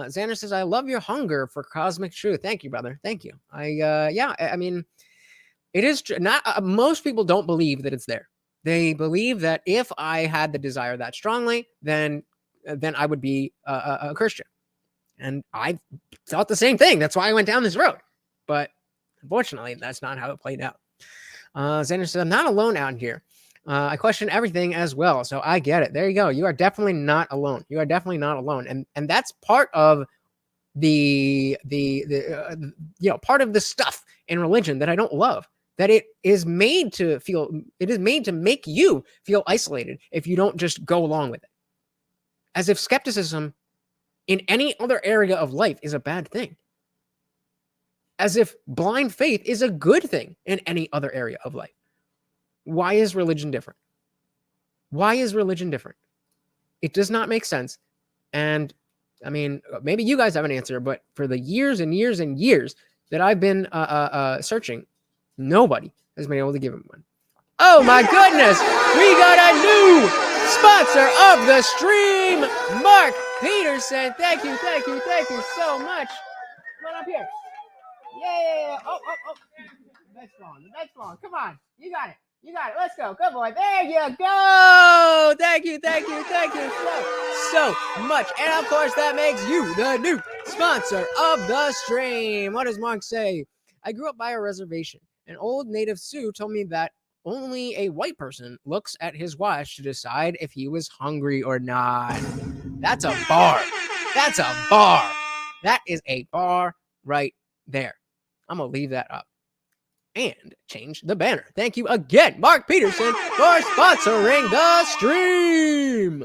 Xander says, I love your hunger for cosmic truth. Thank you, brother. Thank you. I mean, it is not, most people don't believe that it's there. They believe that if I had the desire that strongly, then I would be a Christian. And I thought the same thing. That's why I went down this road. But unfortunately, that's not how it played out. Xander says, I'm not alone out here. I question everything as well. So I get it. There you go. You are definitely not alone. You are definitely not alone. And that's part of the part of the stuff in religion that I don't love, that it is made to make you feel isolated if you don't just go along with it. as if skepticism in any other area of life is a bad thing. As if blind faith is a good thing in any other area of life. Why is religion different? Why is religion different? It does not make sense. And I mean, maybe you guys have an answer, but for the years and years and years that I've been searching, nobody has been able to give him one. Oh my goodness! We got a new sponsor of the stream, Mark Peterson. Thank you so much. Come on up here. Yeah. Oh. The bed's falling. Come on. You got it. Let's go. Good boy. There you go. Thank you so much. And of course, that makes you the new sponsor of the stream. What does Mark say? I grew up by a reservation. An old native Sioux told me that only a white person looks at his watch to decide if he was hungry or not. That's a bar. That is a bar right there. I'm going to leave that up and change the banner. Thank you again, Mark Peterson, for sponsoring the stream.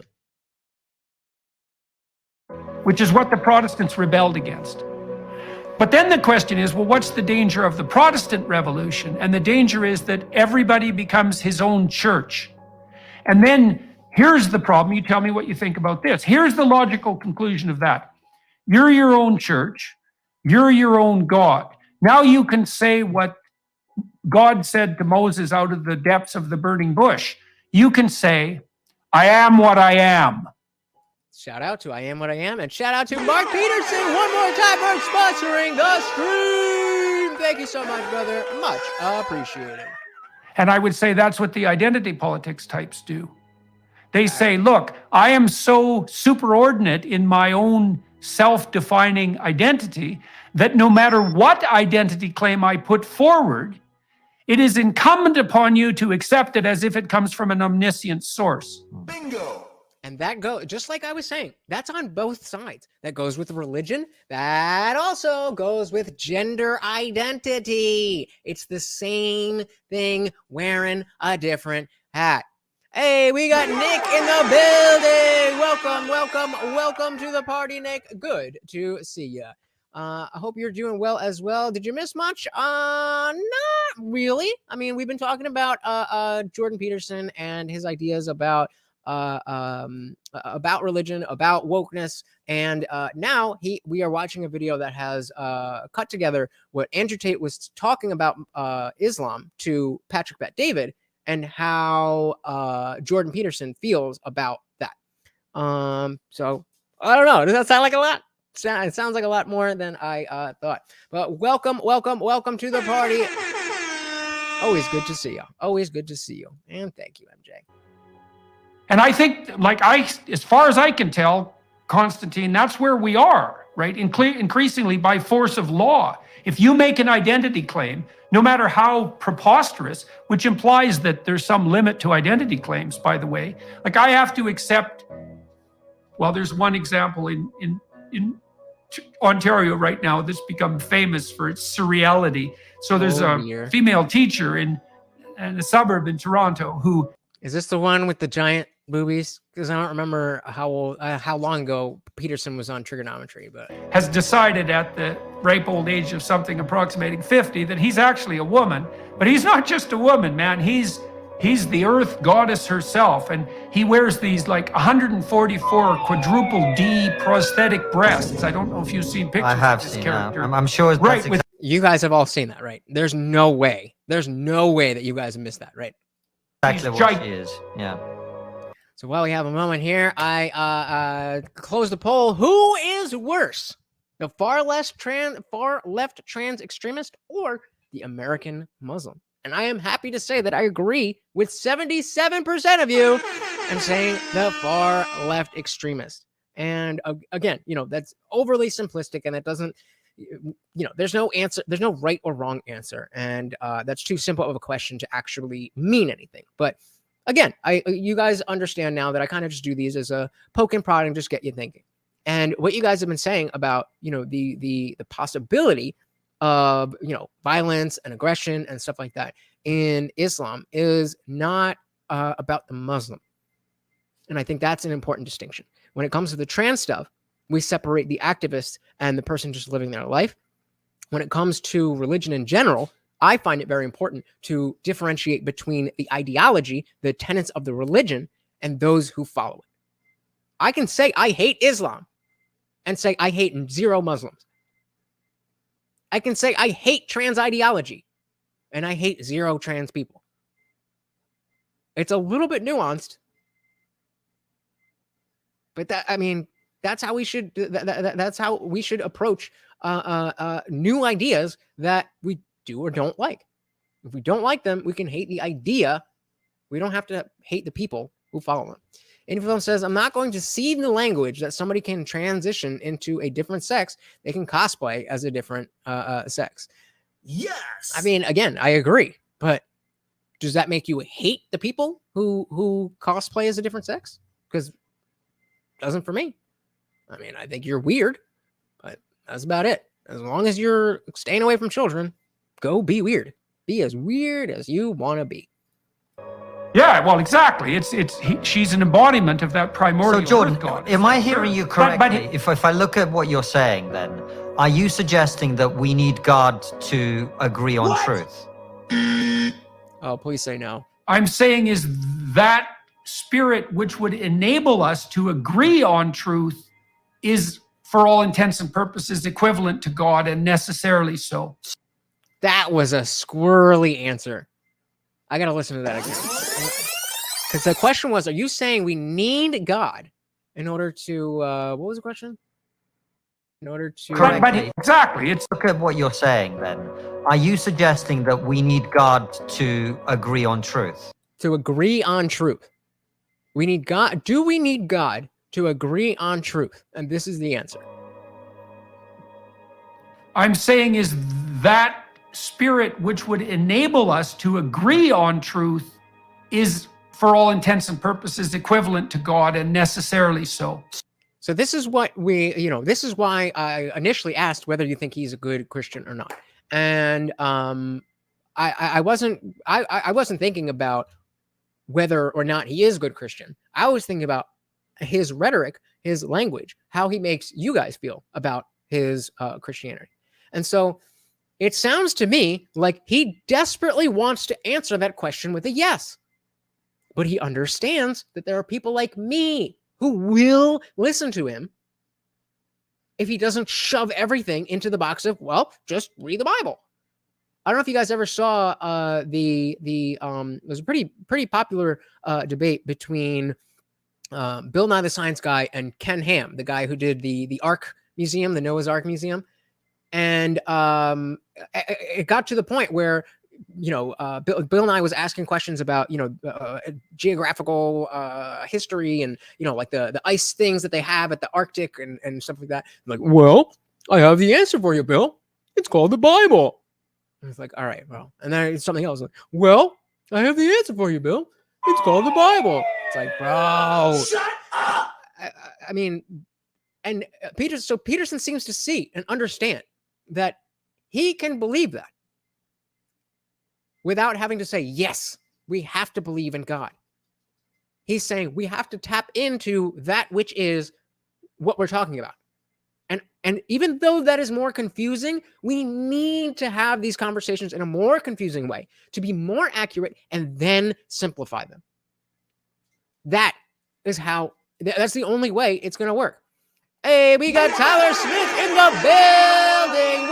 Which is what the Protestants rebelled against. But then the question is, well, what's the danger of the Protestant Revolution? And the danger is that everybody becomes his own church. And then here's the problem. You tell me what you think about this. Here's the logical conclusion of that. You're your own church. You're your own God. Now you can say what God said to Moses out of the depths of the burning bush. You can say, I am what I am. Shout out to I Am What I Am, and shout out to Mark Peterson one more time for sponsoring the stream. Thank you so much, brother. Much appreciated. And I would say that's what the identity politics types do. They say, look, I am so superordinate in my own self-defining identity that no matter what identity claim I put forward, it is incumbent upon you to accept it as if it comes from an omniscient source. Bingo. And that goes, just like I was saying, that's on both sides. That goes with religion. That also goes with gender identity. It's the same thing wearing a different hat. Hey, we got Nick in the building. Welcome to the party, Nick. Good to see you. I hope you're doing well as well. Did you miss much? Not really. I mean, we've been talking about Jordan Peterson and his ideas about religion, about wokeness, and now we are watching a video that has cut together what Andrew Tate was talking about Islam to Patrick Bet David, and how Jordan Peterson feels about that. So I don't know. Does that sound like a lot? It sounds like a lot more than I thought. But welcome to the party. Always good to see you. And thank you, MJ. And I think, as far as I can tell, Constantine, that's where we are, right? Increasingly by force of law. If you make an identity claim, no matter how preposterous, which implies that there's some limit to identity claims, by the way, like I have to accept, well, there's one example in Ontario right now that's become famous for its surreality. So there's a female teacher in a suburb in Toronto who... Is this the one with the giant boobies? Because I don't remember how long ago Peterson was on trigonometry, but has decided at the ripe old age of something approximating 50 that he's actually a woman. But he's not just a woman, man. He's the earth goddess herself, and he wears these like 144 quadruple D prosthetic breasts. I don't know if you've seen pictures. I have of this seen character. that. I'm sure. Right. You guys have all seen that, right? There's no way that you guys have missed that, right? Exactly what she is. Yeah. So while we have a moment here, I close the poll. Who is worse, the far left trans extremist or the American Muslim? And I am happy to say that I agree with 77% of you. I'm saying the far left extremist. And again, that's overly simplistic, and it doesn't, there's no answer. There's no right or wrong answer. And that's too simple of a question to actually mean anything. But again, you guys understand now that I kind of just do these as a poke and prod and just get you thinking. And what you guys have been saying about, the possibility of, violence and aggression and stuff like that in Islam is not about the Muslim. And I think that's an important distinction. When it comes to the trans stuff, we separate the activist and the person just living their life. When it comes to religion in general, I find it very important to differentiate between the ideology, the tenets of the religion, and those who follow it. I can say I hate Islam and say I hate zero Muslims. I can say I hate trans ideology and I hate zero trans people. It's a little bit nuanced, but that's how we should. That's how we should approach new ideas that we do or don't like. If we don't like them, we can hate the idea. We don't have to hate the people who follow them. And if someone says, I'm not going to cede the language that somebody can transition into a different sex, they can cosplay as a different sex. Yes. I mean, again, I agree, but does that make you hate the people who cosplay as a different sex? Because it doesn't for me. I mean, I think you're weird, but that's about it. As long as you're staying away from children, go be weird. Be as weird as you want to be. Yeah, well, exactly. She's an embodiment of that primordial So Jordan, earth god. am I hearing you correctly? But if I look at what you're saying, then are you suggesting that we need God to agree on truth? Oh, please say no. I'm saying is that spirit which would enable us to agree on truth is, for all intents and purposes, equivalent to God and necessarily so. That was a squirrely answer. I got to listen to that again. Because the question was, are you saying we need God in order to, what was the question? In order to... Correct. Exactly. Look at what you're saying then. Are you suggesting that we need God to agree on truth? To agree on truth. We need God. Do we need God to agree on truth? And this is the answer. I'm saying is that spirit which would enable us to agree on truth is, for all intents and purposes, equivalent to God and necessarily so. So this is what this is why I initially asked whether you think he's a good Christian or not. And I wasn't thinking about whether or not he is a good Christian. I was thinking about his rhetoric, his language, how he makes you guys feel about his Christianity. And so it sounds to me like he desperately wants to answer that question with a yes. But he understands that there are people like me who will listen to him if he doesn't shove everything into the box of, well, just read the Bible. I don't know if you guys ever saw there's a pretty popular debate between Bill Nye the Science Guy and Ken Ham, the guy who did the Ark Museum, the Noah's Ark Museum. And it got to the point where, Bill Nye was asking questions about, geographical history and, like the ice things that they have at the Arctic and stuff like that. I'm like, well, I have the answer for you, Bill. It's called the Bible. And it's like, all right, well, and then it's something else. Like, well, I have the answer for you, Bill. It's called the Bible. It's like, bro. Shut up! I mean, and Peterson seems to see and understand that he can believe that without having to say, yes, we have to believe in God. He's saying we have to tap into that which is what we're talking about. And even though that is more confusing, we need to have these conversations in a more confusing way to be more accurate and then simplify them. That's the only way it's going to work. Hey, we got Tyler Smith in the building.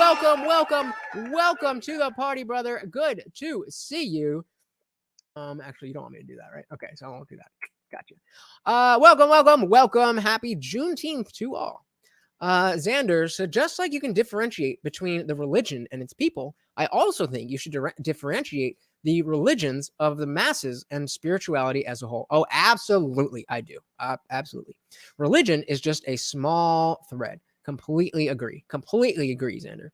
Welcome to the party, brother. Good to see you. Actually, you don't want me to do that, right? Okay, so I won't do that. Gotcha. Welcome. Happy Juneteenth to all. Xander, so just like you can differentiate between the religion and its people, I also think you should differentiate the religions of the masses and spirituality as a whole. Oh, absolutely, I do. Absolutely. Religion is just a small thread. Completely agree, Xander.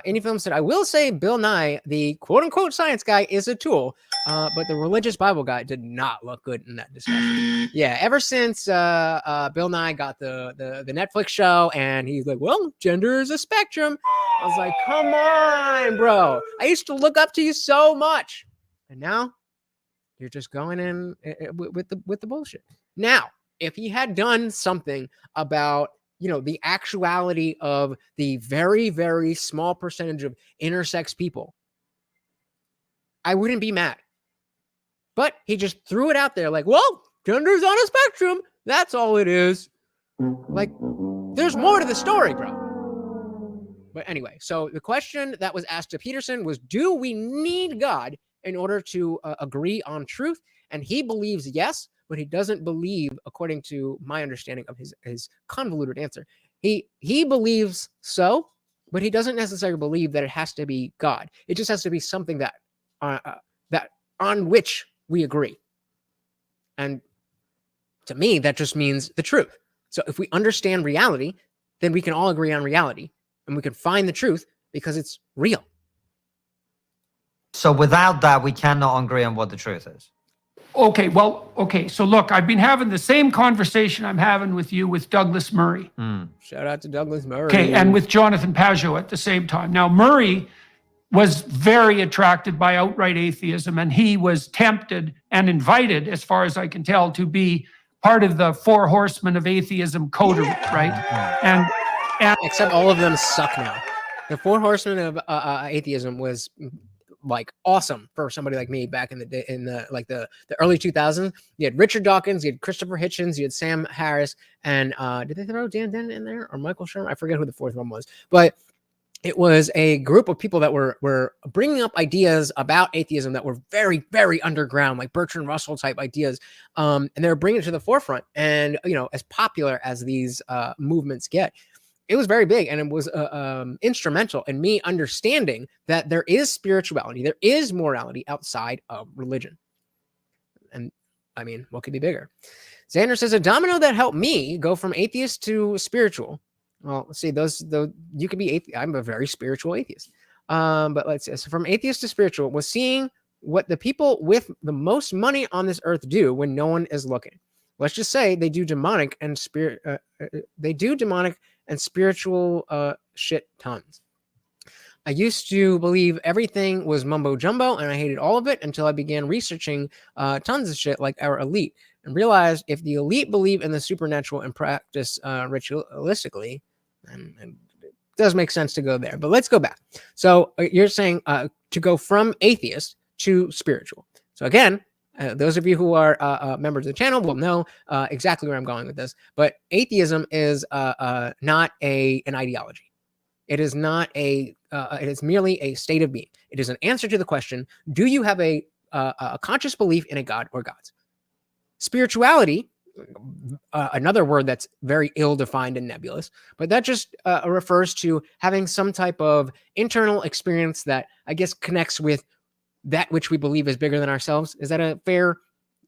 Any film said, I will say Bill Nye, the quote-unquote science guy, is a tool, but the religious Bible guy did not look good in that discussion. Yeah, ever since Bill Nye got the Netflix show, and he's like, well, gender is a spectrum. I was like, come on, bro. I used to look up to you so much. And now you're just going in with the bullshit. Now, if he had done something about, the actuality of the very, very small percentage of intersex people, I wouldn't be mad. But he just threw it out there like, well, gender's on a spectrum. That's all it is. Like, there's more to the story, bro. But anyway, so the question that was asked to Peterson was, do we need God in order to agree on truth? And he believes yes, but he doesn't believe, according to my understanding of his convoluted answer, he believes so, but he doesn't necessarily believe that it has to be God. It just has to be something that on which we agree. And to me, that just means the truth. So if we understand reality, then we can all agree on reality, and we can find the truth because it's real. So without that, we cannot agree on what the truth is. Okay. So look, I've been having the same conversation I'm having with you with Douglas Murray. Shout out to Douglas Murray. Okay, and with Jonathan Pajot at the same time. Now, Murray was very attracted by outright atheism, and he was tempted and invited, as far as I can tell, to be part of the four horsemen of atheism coterie, right? And except all of them suck now. The four horsemen of atheism was like awesome for somebody like me back in the day, in the early 2000s. You had Richard Dawkins, you had Christopher Hitchens, you had Sam Harris, and did they throw Dan Dennett in there or Michael Shermer? I forget who the fourth one was, but it was a group of people that were bringing up ideas about atheism that were very, very underground, like Bertrand Russell type ideas, and they were bringing it to the forefront. And as popular as these movements get, it was very big, and it was instrumental in me understanding that there is spirituality, there is morality outside of religion. And I mean, what could be bigger? Xander says, a domino that helped me go from atheist to spiritual. Well, let's see, you could be atheist. I'm a very spiritual atheist. But let's see. So from atheist to spiritual was seeing what the people with the most money on this earth do when no one is looking. Let's just say they do demonic and spiritual shit tons. I used to believe everything was mumbo jumbo, and I hated all of it until I began researching tons of shit like our elite, and realized if the elite believe in the supernatural and practice ritualistically, and it does make sense to go there. But let's go back. So you're saying to go from atheist to spiritual. So again, those of you who are members of the channel will know exactly where I'm going with this. But atheism is not an ideology. It is not it is merely a state of being. It is an answer to the question: do you have a conscious belief in a god or gods? Spirituality, another word that's very ill-defined and nebulous, but that just refers to having some type of internal experience that I guess connects with that which we believe is bigger than ourselves. Is that a fair?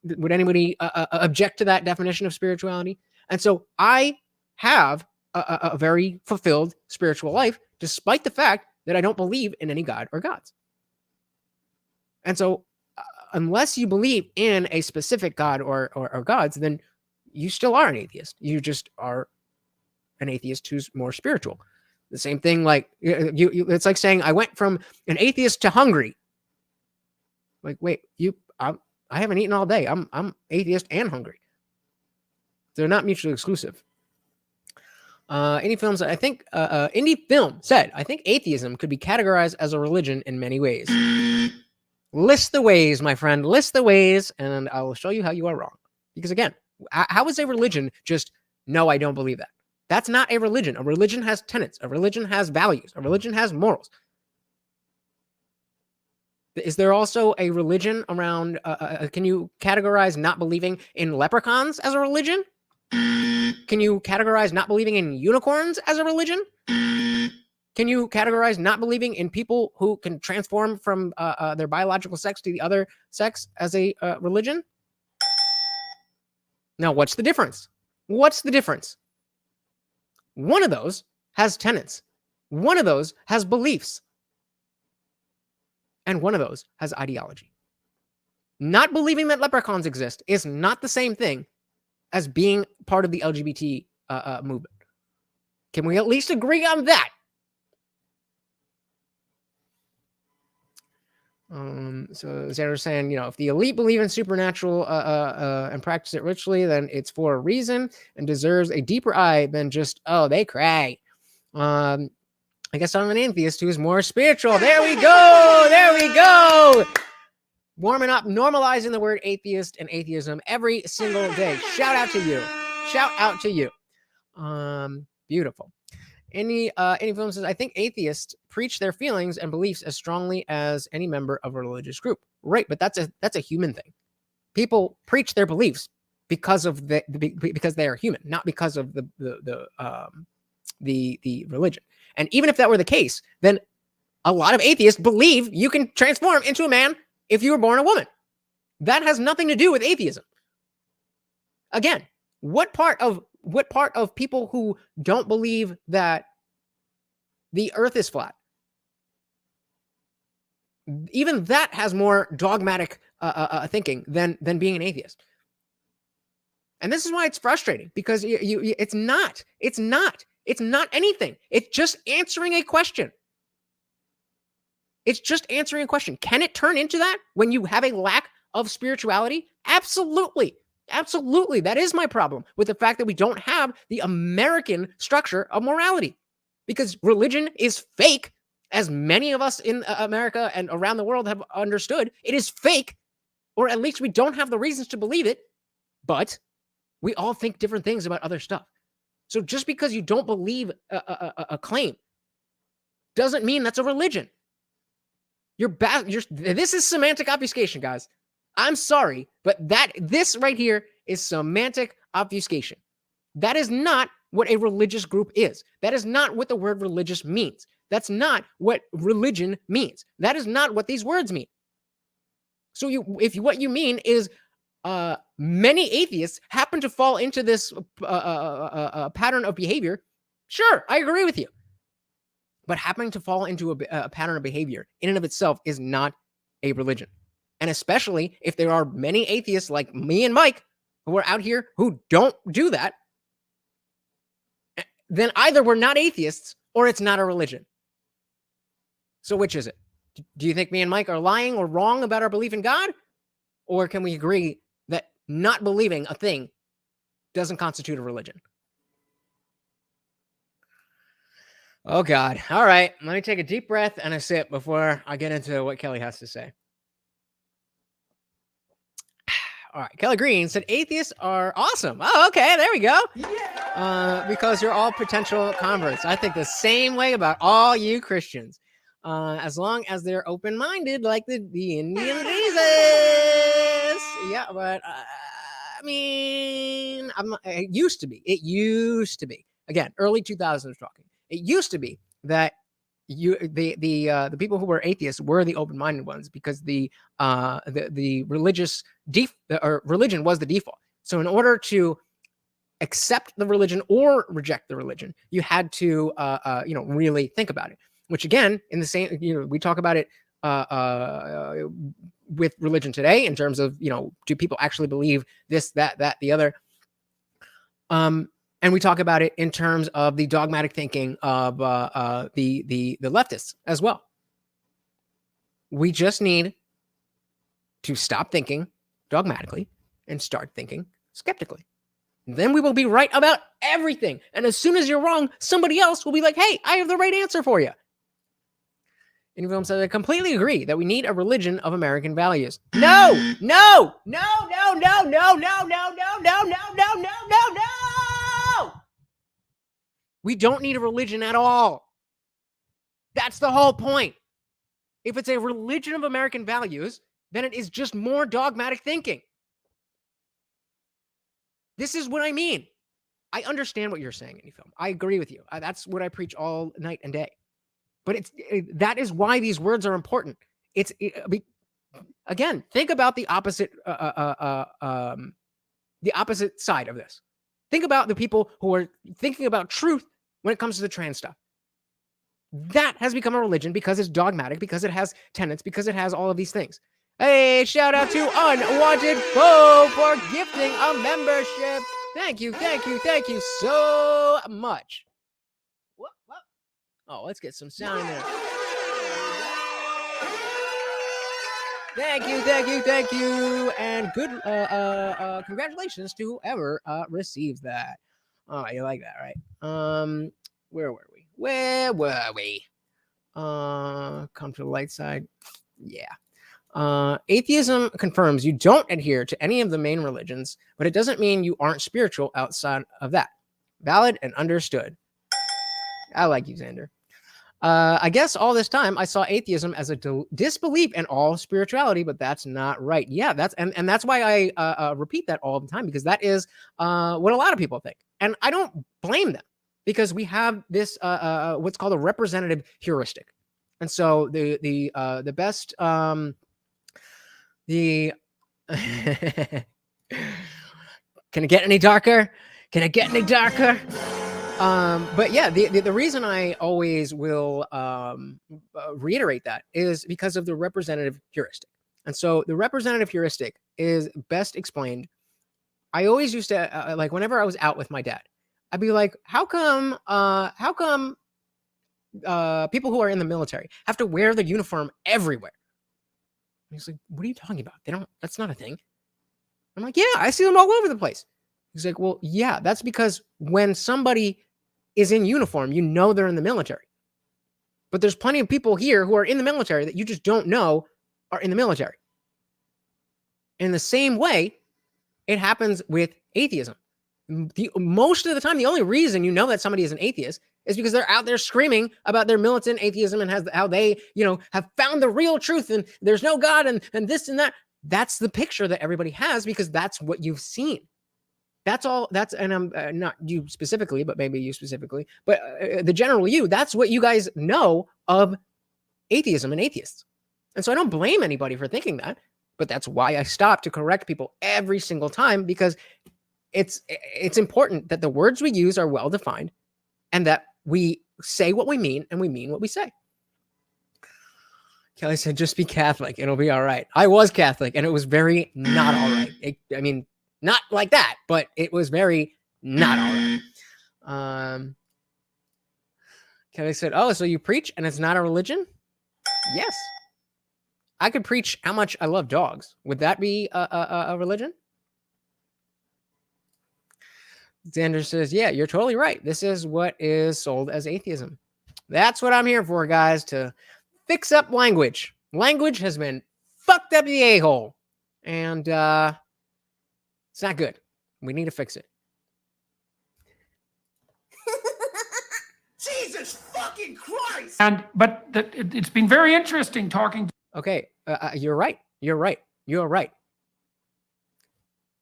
Would anybody object to that definition of spirituality? And so I have a very fulfilled spiritual life, despite the fact that I don't believe in any god or gods. And so unless you believe in a specific god or gods, then you still are an atheist. You just are an atheist who's more spiritual. The same thing, like it's like saying I went from an atheist to hungry. Like, wait, I haven't eaten all day. I'm atheist and hungry. They're not mutually exclusive. Indie films, I think, indie film said, I think atheism could be categorized as a religion in many ways. List the ways, my friend, list the ways, and I will show you how you are wrong. Because again, how is a religion just, no, I don't believe that? That's not a religion. A religion has tenets. A religion has values. A religion has morals. Is there also a religion around, can you categorize not believing in leprechauns as a religion? Can you categorize not believing in unicorns as a religion? Can you categorize not believing in people who can transform from their biological sex to the other sex as a religion? Now, what's the difference? What's the difference? One of those has tenets. One of those has beliefs. And one of those has ideology. Not believing that leprechauns exist is not the same thing as being part of the LGBT movement. Can we at least agree on that? So Xander's saying, if the elite believe in supernatural and practice it ritually, then it's for a reason and deserves a deeper eye than just, oh, they cry. I guess I'm an atheist who's more spiritual. There we go. There we go. Warming up, normalizing the word atheist and atheism every single day. Shout out to you. Shout out to you. Beautiful. Any film says, I think atheists preach their feelings and beliefs as strongly as any member of a religious group. Right, but that's a human thing. People preach their beliefs because of because they are human, not because of the religion. And even if that were the case, then a lot of atheists believe you can transform into a man if you were born a woman. That has nothing to do with atheism. Again, what part of people who don't believe that the earth is flat, even that has more dogmatic thinking than being an atheist? And this is why it's frustrating, because it's not anything. It's just answering a question. It's just answering a question. Can it turn into that when you have a lack of spirituality? Absolutely. Absolutely. That is my problem with the fact that we don't have the American structure of morality, because religion is fake, as many of us in America and around the world have understood. It is fake, or at least we don't have the reasons to believe it, but we all think different things about other stuff. So just because you don't believe a claim doesn't mean that's a religion. This is semantic obfuscation, guys. I'm sorry, but this right here is semantic obfuscation. That is not what a religious group is. That is not what the word religious means. That's not what religion means. That is not what these words mean. So if what you mean is many atheists happen to fall into this pattern of behavior, sure, I agree with you. But happening to fall into a pattern of behavior in and of itself is not a religion. And especially if there are many atheists like me and Mike who are out here who don't do that, then either we're not atheists or it's not a religion. So which is it? Do you think me and Mike are lying or wrong about our belief in God? Or can we agree that not believing a thing doesn't constitute a religion? Oh, God. All right. Let me take a deep breath and a sip before I get into what Kelly has to say. All right. Kelly Green said atheists are awesome. Oh, okay. There we go. Yeah. Because you're all potential converts. I think the same way about all you Christians. As long as they're open-minded like the Indian Jesus. Yeah, but I mean, it used to be. It used to be. Again, early 2000s talking. It used to be that the people who were atheists were the open-minded ones, because the religious religion was the default. So in order to accept the religion or reject the religion, you had to really think about it. Which again, in the same, we talk about it with religion today in terms of, do people actually believe this, that, the other? And we talk about it in terms of the dogmatic thinking of the leftists as well. We just need to stop thinking dogmatically and start thinking skeptically. Then we will be right about everything. And as soon as you're wrong, somebody else will be like, hey, I have the right answer for you. Infilm says, I completely agree that we need a religion of American values. No. We don't need a religion at all. That's the whole point. If it's a religion of American values, then it is just more dogmatic thinking. This is what I mean. I understand what you're saying, Infilm. I agree with you. That's what I preach all night and day. But that is why these words are important. Again, think about the opposite side of this. Think about the people who are thinking about truth when it comes to the trans stuff. That has become a religion because it's dogmatic, because it has tenets, because it has all of these things. Hey, shout out to Unwanted Foe for gifting a membership. Thank you so much. Oh, let's get some sound in there. Thank you, and good congratulations to whoever receives that. Oh, you like that, right? Where were we? Come to the light side. Yeah. Atheism confirms you don't adhere to any of the main religions, but it doesn't mean you aren't spiritual outside of that. Valid and understood. I like you, Xander. I guess all this time I saw atheism as a disbelief in all spirituality, but that's not right. Yeah, that's and that's why I repeat that all the time, because that is what a lot of people think, and I don't blame them, because we have this what's called a representative heuristic, and so the best Can it get any darker? Can it get any darker? But yeah, the reason I always will reiterate that is because of the representative heuristic. And so the representative heuristic is best explained. I always used to, like, whenever I was out with my dad, I'd be like, how come people who are in the military have to wear the uniform everywhere? And he's like, what are you talking about? That's not a thing. I'm like, yeah, I see them all over the place. He's like, well, yeah, that's because when somebody is in uniform, you know they're in the military. But there's plenty of people here who are in the military that you just don't know are in the military. In the same way, it happens with atheism. Most of the time, the only reason you know that somebody is an atheist is because they're out there screaming about their militant atheism and how they, have found the real truth and there's no God and this and that. That's the picture that everybody has because that's what you've seen. That's all. And I'm not you specifically, but maybe you specifically, but the general you, that's what you guys know of atheism and atheists. And so I don't blame anybody for thinking that, but that's why I stop to correct people every single time, because it's important that the words we use are well defined and that we say what we mean and we mean what we say. Kelly said, just be Catholic. It'll be all right. I was Catholic and it was very not all right. Not like that, but it was very not all right. Kelly said, oh, so you preach and it's not a religion? Yes. I could preach how much I love dogs. Would that be a religion? Xander says, yeah, you're totally right. This is what is sold as atheism. That's what I'm here for, guys, to fix up language. Language has been fucked up the a-hole. And it's not good. We need to fix it. Jesus fucking Christ! But it's been very interesting talking. Okay, you're right. You're right. You're right.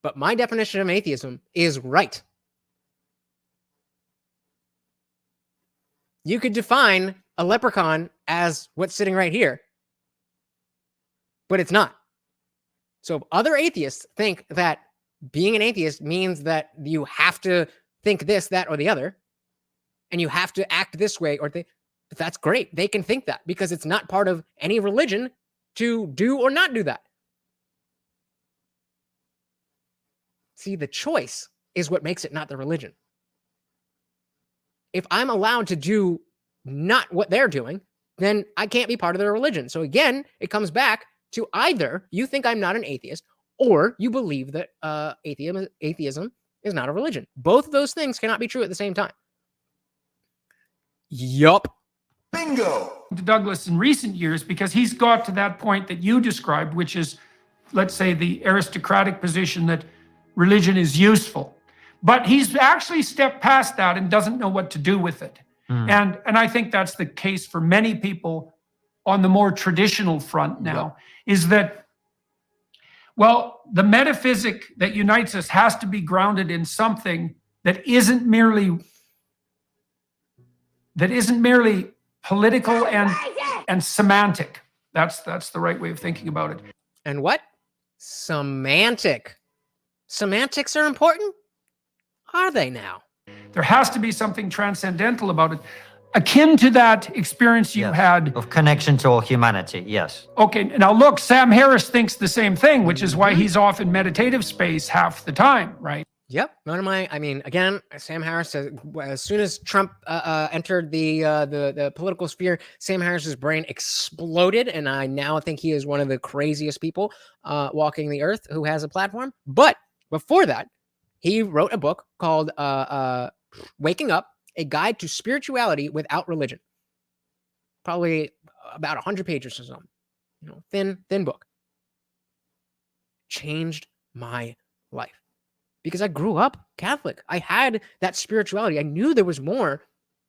But my definition of atheism is right. You could define a leprechaun as what's sitting right here, but it's not. So other atheists think that being an atheist means that you have to think this, that, or the other, and you have to act this way, but that's great. They can think that because it's not part of any religion to do or not do that. See, the choice is what makes it not the religion. If I'm allowed to do not what they're doing, then I can't be part of their religion. So again, it comes back to either you think I'm not an atheist or you believe that atheism is not a religion. Both of those things cannot be true at the same time. Yup. Bingo. To Douglas in recent years, because he's got to that point that you described, which is, let's say, the aristocratic position that religion is useful. But he's actually stepped past that and doesn't know what to do with it. And I think that's the case for many people on the more traditional front now, is that, well, the metaphysic that unites us has to be grounded in something that isn't merely political and semantic. That's the right way of thinking about it. And what? Semantic. Semantics are important? Are they now? There has to be something transcendental about it, akin to that experience you had. Of connection to all humanity, yes. Okay, now look, Sam Harris thinks the same thing, which is why he's off in meditative space half the time, right? Yep. One of my, I mean, again, Sam Harris says, as soon as Trump entered the political sphere, Sam Harris's brain exploded, and I now think he is one of the craziest people walking the earth who has a platform. But before that, he wrote a book called "Waking Up: A Guide to Spirituality Without Religion." Probably about 100 pages or something. You know, thin book. Changed my life. Because I grew up Catholic. I had that spirituality. I knew there was more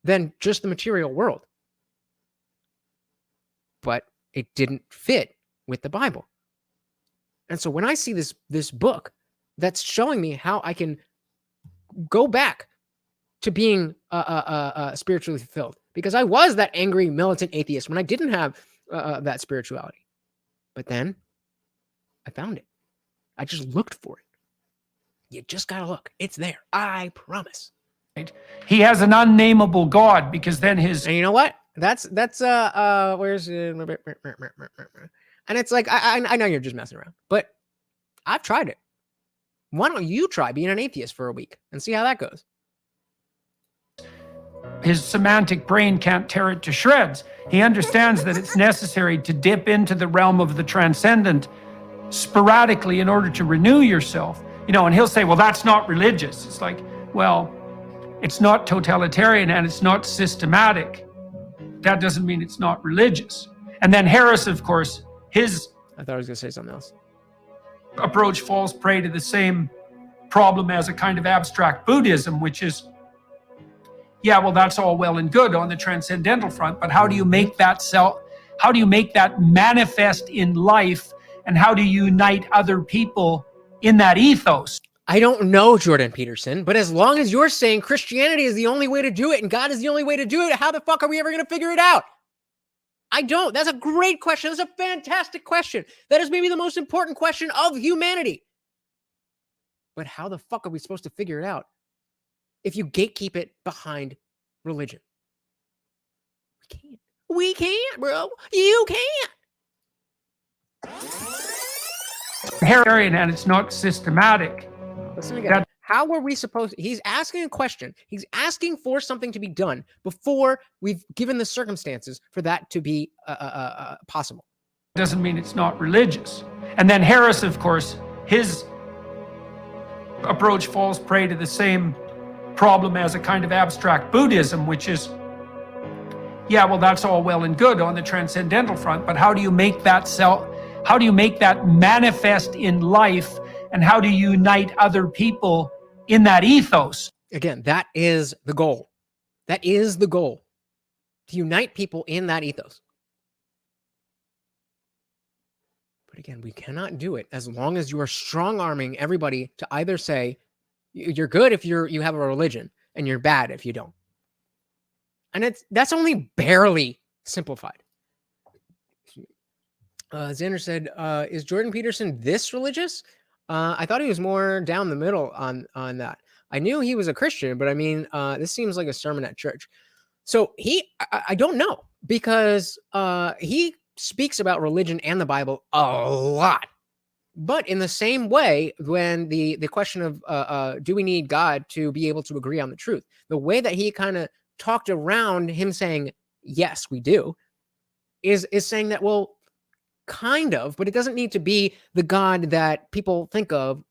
than just the material world. But it didn't fit with the Bible. And so when I see this book that's showing me how I can go back to being spiritually fulfilled, because I was that angry militant atheist when I didn't have that spirituality. But then I found it. I just looked for it. You just gotta look. It's there. I promise. He has an unnameable God because then his... And you know what? That's where's it? And it's like, I know you're just messing around, but I've tried it. Why don't you try being an atheist for a week and see how that goes? His semantic brain can't tear it to shreds. He understands that it's necessary to dip into the realm of the transcendent sporadically in order to renew yourself. You know, and he'll say, well, that's not religious. It's like, well, it's not totalitarian and it's not systematic. That doesn't mean it's not religious. And then Harris, of course, his... I thought I was going to say something else. ...approach falls prey to the same problem as a kind of abstract Buddhism, which is, yeah, well, that's all well and good on the transcendental front, but how do you make that how do you make that manifest in life, and how do you unite other people in that ethos? I don't know, Jordan Peterson, but as long as you're saying Christianity is the only way to do it and God is the only way to do it, how the fuck are we ever going to figure it out? I don't. That's a great question. That's a fantastic question. That is maybe the most important question of humanity. But how the fuck are we supposed to figure it out if you gatekeep it behind religion? We can't. We can't, bro. You can't. Hairy and it's not systematic. Listen again. How are we supposed? He's asking a question. He's asking for something to be done before we've given the circumstances for that to be possible. Doesn't mean it's not religious. And then Harris, of course, his approach falls prey to the same problem as a kind of abstract Buddhism, which is, yeah, well, that's all well and good on the transcendental front, but how do you make that how do you make that manifest in life, and how do you unite other people in that ethos? Again, that is the goal. That is the goal. To unite people in that ethos. But again, we cannot do it as long as you are strong-arming everybody to either say, you're good if you have a religion, and you're bad if you don't. And that's only barely simplified. Xander said, is Jordan Peterson this religious? I thought he was more down the middle on that. I knew he was a Christian, but I mean, this seems like a sermon at church. So I don't know, because he speaks about religion and the Bible a lot. But in the same way, when the question of do we need God to be able to agree on the truth, the way that he kind of talked around him saying, yes, we do, is saying that, well, kind of, but it doesn't need to be the God that people think of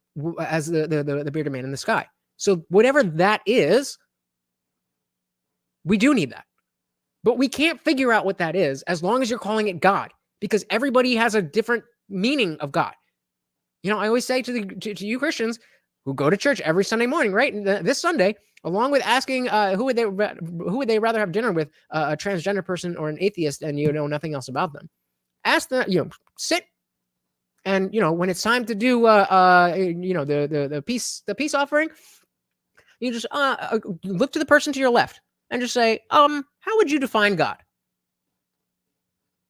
as the bearded man in the sky. So whatever that is, we do need that. But we can't figure out what that is as long as you're calling it God, because everybody has a different meaning of God. You know, I always say to you Christians who go to church every Sunday morning, right? This Sunday, along with asking who would they rather have dinner with, a transgender person or an atheist, and you know nothing else about them. Ask them, sit, and when it's time to do the peace offering, you just look to the person to your left and just say, how would you define God?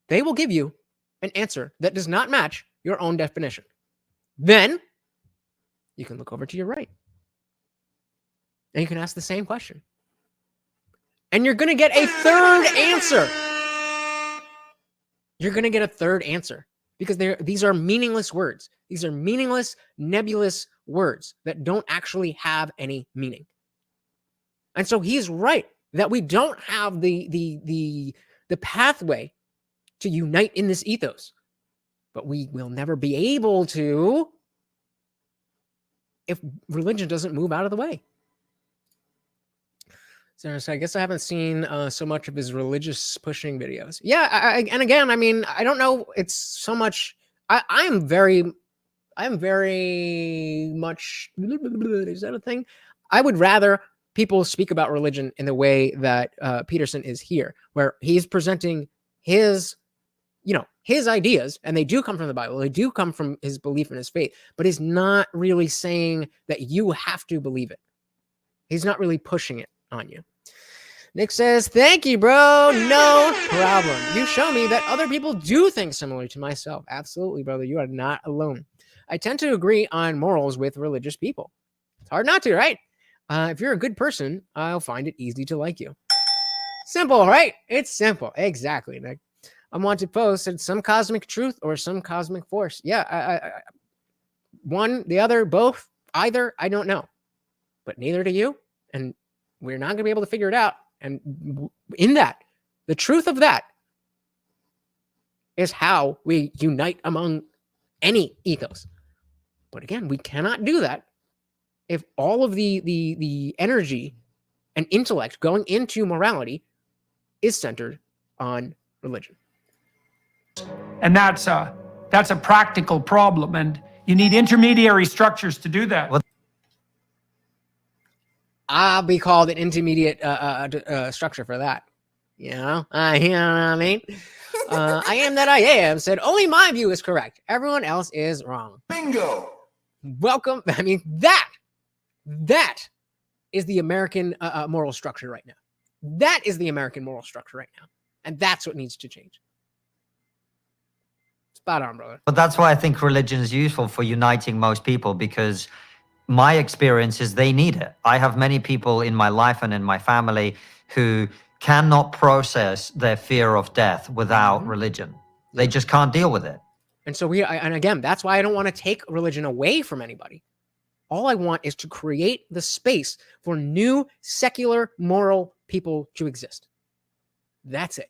They will give you an answer that does not match your own definition. Then you can look over to your right and you can ask the same question, and you're going to get a third answer. You're going to get a third answer, because these are meaningless words. These are meaningless, nebulous words that don't actually have any meaning. And so he's right that we don't have the pathway to unite in this ethos, but we will never be able to if religion doesn't move out of the way. So I guess I haven't seen so much of his religious pushing videos. Yeah, and again, I mean, I don't know. It's so much. I am very much. Is that a thing? I would rather people speak about religion in the way that Peterson is here, where he's presenting his, his ideas, and they do come from the Bible. They do come from his belief in his faith, but he's not really saying that you have to believe it. He's not really pushing it on you. Nick says, thank you, bro. No problem. You show me that other people do think similar to myself. Absolutely, brother. You are not alone. I tend to agree on morals with religious people. It's hard not to, right? If you're a good person, I'll find it easy to like you. Simple, right? It's simple. Exactly, Nick. Unwanted post said some cosmic truth or some cosmic force. Yeah, one, the other, both, either, I don't know. But neither do you. And we're not going to be able to figure it out. And in that, the truth of that is how we unite among any ethos. But again, we cannot do that if all of the energy and intellect going into morality is centered on religion. And that's a practical problem, and you need intermediary structures to do that. I'll be called an intermediate structure for that. You know what I mean? I am that I am said only my view is correct. Everyone else is wrong. Bingo. Welcome. I mean, that is the American moral structure right now. That is the American moral structure right now. And that's what needs to change. Spot on, brother. But that's why I think religion is useful for uniting most people, because my experience is they need it. I have many people in my life and in my family who cannot process their fear of death without religion. They just can't deal with it. And so and again, that's why I don't want to take religion away from anybody. All I want is to create the space for new secular moral people to exist. That's it.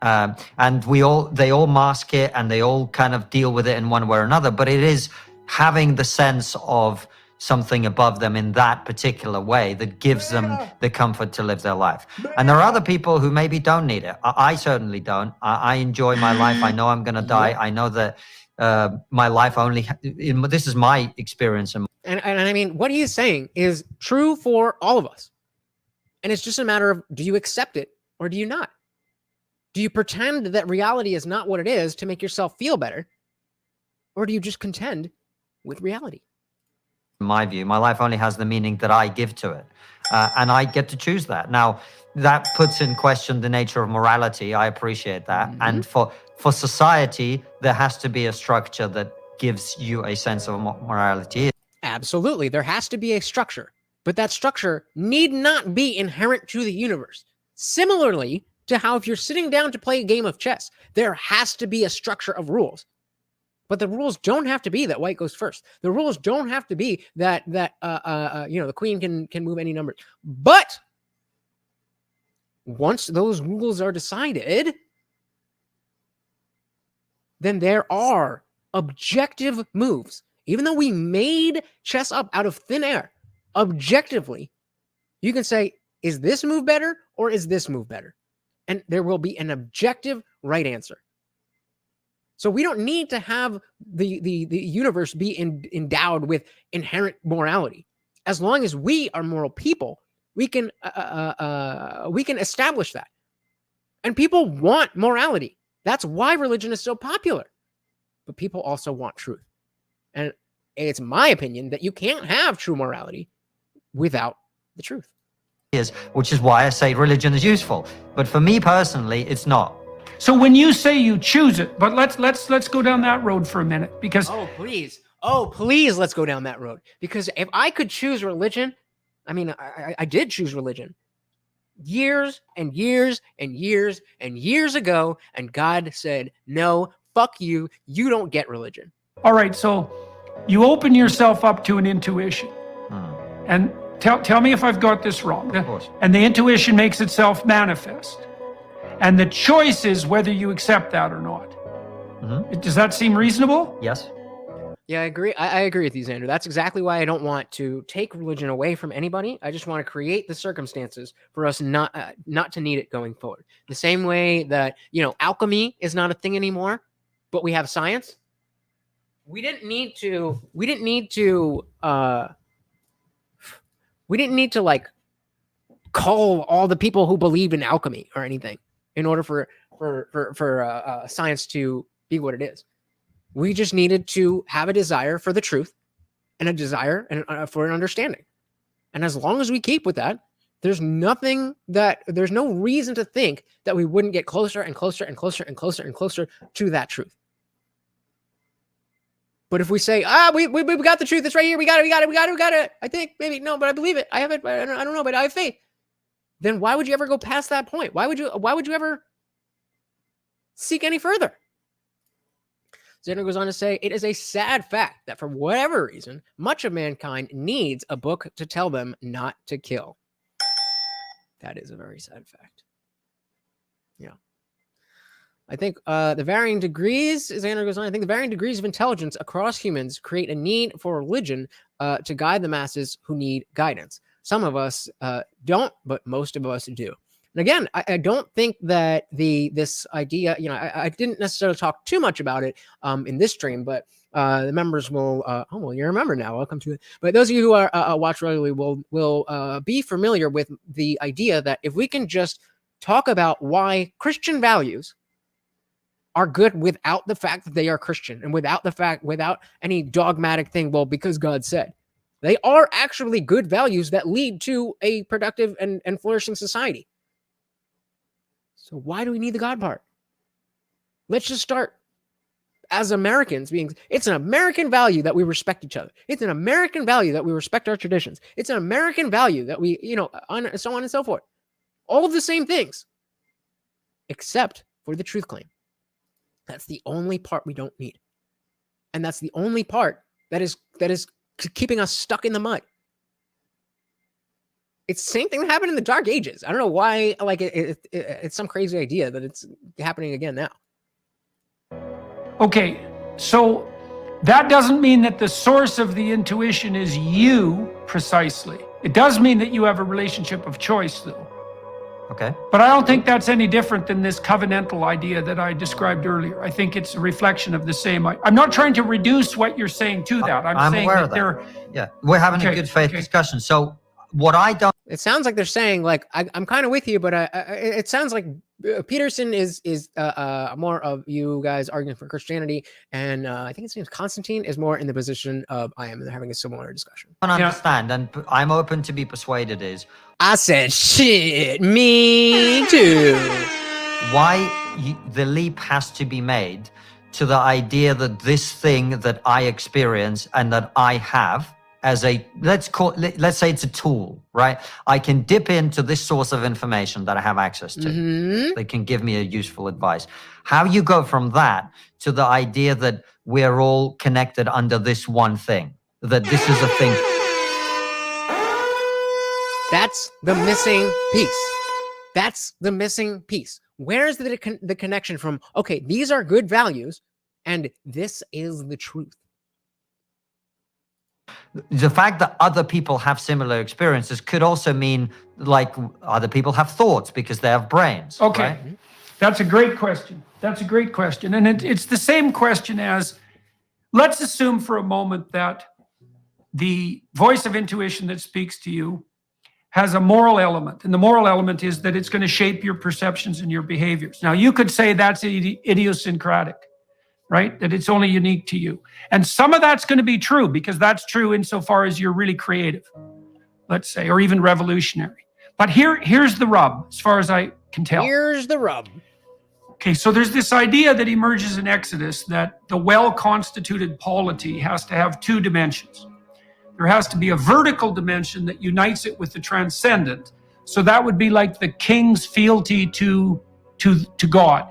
And they all mask it and they all kind of deal with it in one way or another, but it is having the sense of something above them in that particular way that gives them the comfort to live their life. And there are other people who maybe don't need it. I certainly don't. I enjoy my life. I know I'm going to die. I know that my life this is my experience. And I mean, what he is saying is true for all of us. And it's just a matter of, do you accept it or do you not? Do you pretend that reality is not what it is to make yourself feel better? Or do you just contend with reality? In my view, my life only has the meaning that I give to it. And I get to choose that. Now, that puts in question the nature of morality. I appreciate that. And for society, there has to be a structure that gives you a sense of morality. Absolutely. There has to be a structure. But that structure need not be inherent to the universe. Similarly to how if you're sitting down to play a game of chess, there has to be a structure of rules. But the rules don't have to be that white goes first. The rules don't have to be that the queen can move any numbers. But once those rules are decided, then there are objective moves. Even though we made chess up out of thin air, objectively, you can say, is this move better or is this move better? And there will be an objective right answer. So we don't need to have the universe be endowed with inherent morality. As long as we are moral people, we can establish that. And people want morality. That's why religion is so popular. But people also want truth. And it's my opinion that you can't have true morality without the truth. Which is why I say religion is useful. But for me personally, it's not. So when you say you choose it, but let's go down that road for a minute, because oh please let's go down that road, because if I could choose religion, I mean I did choose religion years and years and years and years ago, and God said no, fuck you, you don't get religion. all right, so you open yourself up to an intuition. And tell me if I've got this wrong. Of course. And the intuition makes itself manifest. And the choice is whether you accept that or not. Does that seem reasonable? Yes. Yeah, I agree. I agree with you, Xander. That's exactly why I don't want to take religion away from anybody. I just want to create the circumstances for us not to need it going forward. The same way that, alchemy is not a thing anymore, but we have science. We didn't need to like call all the people who believe in alchemy or anything in order for science to be what it is. We just needed to have a desire for the truth and a desire for an understanding. And as long as we keep with that, there's no reason to think that we wouldn't get closer and closer and closer and closer and closer to that truth. But if we say, we got the truth, it's right here, we got it. I think, maybe, no, but I believe it. I have it, but I don't know, but I have faith. Then why would you ever go past that point? Why would you ever seek any further? Xander goes on to say, it is a sad fact that for whatever reason, much of mankind needs a book to tell them not to kill. That is a very sad fact. Yeah. I think the varying degrees, Xander goes on, I think the varying degrees of intelligence across humans create a need for religion to guide the masses who need guidance. Some of us don't, but most of us do. And again, I don't think that this idea, I didn't necessarily talk too much about it in this stream, but the members will, you remember now, welcome to it. But those of you who are watch regularly will be familiar with the idea that if we can just talk about why Christian values are good without the fact that they are Christian and without any dogmatic thing, well, because God said. They are actually good values that lead to a productive and flourishing society. So why do we need the God part? Let's just start as Americans it's an American value that we respect each other. It's an American value that we respect our traditions. It's an American value that we, so on and so forth. All of the same things, except for the truth claim. That's the only part we don't need. And that's the only part that is keeping us stuck in the mud. It's the same thing that happened in the Dark Ages. I don't know why, it's some crazy idea that it's happening again now. Okay, so that doesn't mean that the source of the intuition is you precisely. It does mean that you have a relationship of choice, though. Okay. But I don't think that's any different than this covenantal idea that I described earlier. I think it's a reflection of the same. I'm not trying to reduce what you're saying to that. I'm saying aware that of that. they're... Yeah, we're having a good faith discussion. So what I don't... It sounds like they're saying, I'm kind of with you, but it sounds like Peterson is more of you guys arguing for Christianity, and I think his name's Constantine is more in the position of I am. They're having a similar discussion. I don't understand, and I'm open to be persuaded is... I said, shit, me too. Why the leap has to be made to the idea that this thing that I experience and that I have as a, let's say it's a tool, right? I can dip into this source of information that I have access to. They can give me a useful advice. How you go from that to the idea that we're all connected under this one thing, that this is a thing. That's the missing piece. That's the missing piece. Where is the connection from, okay, these are good values, and this is the truth? The fact that other people have similar experiences could also mean, like, other people have thoughts because they have brains. Okay, right? That's a great question. That's a great question. And it's the same question as, let's assume for a moment that the voice of intuition that speaks to you has a moral element. And the moral element is that it's going to shape your perceptions and your behaviors. Now, you could say that's idiosyncratic, right? That it's only unique to you. And some of that's going to be true because that's true insofar as you're really creative, let's say, or even revolutionary. But here's the rub, as far as I can tell. Here's the rub. Okay, so there's this idea that emerges in Exodus that the well-constituted polity has to have two dimensions. There has to be a vertical dimension that unites it with the transcendent. So that would be like the king's fealty to God.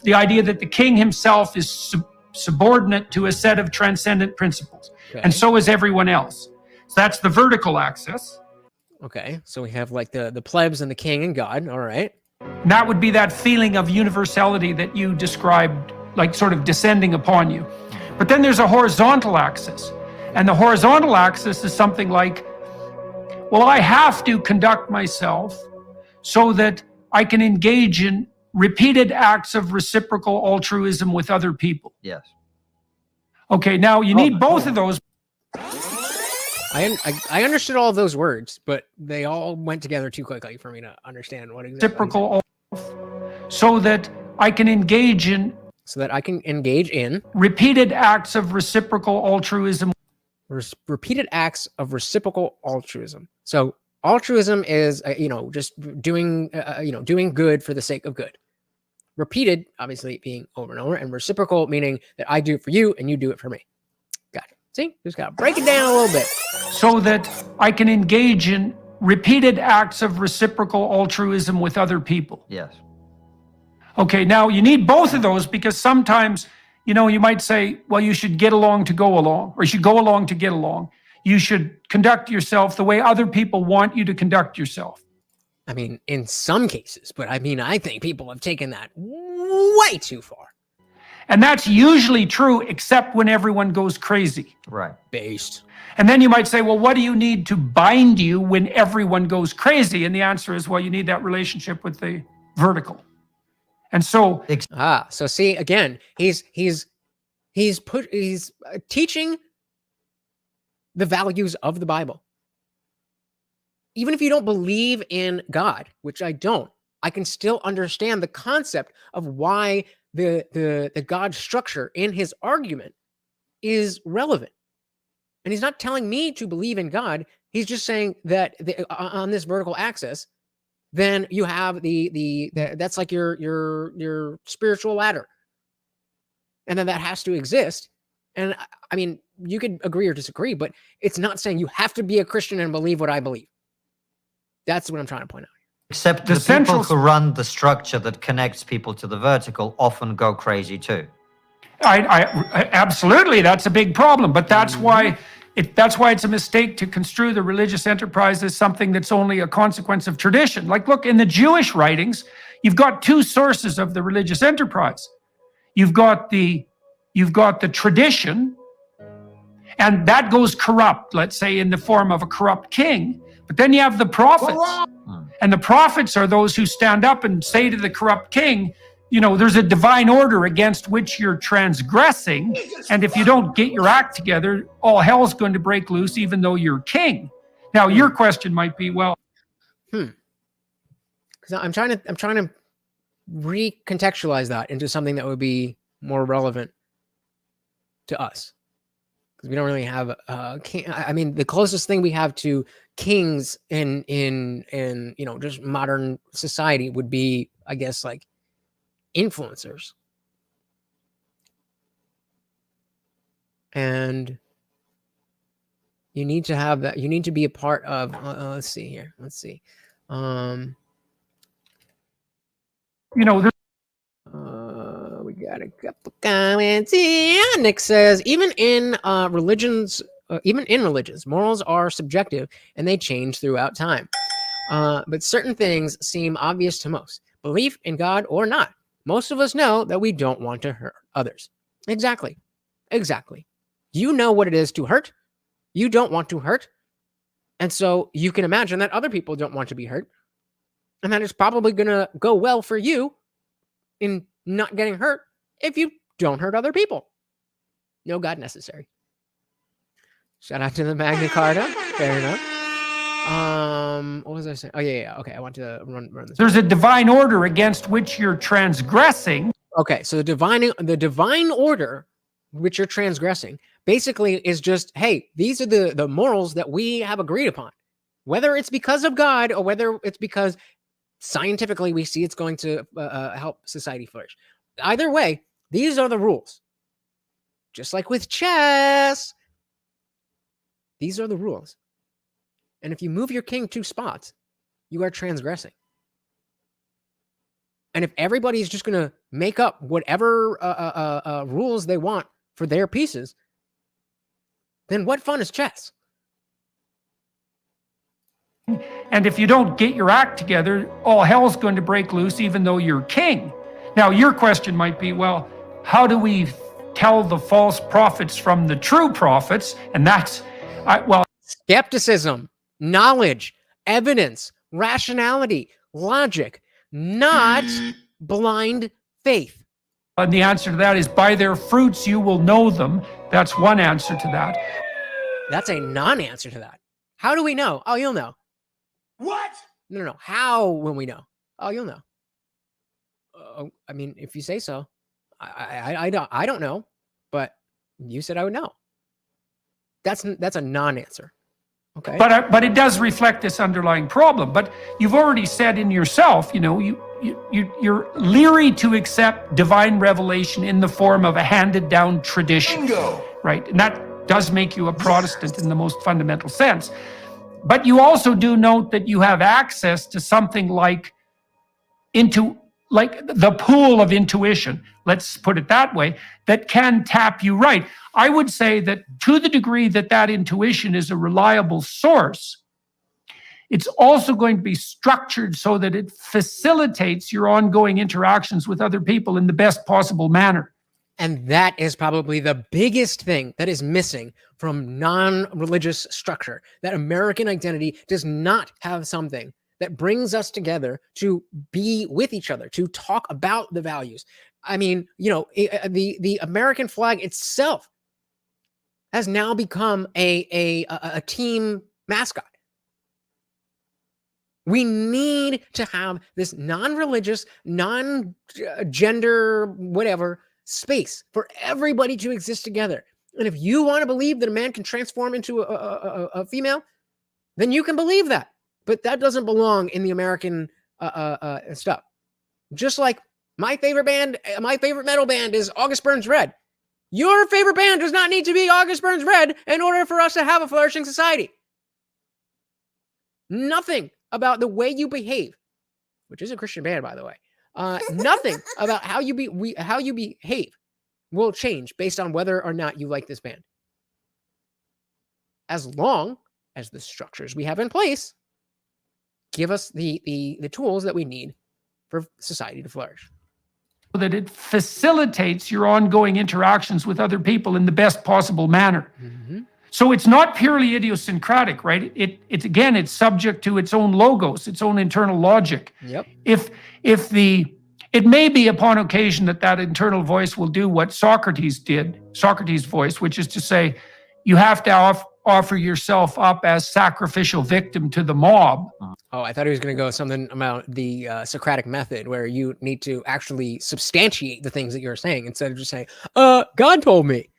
The idea that the king himself is subordinate to a set of transcendent principles. And so is everyone else. So that's the vertical axis. Okay, so we have like the plebs and the king and God. All right. And that would be that feeling of universality that you described, like sort of descending upon you. But then there's a horizontal axis. And the horizontal axis is something like, well, I have to conduct myself so that I can engage in repeated acts of reciprocal altruism with other people. Yes. Okay, now you need both of those. I understood all of those words, but they all went together too quickly for me to understand what exactly. Reciprocal, so that I can engage in repeated acts of reciprocal altruism. Repeated acts of reciprocal altruism. So altruism is, just doing, doing good for the sake of good. Repeated, obviously, being over and over, and reciprocal meaning that I do it for you and you do it for me. Got it. See, just gotta break it down a little bit. So that I can engage in repeated acts of reciprocal altruism with other people. Yes. Okay, now you need both of those because sometimes, you might say, well, you should get along to go along, or you should go along to get along. You should conduct yourself the way other people want you to conduct yourself. I mean, in some cases, but I think people have taken that way too far. And that's usually true, except when everyone goes crazy. Right. Based. And then you might say, well, what do you need to bind you when everyone goes crazy? And the answer is, well, you need that relationship with the vertical. And so, so see, again, he's teaching the values of the Bible. Even if you don't believe in God, which I don't, I can still understand the concept of why the God structure in his argument is relevant. And he's not telling me to believe in God. He's just saying that on this vertical axis, then you have that's like your spiritual ladder. And then that has to exist. And I mean, you could agree or disagree, but it's not saying you have to be a Christian and believe what I believe. That's what I'm trying to point out. Except the people who run the structure that connects people to the vertical often go crazy too. I absolutely, that's a big problem. But that's why it's a mistake to construe the religious enterprise as something that's only a consequence of tradition. Like, look, in the Jewish writings, you've got two sources of the religious enterprise. You've got the tradition, and that goes corrupt, let's say in the form of a corrupt king. But then you have the prophets. And the prophets are those who stand up and say to the corrupt king, there's a divine order against which you're transgressing. And if you don't get your act together, all hell's going to break loose, even though you're king. Now, your question might be, well, because I'm trying to recontextualize that into something that would be more relevant to us. Because we don't really have the closest thing we have to kings in just modern society would be, I guess, like influencers. And you need to have that. You need to be a part of. Let's see here. Let's see. We got a couple comments here. Nick says, even in religions, morals are subjective and they change throughout time. But certain things seem obvious to most. Belief in God or not, most of us know that we don't want to hurt others. Exactly. You know what it is to hurt. You don't want to hurt. And so you can imagine that other people don't want to be hurt. And that it's probably going to go well for you in not getting hurt if you don't hurt other people. No God necessary. Shout out to the Magna Carta. Fair enough. What was I saying? Oh, yeah. Okay, I want to run this. There's a divine order against which you're transgressing. Okay, so the divine order which you're transgressing basically is just, hey, these are the morals that we have agreed upon. Whether it's because of God or whether it's because scientifically we see it's going to help society flourish. Either way, these are the rules. Just like with chess, these are the rules. And if you move your king 2 spots, you are transgressing. And if everybody's just going to make up whatever rules they want for their pieces, then what fun is chess? And if you don't get your act together, all hell's going to break loose, even though you're king. Now, your question might be, well, how do we tell the false prophets from the true prophets? And that's, well, skepticism, knowledge, evidence, rationality, logic, not blind faith. and the answer to that is by their fruits you will know them. That's one answer to that. That's a non-answer to that. How do we know? Oh, you'll know. What? No. How will we know? Oh, you'll know. I mean, if you say so. I don't know, but you said I would know. That's a non-answer. Okay. But it does reflect this underlying problem. But you've already said in yourself, you know, you're leery to accept divine revelation in the form of a handed down tradition. Bingo. Right? And that does make you a Protestant in the most fundamental sense. But you also do note that you have access to something like the pool of intuition, let's put it that way, that can tap you right. I would say that to the degree that that intuition is a reliable source, it's also going to be structured so that it facilitates your ongoing interactions with other people in the best possible manner. And that is probably the biggest thing that is missing from non-religious structure. That American identity does not have something that brings us together to be with each other, to talk about the values. I mean, you know, the American flag itself has now become a team mascot. We need to have this non-religious, non-gender, whatever, space for everybody to exist together. And if you want to believe that a man can transform into a female, then you can believe that. But that doesn't belong in the American stuff. Just like my favorite metal band is August Burns Red. Your favorite band does not need to be August Burns Red in order for us to have a flourishing society. Nothing about the way you behave, which is a Christian band, by the way. Nothing about how you behave will change based on whether or not you like this band. As long as the structures we have in place give us the tools that we need for society to flourish. That it facilitates your ongoing interactions with other people in the best possible manner. Mm-hmm. So it's not purely idiosyncratic, right? It's subject to its own logos, its own internal logic. Yep. It may be upon occasion that internal voice will do what Socrates did, Socrates' voice, which is to say, you have to offer yourself up as sacrificial victim to the mob. Oh, I thought he was going to go something about the Socratic method, where you need to actually substantiate the things that you're saying instead of just saying, God told me.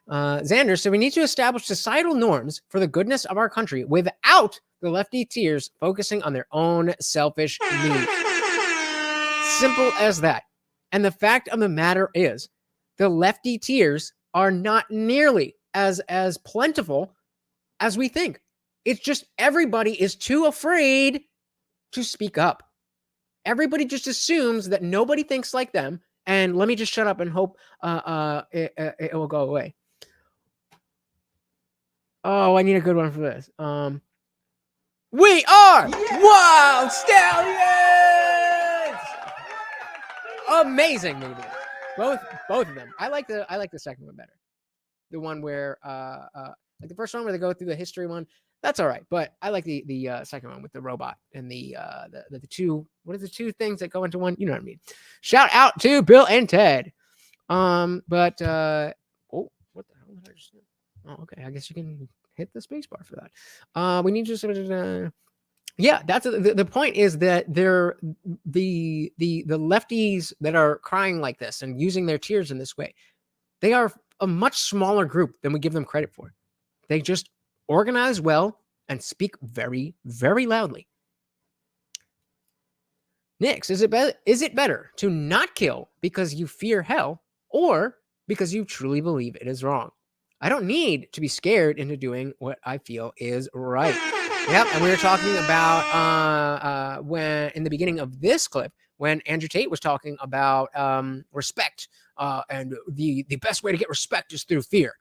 Xander, so we need to establish societal norms for the goodness of our country without the lefty tiers focusing on their own selfish needs. Simple as that. And the fact of the matter is, the lefty tiers are not nearly as plentiful as we think. It's just everybody is too afraid to speak up. Everybody just assumes that nobody thinks like them, and let me just shut up and hope it will go away. Oh, I need a good one for this. We are Wild Stallions! Amazing movie. Both of them. I like the second one better. The one where like the first one where they go through the history one, that's all right. But I like the second one with the robot and the two. What are the two things that go into one? You know what I mean. Shout out to Bill and Ted. What the hell did I just do? Oh, okay. I guess you can hit the space bar for that. We need to yeah, that's the point is that they're the lefties that are crying like this and using their tears in this way. They are a much smaller group than we give them credit for. They just organize well and speak very, very loudly. Nix, is it better to not kill because you fear hell or because you truly believe it is wrong? I don't need to be scared into doing what I feel is right. Yep, and we were talking about when in the beginning of this clip, when Andrew Tate was talking about respect, and the best way to get respect is through fear.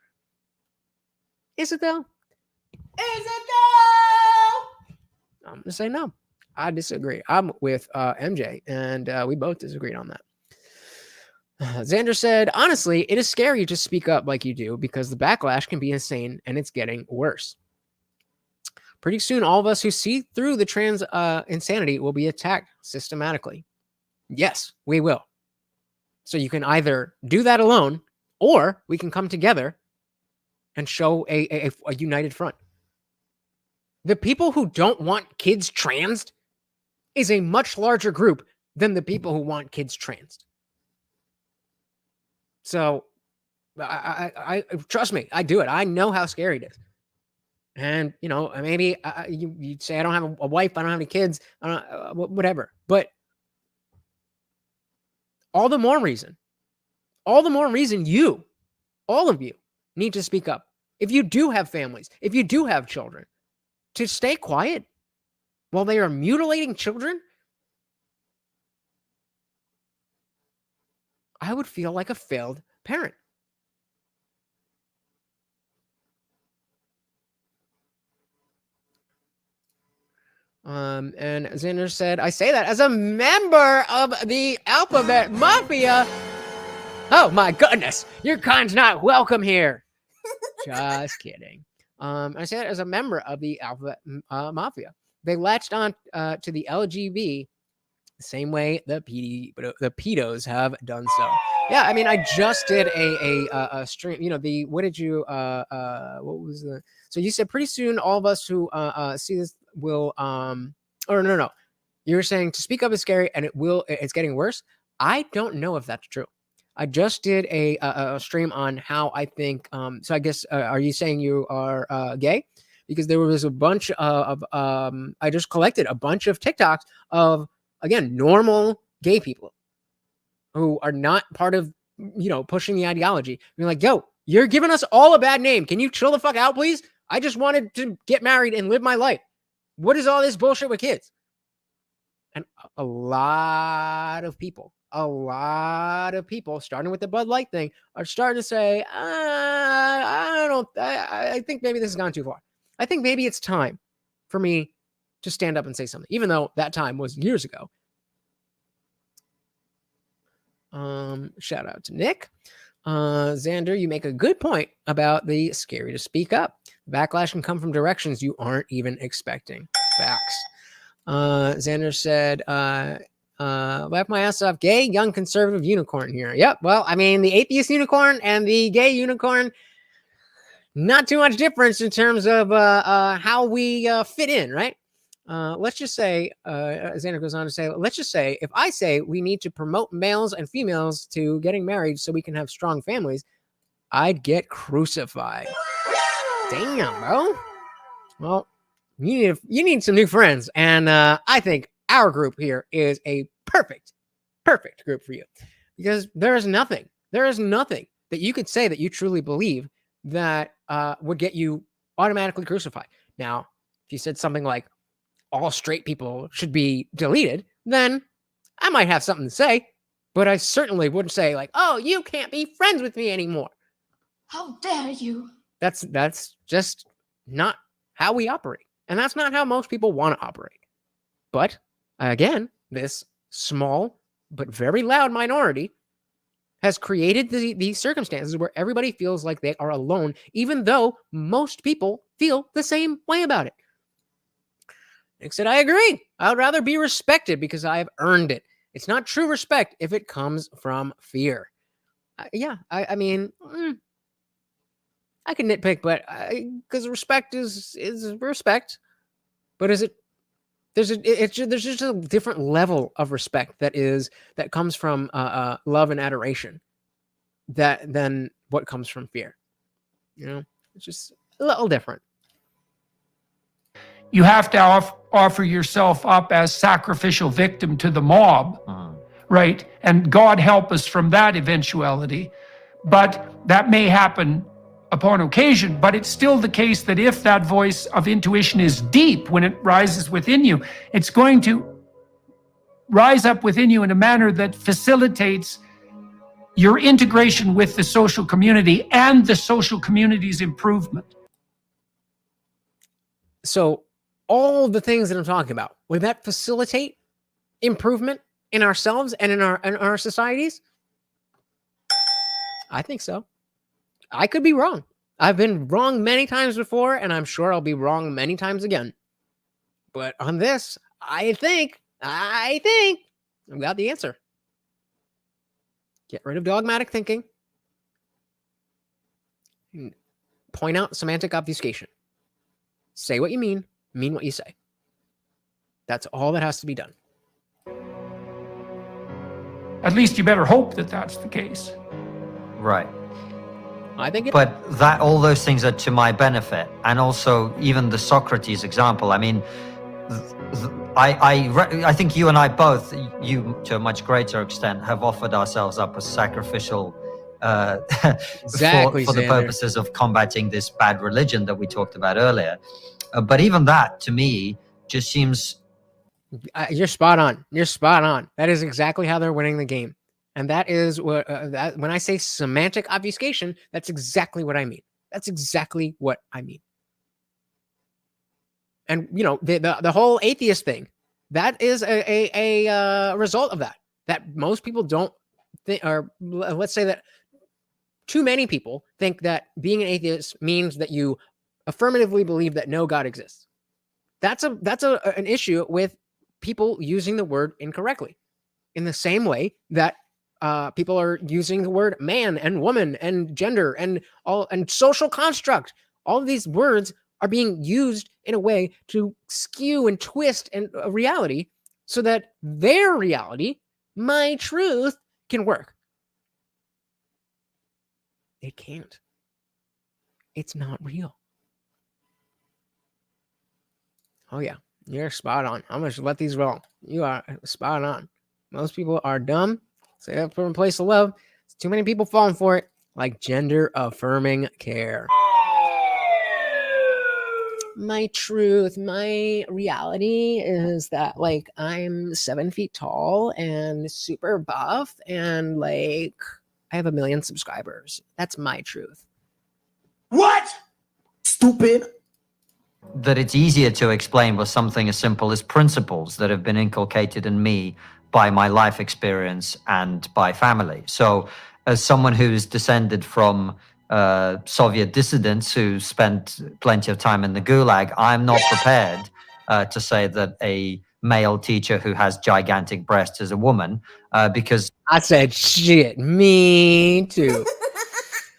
Is it though? Is it though? I'm gonna say no. I disagree. I'm with MJ, and we both disagreed on that. Xander said, honestly, it is scary to speak up like you do because the backlash can be insane and it's getting worse. Pretty soon, all of us who see through the trans insanity will be attacked systematically. Yes, we will. So you can either do that alone, or we can come together and show a united front. The people who don't want kids transed is a much larger group than the people who want kids transed. So, I trust me, I do it. I know how scary it is. And, you know, maybe you'd say, I don't have a wife, I don't have any kids, I don't, whatever. But all the more reason you, all of you, need to speak up. If you do have families, if you do have children, to stay quiet while they are mutilating children, I would feel like a failed parent. And Xander said, I say that as a member of the Alphabet Mafia. Oh my goodness, your kind's not welcome here. Just kidding. I say that as a member of the Alphabet Mafia. They latched on to the LGB the same way the pedos have done so. Yeah, I mean, I just did a stream. You know, what did you? What was the? So you said pretty soon all of us who see this will or no, you were saying to speak up is scary and it's getting worse. I don't know if that's true. I just did a stream on how I think. So I guess are you saying you are gay? Because there was a bunch of I just collected a bunch of TikToks of, again, normal gay people who are not part of, you know, pushing the ideology. You're like, yo, you're giving us all a bad name. Can you chill the fuck out, please? I just wanted to get married and live my life. What is all this bullshit with kids? And a lot of people, starting with the Bud Light thing, are starting to say, I think maybe this has gone too far. I think maybe it's time for me to stand up and say something, even though that time was years ago. Shout out to Nick. Xander, you make a good point about the scary to speak up. Backlash can come from directions you aren't even expecting. Facts. Xander said, laugh my ass off, gay, young, conservative unicorn here. Yep. Well, I mean, the atheist unicorn and the gay unicorn, not too much difference in terms of how we fit in, right? Let's just say, Xander goes on to say, let's just say, if I say we need to promote males and females to getting married so we can have strong families, I'd get crucified. Damn, bro. Well, you need some new friends. And I think our group here is a perfect group for you. Because there is nothing that you could say that you truly believe that would get you automatically crucified. Now, if you said something like, all straight people should be deleted, then I might have something to say, but I certainly wouldn't say like, oh, you can't be friends with me anymore. How dare you? That's just not how we operate. And that's not how most people want to operate. But again, this small but very loud minority has created these circumstances where everybody feels like they are alone, even though most people feel the same way about it. Nick said, I agree. I would rather be respected because I have earned it. It's not true respect if it comes from fear. I mean, I can nitpick, but because respect is respect. But is it? There's just a different level of respect that comes from love and adoration than what comes from fear. You know, it's just a little different. You have to offer yourself up as sacrificial victim to the mob, right? And God help us from that eventuality. But that may happen upon occasion, but it's still the case that if that voice of intuition is deep when it rises within you, it's going to rise up within you in a manner that facilitates your integration with the social community and the social community's improvement. So all the things that I'm talking about, would that facilitate improvement in ourselves and in our societies? I think so. I could be wrong. I've been wrong many times before, and I'm sure I'll be wrong many times again. But on this, I think I've got the answer. Get rid of dogmatic thinking. Point out semantic obfuscation. Say what you mean what you say. That's all that has to be done. At least you better hope that that's the case. Right. I think But that all those things are to my benefit, and also even the Socrates example. I mean, I think you and I both, you to a much greater extent, have offered ourselves up as sacrificial Exactly, for the Xander. purposes of combating this bad religion that we talked about earlier. But even that, to me, just seems. You're spot on. You're spot on. That is exactly how they're winning the game. And that is what, that when I say semantic obfuscation, that's exactly what I mean. That's exactly what I mean. And, you know, the whole atheist thing, that is a result of that. That most people don't think, or let's say that too many people think that being an atheist means that you affirmatively believe that no God exists. That's an issue with people using the word incorrectly. In the same way that people are using the word man and woman and gender and social construct. All of these words are being used in a way to skew and twist a reality so that their reality, my truth, can work. It can't. It's not real. Oh yeah, you're spot on. I'm gonna let these roll. You are spot on. Most people are dumb. Say that from a place of love. There's too many people falling for it, like gender affirming care. My truth, my reality is that like I'm 7 feet tall and super buff and like I have 1 million subscribers. That's my truth. What? Stupid. That it's easier to explain with something as simple as principles that have been inculcated in me by my life experience and by family. So as someone who's descended from Soviet dissidents who spent plenty of time in the gulag, I'm not prepared to say that a male teacher who has gigantic breasts is a woman because I said shit. Me too.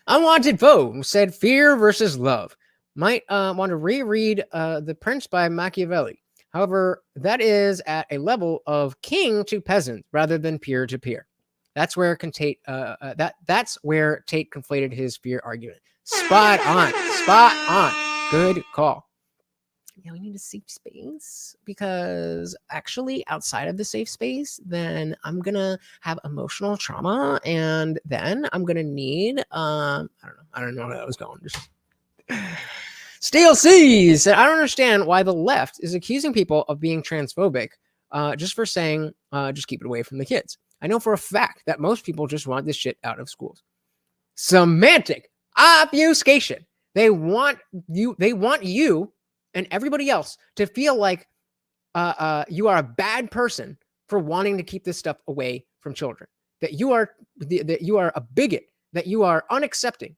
Unwanted Poe said fear versus love. Might want to reread The Prince by Machiavelli. However, that is at a level of king to peasant rather than peer to peer. That's where Tate that's where Tate conflated his fear argument. Spot on. Spot on. Good call. Yeah, we need a safe space because actually outside of the safe space, then I'm gonna have emotional trauma, and then I'm gonna need I don't know where that was going. Just Steel Seas said, I don't understand why the left is accusing people of being transphobic just for saying, just keep it away from the kids. I know for a fact that most people just want this shit out of schools. Semantic obfuscation. They want you and everybody else to feel like you are a bad person for wanting to keep this stuff away from children. That you are a bigot, that you are unaccepting.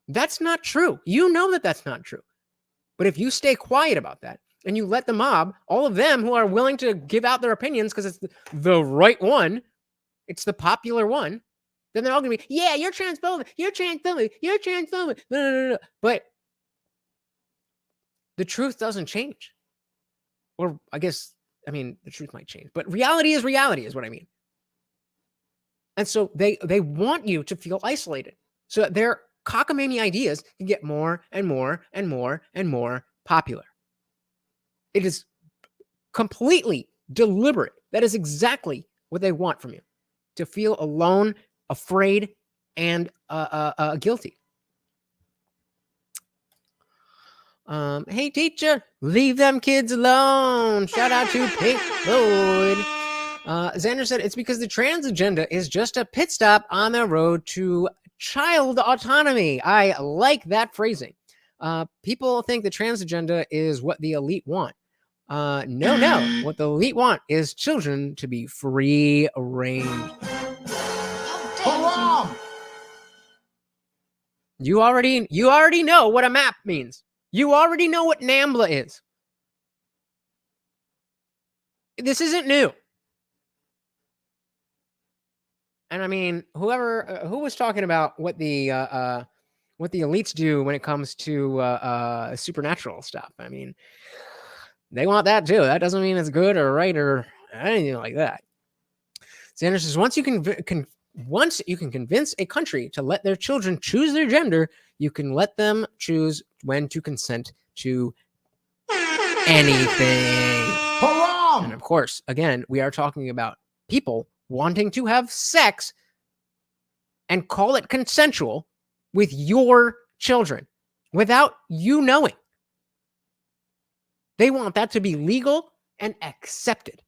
That's not true. You know that that's not true. But if you stay quiet about that and you let the mob, all of them who are willing to give out their opinions because it's the right one, it's the popular one, then they're all going to be, yeah, you're transphobic, you're transphobic, you're transphobic. No. But the truth doesn't change. Or I guess, the truth might change. But reality is what I mean. And so they want you to feel isolated so that their cockamamie ideas can get more and more and more and more popular. It is completely deliberate. That is exactly what they want from you, to feel alone, afraid, and guilty. Hey teacher, leave them kids alone. Shout out to Pink Floyd. Xander said it's because the trans agenda is just a pit stop on the road to child autonomy. I like that phrasing. People think the trans agenda is what the elite want. No. What the elite want is children to be free range. How You already know what a map means. You already know what NAMBLA is. This isn't new. And I mean, who was talking about what the elites do when it comes to supernatural stuff? I mean, they want that too. That doesn't mean it's good or right or anything like that. Sanders says, once you can convince a country to let their children choose their gender, you can let them choose when to consent to anything. And of course, again, we are talking about people wanting to have sex and call it consensual with your children without you knowing. They want that to be legal and accepted.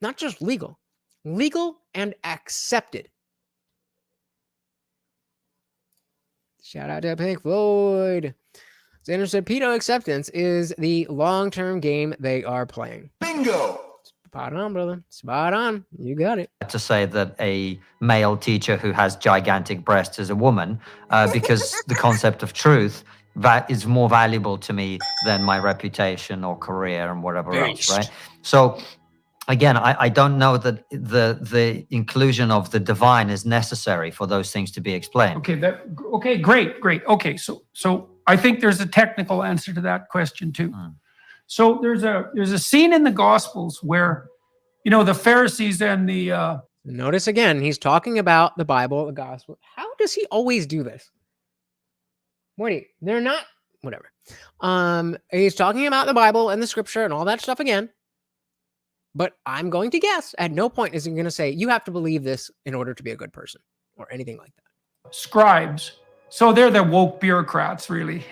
Not just legal and accepted. Shout out to Pink Floyd. Xander said pedo acceptance is the long-term game they are playing. Bingo! Spot on, brother. Spot on. You got it. To say that a male teacher who has gigantic breasts is a woman, because the concept of truth that is more valuable to me than my reputation or career and whatever else, right? So again, I don't know that the inclusion of the divine is necessary for those things to be explained. Okay, great. Okay, so I think there's a technical answer to that question too. So there's a scene in the Gospels where, the Pharisees and the notice again, he's talking about the Bible, the Gospel. How does he always do this? Morty, they're not whatever. He's talking about the Bible and the Scripture and all that stuff again. But I'm going to guess at no point is he going to say you have to believe this in order to be a good person or anything like that. scribes. So they're the woke bureaucrats, really,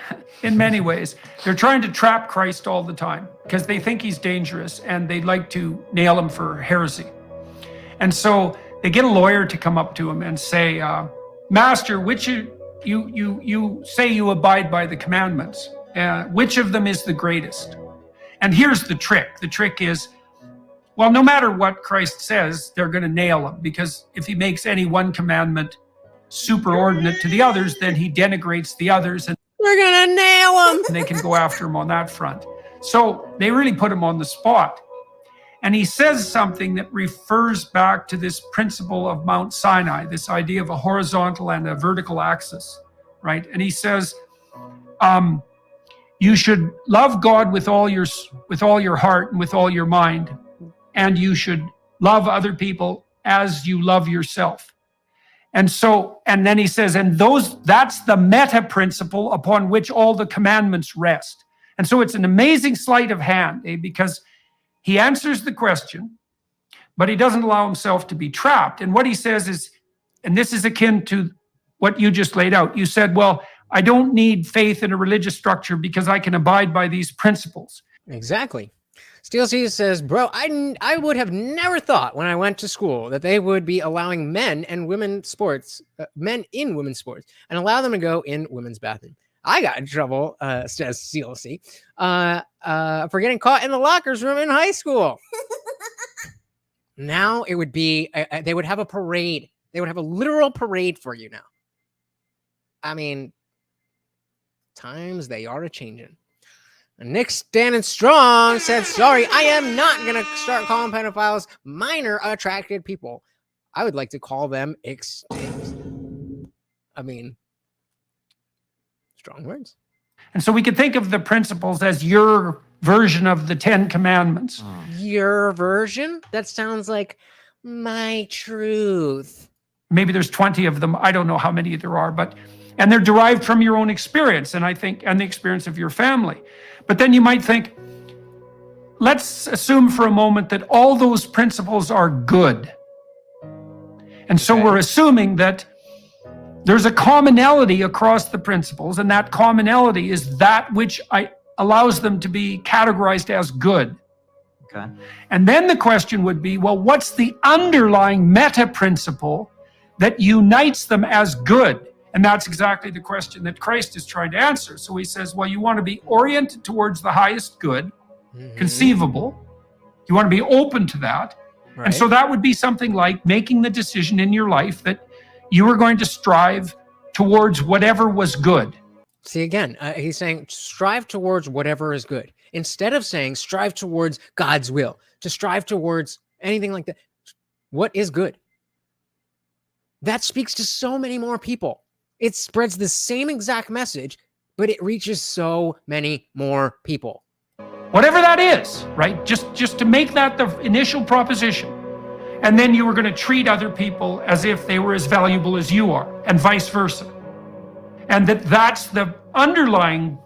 in many ways. They're trying to trap Christ all the time because they think he's dangerous and they'd like to nail him for heresy. And so they get a lawyer to come up to him and say, Master, which you say you abide by the commandments. Which of them is the greatest? And here's the trick. The trick is, well, no matter what Christ says, they're going to nail him, because if he makes any one commandment superordinate to the others, then he denigrates the others, and we're going to nail him. And they can go after him on that front. So they really put him on the spot. And he says something that refers back to this principle of Mount Sinai, this idea of a horizontal and a vertical axis, right? And he says, you should love God with all your heart and with all your mind, and you should love other people as you love yourself. And so, and then he says, and that's the meta principle upon which all the commandments rest. And so it's an amazing sleight of hand, because he answers the question, but he doesn't allow himself to be trapped. And what he says is, and this is akin to what you just laid out. You said, well, I don't need faith in a religious structure because I can abide by these principles. Exactly. Steel Seas says, bro, I would have never thought when I went to school that they would be allowing men and women's sports, men in women's sports, and allow them to go in women's bathroom. I got in trouble, says CLC, for getting caught in the lockers room in high school. Now it would be, they would have a parade. They would have a literal parade for you now. I mean, times they are a-changing. Nick standing strong said, sorry, I am not going to start calling pedophiles minor attracted people. I would like to call them extinct. I mean, strong words. And so we could think of the principles as your version of the 10 Commandments. Your version? That sounds like my truth. Maybe there's 20 of them. I don't know how many there are, and they're derived from your own experience, and I think, and the experience of your family. But then you might think, let's assume for a moment that all those principles are good. And so we're assuming that there's a commonality across the principles, and that commonality is that which allows them to be categorized as good. Okay. And then the question would be, well, what's the underlying meta principle that unites them as good? And that's exactly the question that Christ is trying to answer. So he says, well, you want to be oriented towards the highest good, conceivable. You want to be open to that. Right. And so that would be something like making the decision in your life that you are going to strive towards whatever was good. See, again, he's saying strive towards whatever is good. Instead of saying strive towards God's will, to strive towards anything like that. What is good? That speaks to so many more people. It spreads the same exact message, but it reaches so many more people. Whatever that is, right? Just to make that the initial proposition. And then you were going to treat other people as if they were as valuable as you are, and vice versa. And that's the underlying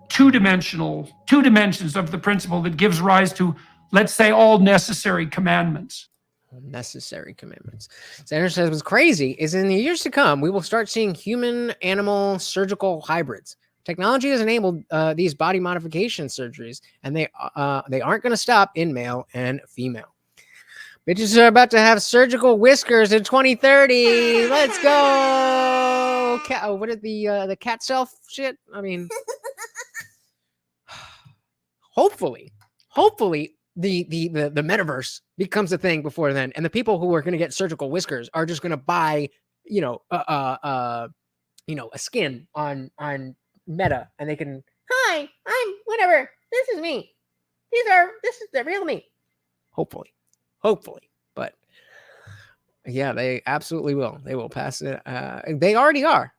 two dimensions of the principle that gives rise to, let's say, all necessary commandments. Necessary commitments. Sanders says what's crazy is in the years to come, we will start seeing human-animal surgical hybrids. Technology has enabled these body modification surgeries, and they aren't going to stop in male and female. Bitches are about to have surgical whiskers in 2030. Let's go! What is the cat self shit? I mean, hopefully, the metaverse becomes a thing before then, and the people who are going to get surgical whiskers are just going to buy, a skin on Meta, and they can, hi, I'm whatever. This is me. This is the real me. Hopefully, but yeah, they absolutely will. They will pass it. They already are.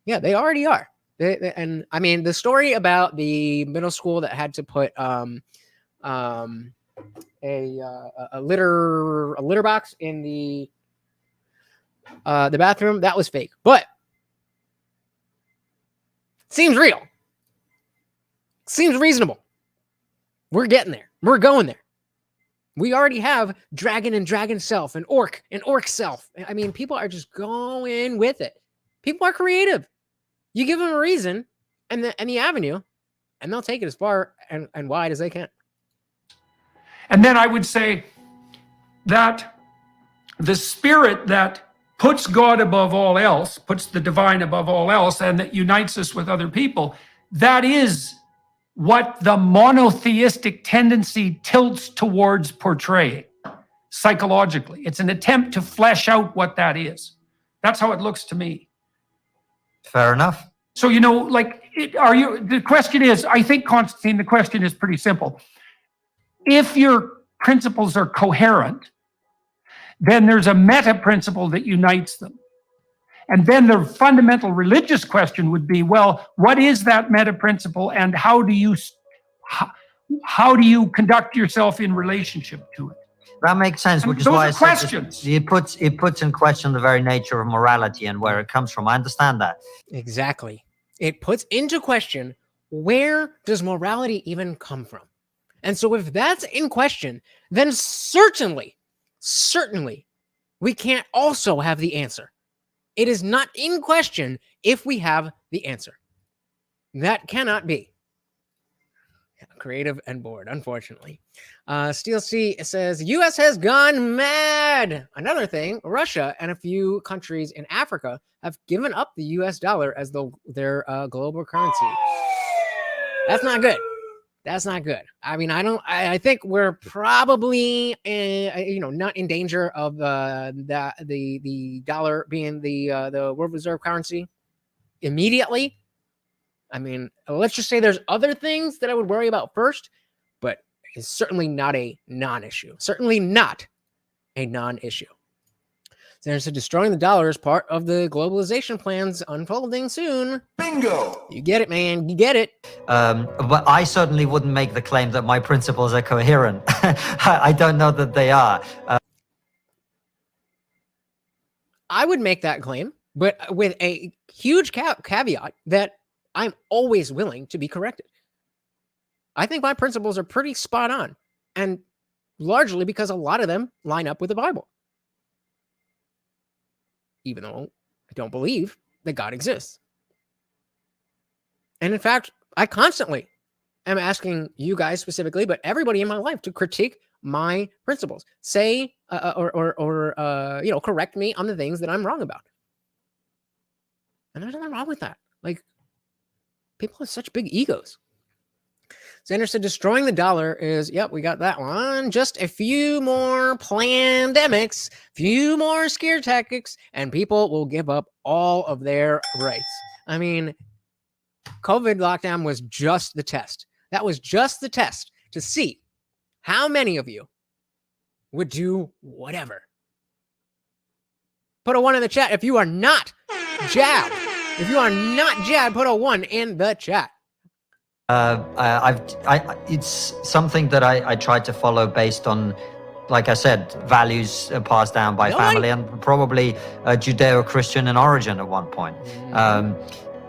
Yeah, they already are. And I mean, the story about the middle school that had to put a litter box in the bathroom, that was fake, but seems real, seems reasonable. We're getting there. We're going there. We already have dragon and dragon self and orc self. I mean, people are just going with it. People are creative. You give them a reason and the avenue, and they'll take it as far and wide as they can. And then I would say that the spirit that puts God above all else, puts the divine above all else, and that unites us with other people, that is what the monotheistic tendency tilts towards portraying psychologically. It's an attempt to flesh out what that is. That's how it looks to me. Fair enough. So, the question is, I think, Constantine, the question is pretty simple. If your principles are coherent, then there's a meta principle that unites them. And then the fundamental religious question would be, well, what is that meta principle, and how do you conduct yourself in relationship to it? That makes sense, which is why I said it puts in question the very nature of morality and where it comes from. I understand that. Exactly. It puts into question, where does morality even come from? And so if that's in question, then certainly, we can't also have the answer. It is not in question if we have the answer. That cannot be. Creative and bored, unfortunately. Steel C says, U.S. has gone mad. Another thing, Russia and a few countries in Africa have given up the U.S. dollar as their global currency. That's not good. That's not good. I mean, I think we're probably, not in danger of the dollar being the world reserve currency immediately. I mean, let's just say there's other things that I would worry about first, but it's certainly not a non-issue. Certainly not a non-issue. There's destroying the dollar as part of the globalization plans unfolding soon. Bingo! You get it, man. You get it. But I certainly wouldn't make the claim that my principles are coherent. I don't know that they are. I would make that claim, but with a huge caveat that I'm always willing to be corrected. I think my principles are pretty spot on, and largely because a lot of them line up with the Bible. Even though I don't believe that God exists. And in fact, I constantly am asking you guys specifically, but everybody in my life, to critique my principles. Say, or correct me on the things that I'm wrong about. And there's nothing wrong with that. Like, people have such big egos. Xander said, destroying the dollar is, yep, we got that one. Just a few more pandemics, few more scare tactics, and people will give up all of their rights. I mean, COVID lockdown was just the test. That was just the test to see how many of you would do whatever. Put a 1 in the chat if you are not jabbed. If you are not jabbed, put a 1 in the chat. It's something that I tried to follow based on, like I said, values passed down by family and probably Judeo-Christian in origin at one point.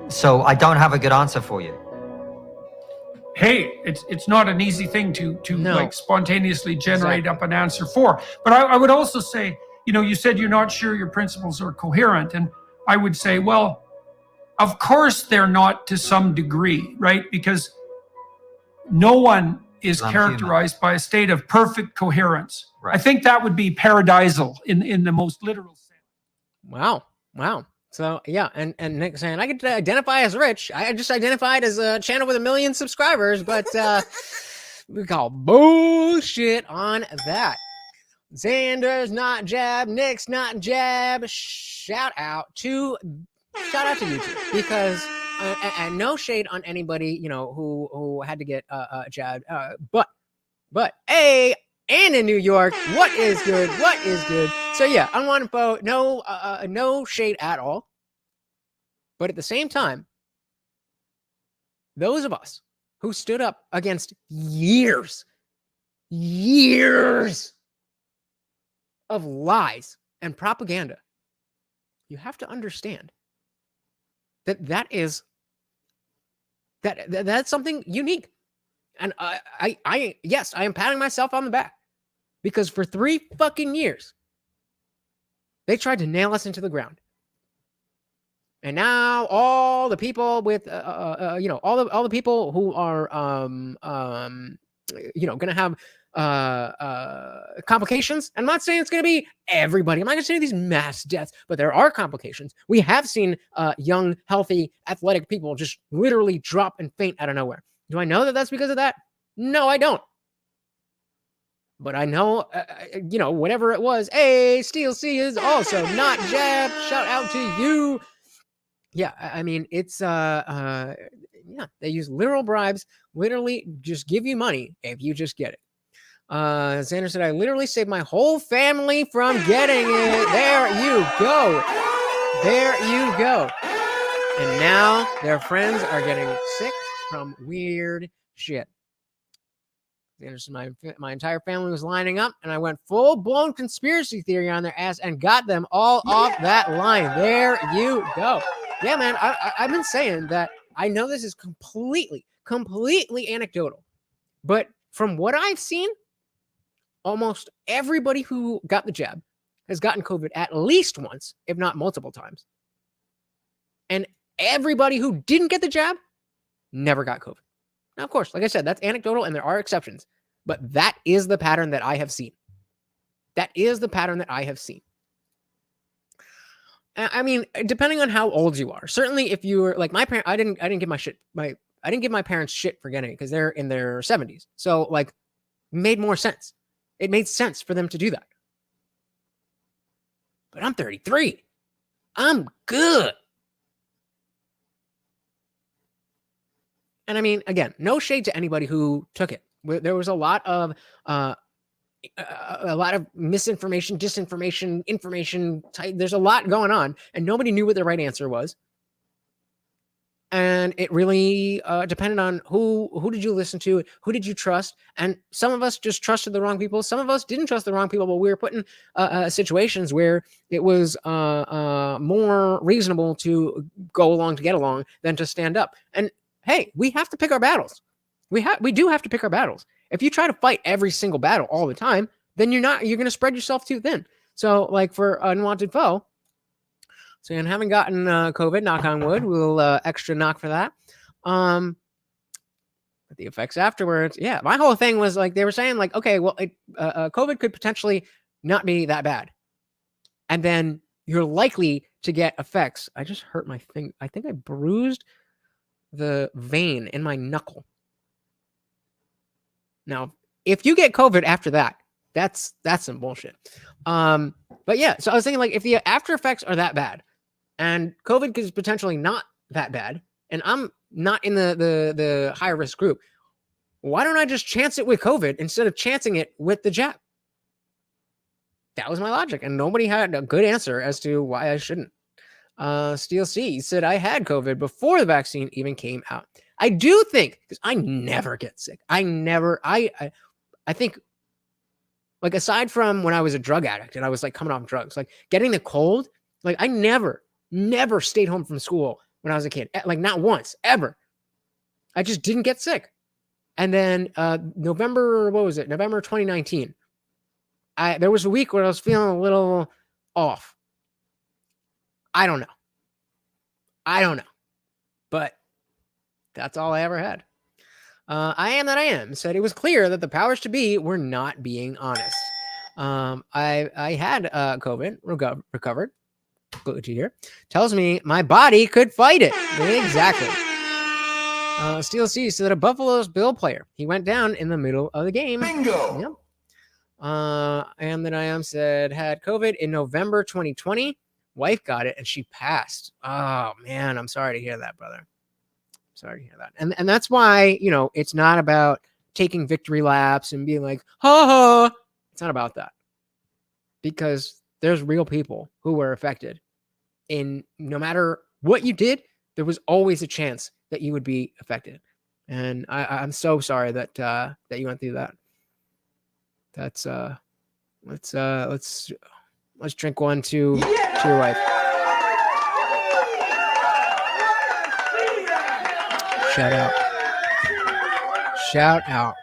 So I don't have a good answer for you. Hey, it's not an easy thing to like spontaneously generate up an answer for. But I would also say, you said you're not sure your principles are coherent, and I would say, well, of course they're not to some degree, right? Because no one is characterized by a state of perfect coherence. Right. I think that would be paradisal in the most literal sense. Wow. So yeah, and Nick saying, I could identify as rich. I just identified as a channel with 1 million subscribers, but we call bullshit on that. Xander's not jab, Nick's not jab. Shout out to YouTube, because and no shade on anybody who had to get jabbed, but and in New York, what is good? So yeah, unwanted vote, no shade at all. But at the same time, those of us who stood up against years of lies and propaganda, you have to understand that's something unique. And yes, I am patting myself on the back, because for 3 fucking years, they tried to nail us into the ground. And now all the people with, all the people who are, going to have complications. I'm not saying it's going to be everybody. I'm not going to say these mass deaths, but there are complications. We have seen young, healthy, athletic people just literally drop and faint out of nowhere. Do I know that that's because of that? No, I don't. But I know, whatever it was. Hey, Steel C is also not jabbed. Shout out to you. Yeah, I mean, it's, they use literal bribes, literally just give you money if you just get it. Xander said, I literally saved my whole family from getting it. There you go. And now their friends are getting sick from weird shit. Xander said, my entire family was lining up, and I went full-blown conspiracy theory on their ass and got them all off that line. There you go. Yeah, man, I've been saying that. I know this is completely anecdotal, but from what I've seen, almost everybody who got the jab has gotten COVID at least once, if not multiple times. And everybody who didn't get the jab never got COVID. Now, of course, like I said, that's anecdotal and there are exceptions, but that is the pattern that I have seen. I mean, depending on how old you are. Certainly if you were like my parents, I didn't give my parents shit for getting it because they're in their 70s. So like, made more sense. It made sense for them to do that. But I'm 33. I'm good. And I mean, again, no shade to anybody who took it. There was a lot of misinformation, disinformation, information. There's a lot going on, and nobody knew what the right answer was. And it really depended on who did you listen to, who did you trust, and some of us just trusted the wrong people. Some of us didn't trust the wrong people, but we were put in situations where it was more reasonable to go along to get along than to stand up. And hey, we have to pick our battles. We do have to pick our battles. If you try to fight every single battle all the time, then you're going to spread yourself too thin. So like for unwanted foe, so and having gotten COVID, knock on wood, we'll extra knock for that. But the effects afterwards, yeah, my whole thing was like, they were saying like, okay, well, COVID could potentially not be that bad. And then you're likely to get effects. I just hurt my finger. I think I bruised the vein in my knuckle. Now, if you get COVID after that, that's some bullshit. But yeah, so I was thinking, like, if the after effects are that bad, and COVID is potentially not that bad, and I'm not in the high risk group, why don't I just chance it with COVID instead of chancing it with the jab? That was my logic, and nobody had a good answer as to why I shouldn't. Steel C said I had COVID before the vaccine even came out. I do think, because I never get sick. I think, like, aside from when I was a drug addict and I was like coming off drugs, like getting the cold, like I never stayed home from school when I was a kid. Like not once, ever. I just didn't get sick. And then November 2019. There was a week where I was feeling a little off. I don't know. But that's all I ever had. I am said it was clear that the powers to be were not being honest. I had COVID, recovered. Good to hear. Tells me my body could fight it. Exactly. Steel C said a Buffalo's Bill player. He went down in the middle of the game. Bingo. Yep. And then I am said had COVID in November 2020. Wife got it and she passed. Oh man, I'm sorry to hear that, brother. Sorry to hear that. And that's why, it's not about taking victory laps and being like, ha ha. It's not about that. Because there's real people who were affected. And no matter what you did, there was always a chance that you would be affected. And I'm so sorry that you went through that. That's let's drink one to your wife. Shout out.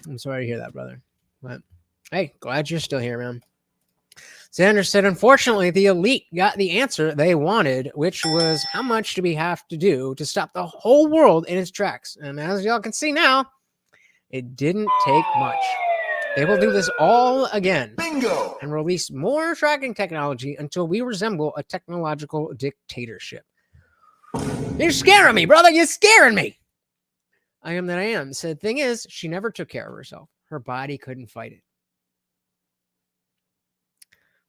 I'm sorry to hear that, brother. But hey, glad you're still here, man. Xander said, unfortunately, the elite got the answer they wanted, which was how much do we have to do to stop the whole world in its tracks? And as y'all can see now, it didn't take much. They will do this all again. Bingo. And release more tracking technology until we resemble a technological dictatorship. You're scaring me, brother. You're scaring me. I am that I am. Said, thing is, she never took care of herself. Her body couldn't fight it.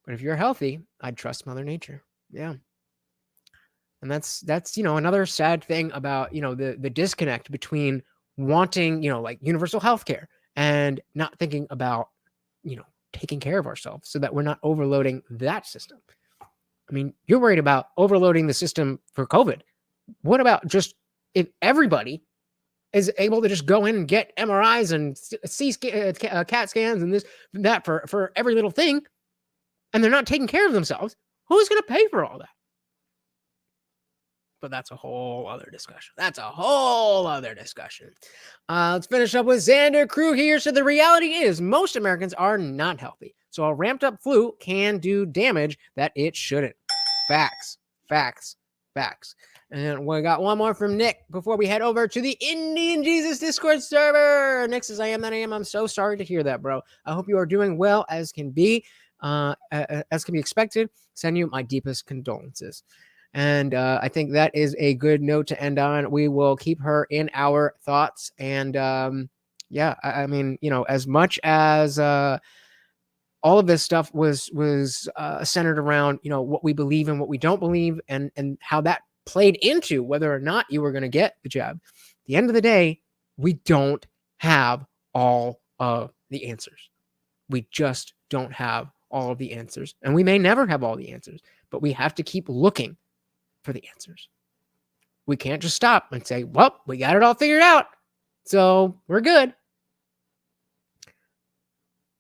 But if you're healthy, I'd trust Mother Nature. Yeah. And that's another sad thing about, the disconnect between wanting, like universal health care and not thinking about, taking care of ourselves so that we're not overloading that system. I mean, you're worried about overloading the system for COVID. What about just if everybody is able to just go in and get MRIs and CAT scans and this, that for every little thing, and they're not taking care of themselves, who's going to pay for all that? But that's a whole other discussion. Let's finish up with Xander Crew here. So the reality is most Americans are not healthy. So a ramped up flu can do damage that it shouldn't. Facts. And we got one more from Nick before we head over to the Indian Jesus Discord server. Nick says, I am that I am. I'm so sorry to hear that, bro. I hope you are doing well as can be expected. Send you my deepest condolences. And I think that is a good note to end on. We will keep her in our thoughts. And I mean, as much as all of this stuff was centered around, what we believe and what we don't believe, and how that played into whether or not you were going to get the jab. At the end of the day, we don't have all of the answers. We just don't have all of the answers. And we may never have all the answers, but we have to keep looking for the answers. We can't just stop and say, well, we got it all figured out, so we're good.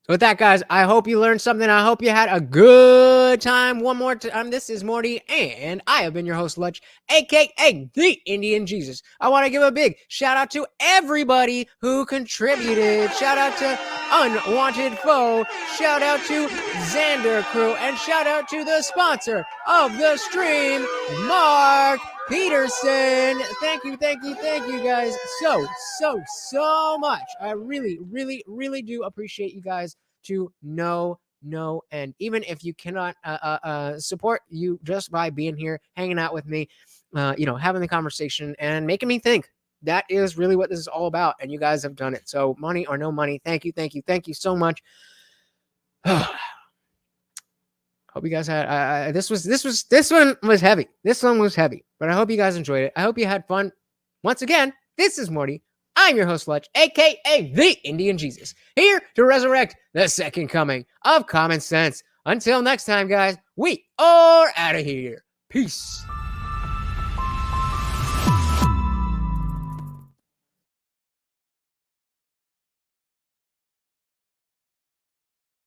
So with that, guys, I hope you learned something. I hope you had a good time. One more time, this is Morty, and I have been your host, Lutch, a.k.a. the Indian Jesus. I want to give a big shout out to everybody who contributed. Shout out to Unwanted Foe. Shout out to Xander Crew. And shout out to the sponsor of the stream, Mark Peterson. Thank you guys so much. I really do appreciate you guys to no no end. Even if you cannot support you just by being here, hanging out with me, having the conversation and making me think. That is really what this is all about. And you guys have done it. So money or no money, thank you so much. Hope you guys had this one was heavy. This one was heavy, but I hope you guys enjoyed it. I hope you had fun. Once again, this is Morty. I'm your host, Lutch, aka the Indian Jesus, here to resurrect the second coming of common sense. Until next time, guys, we are out of here. Peace.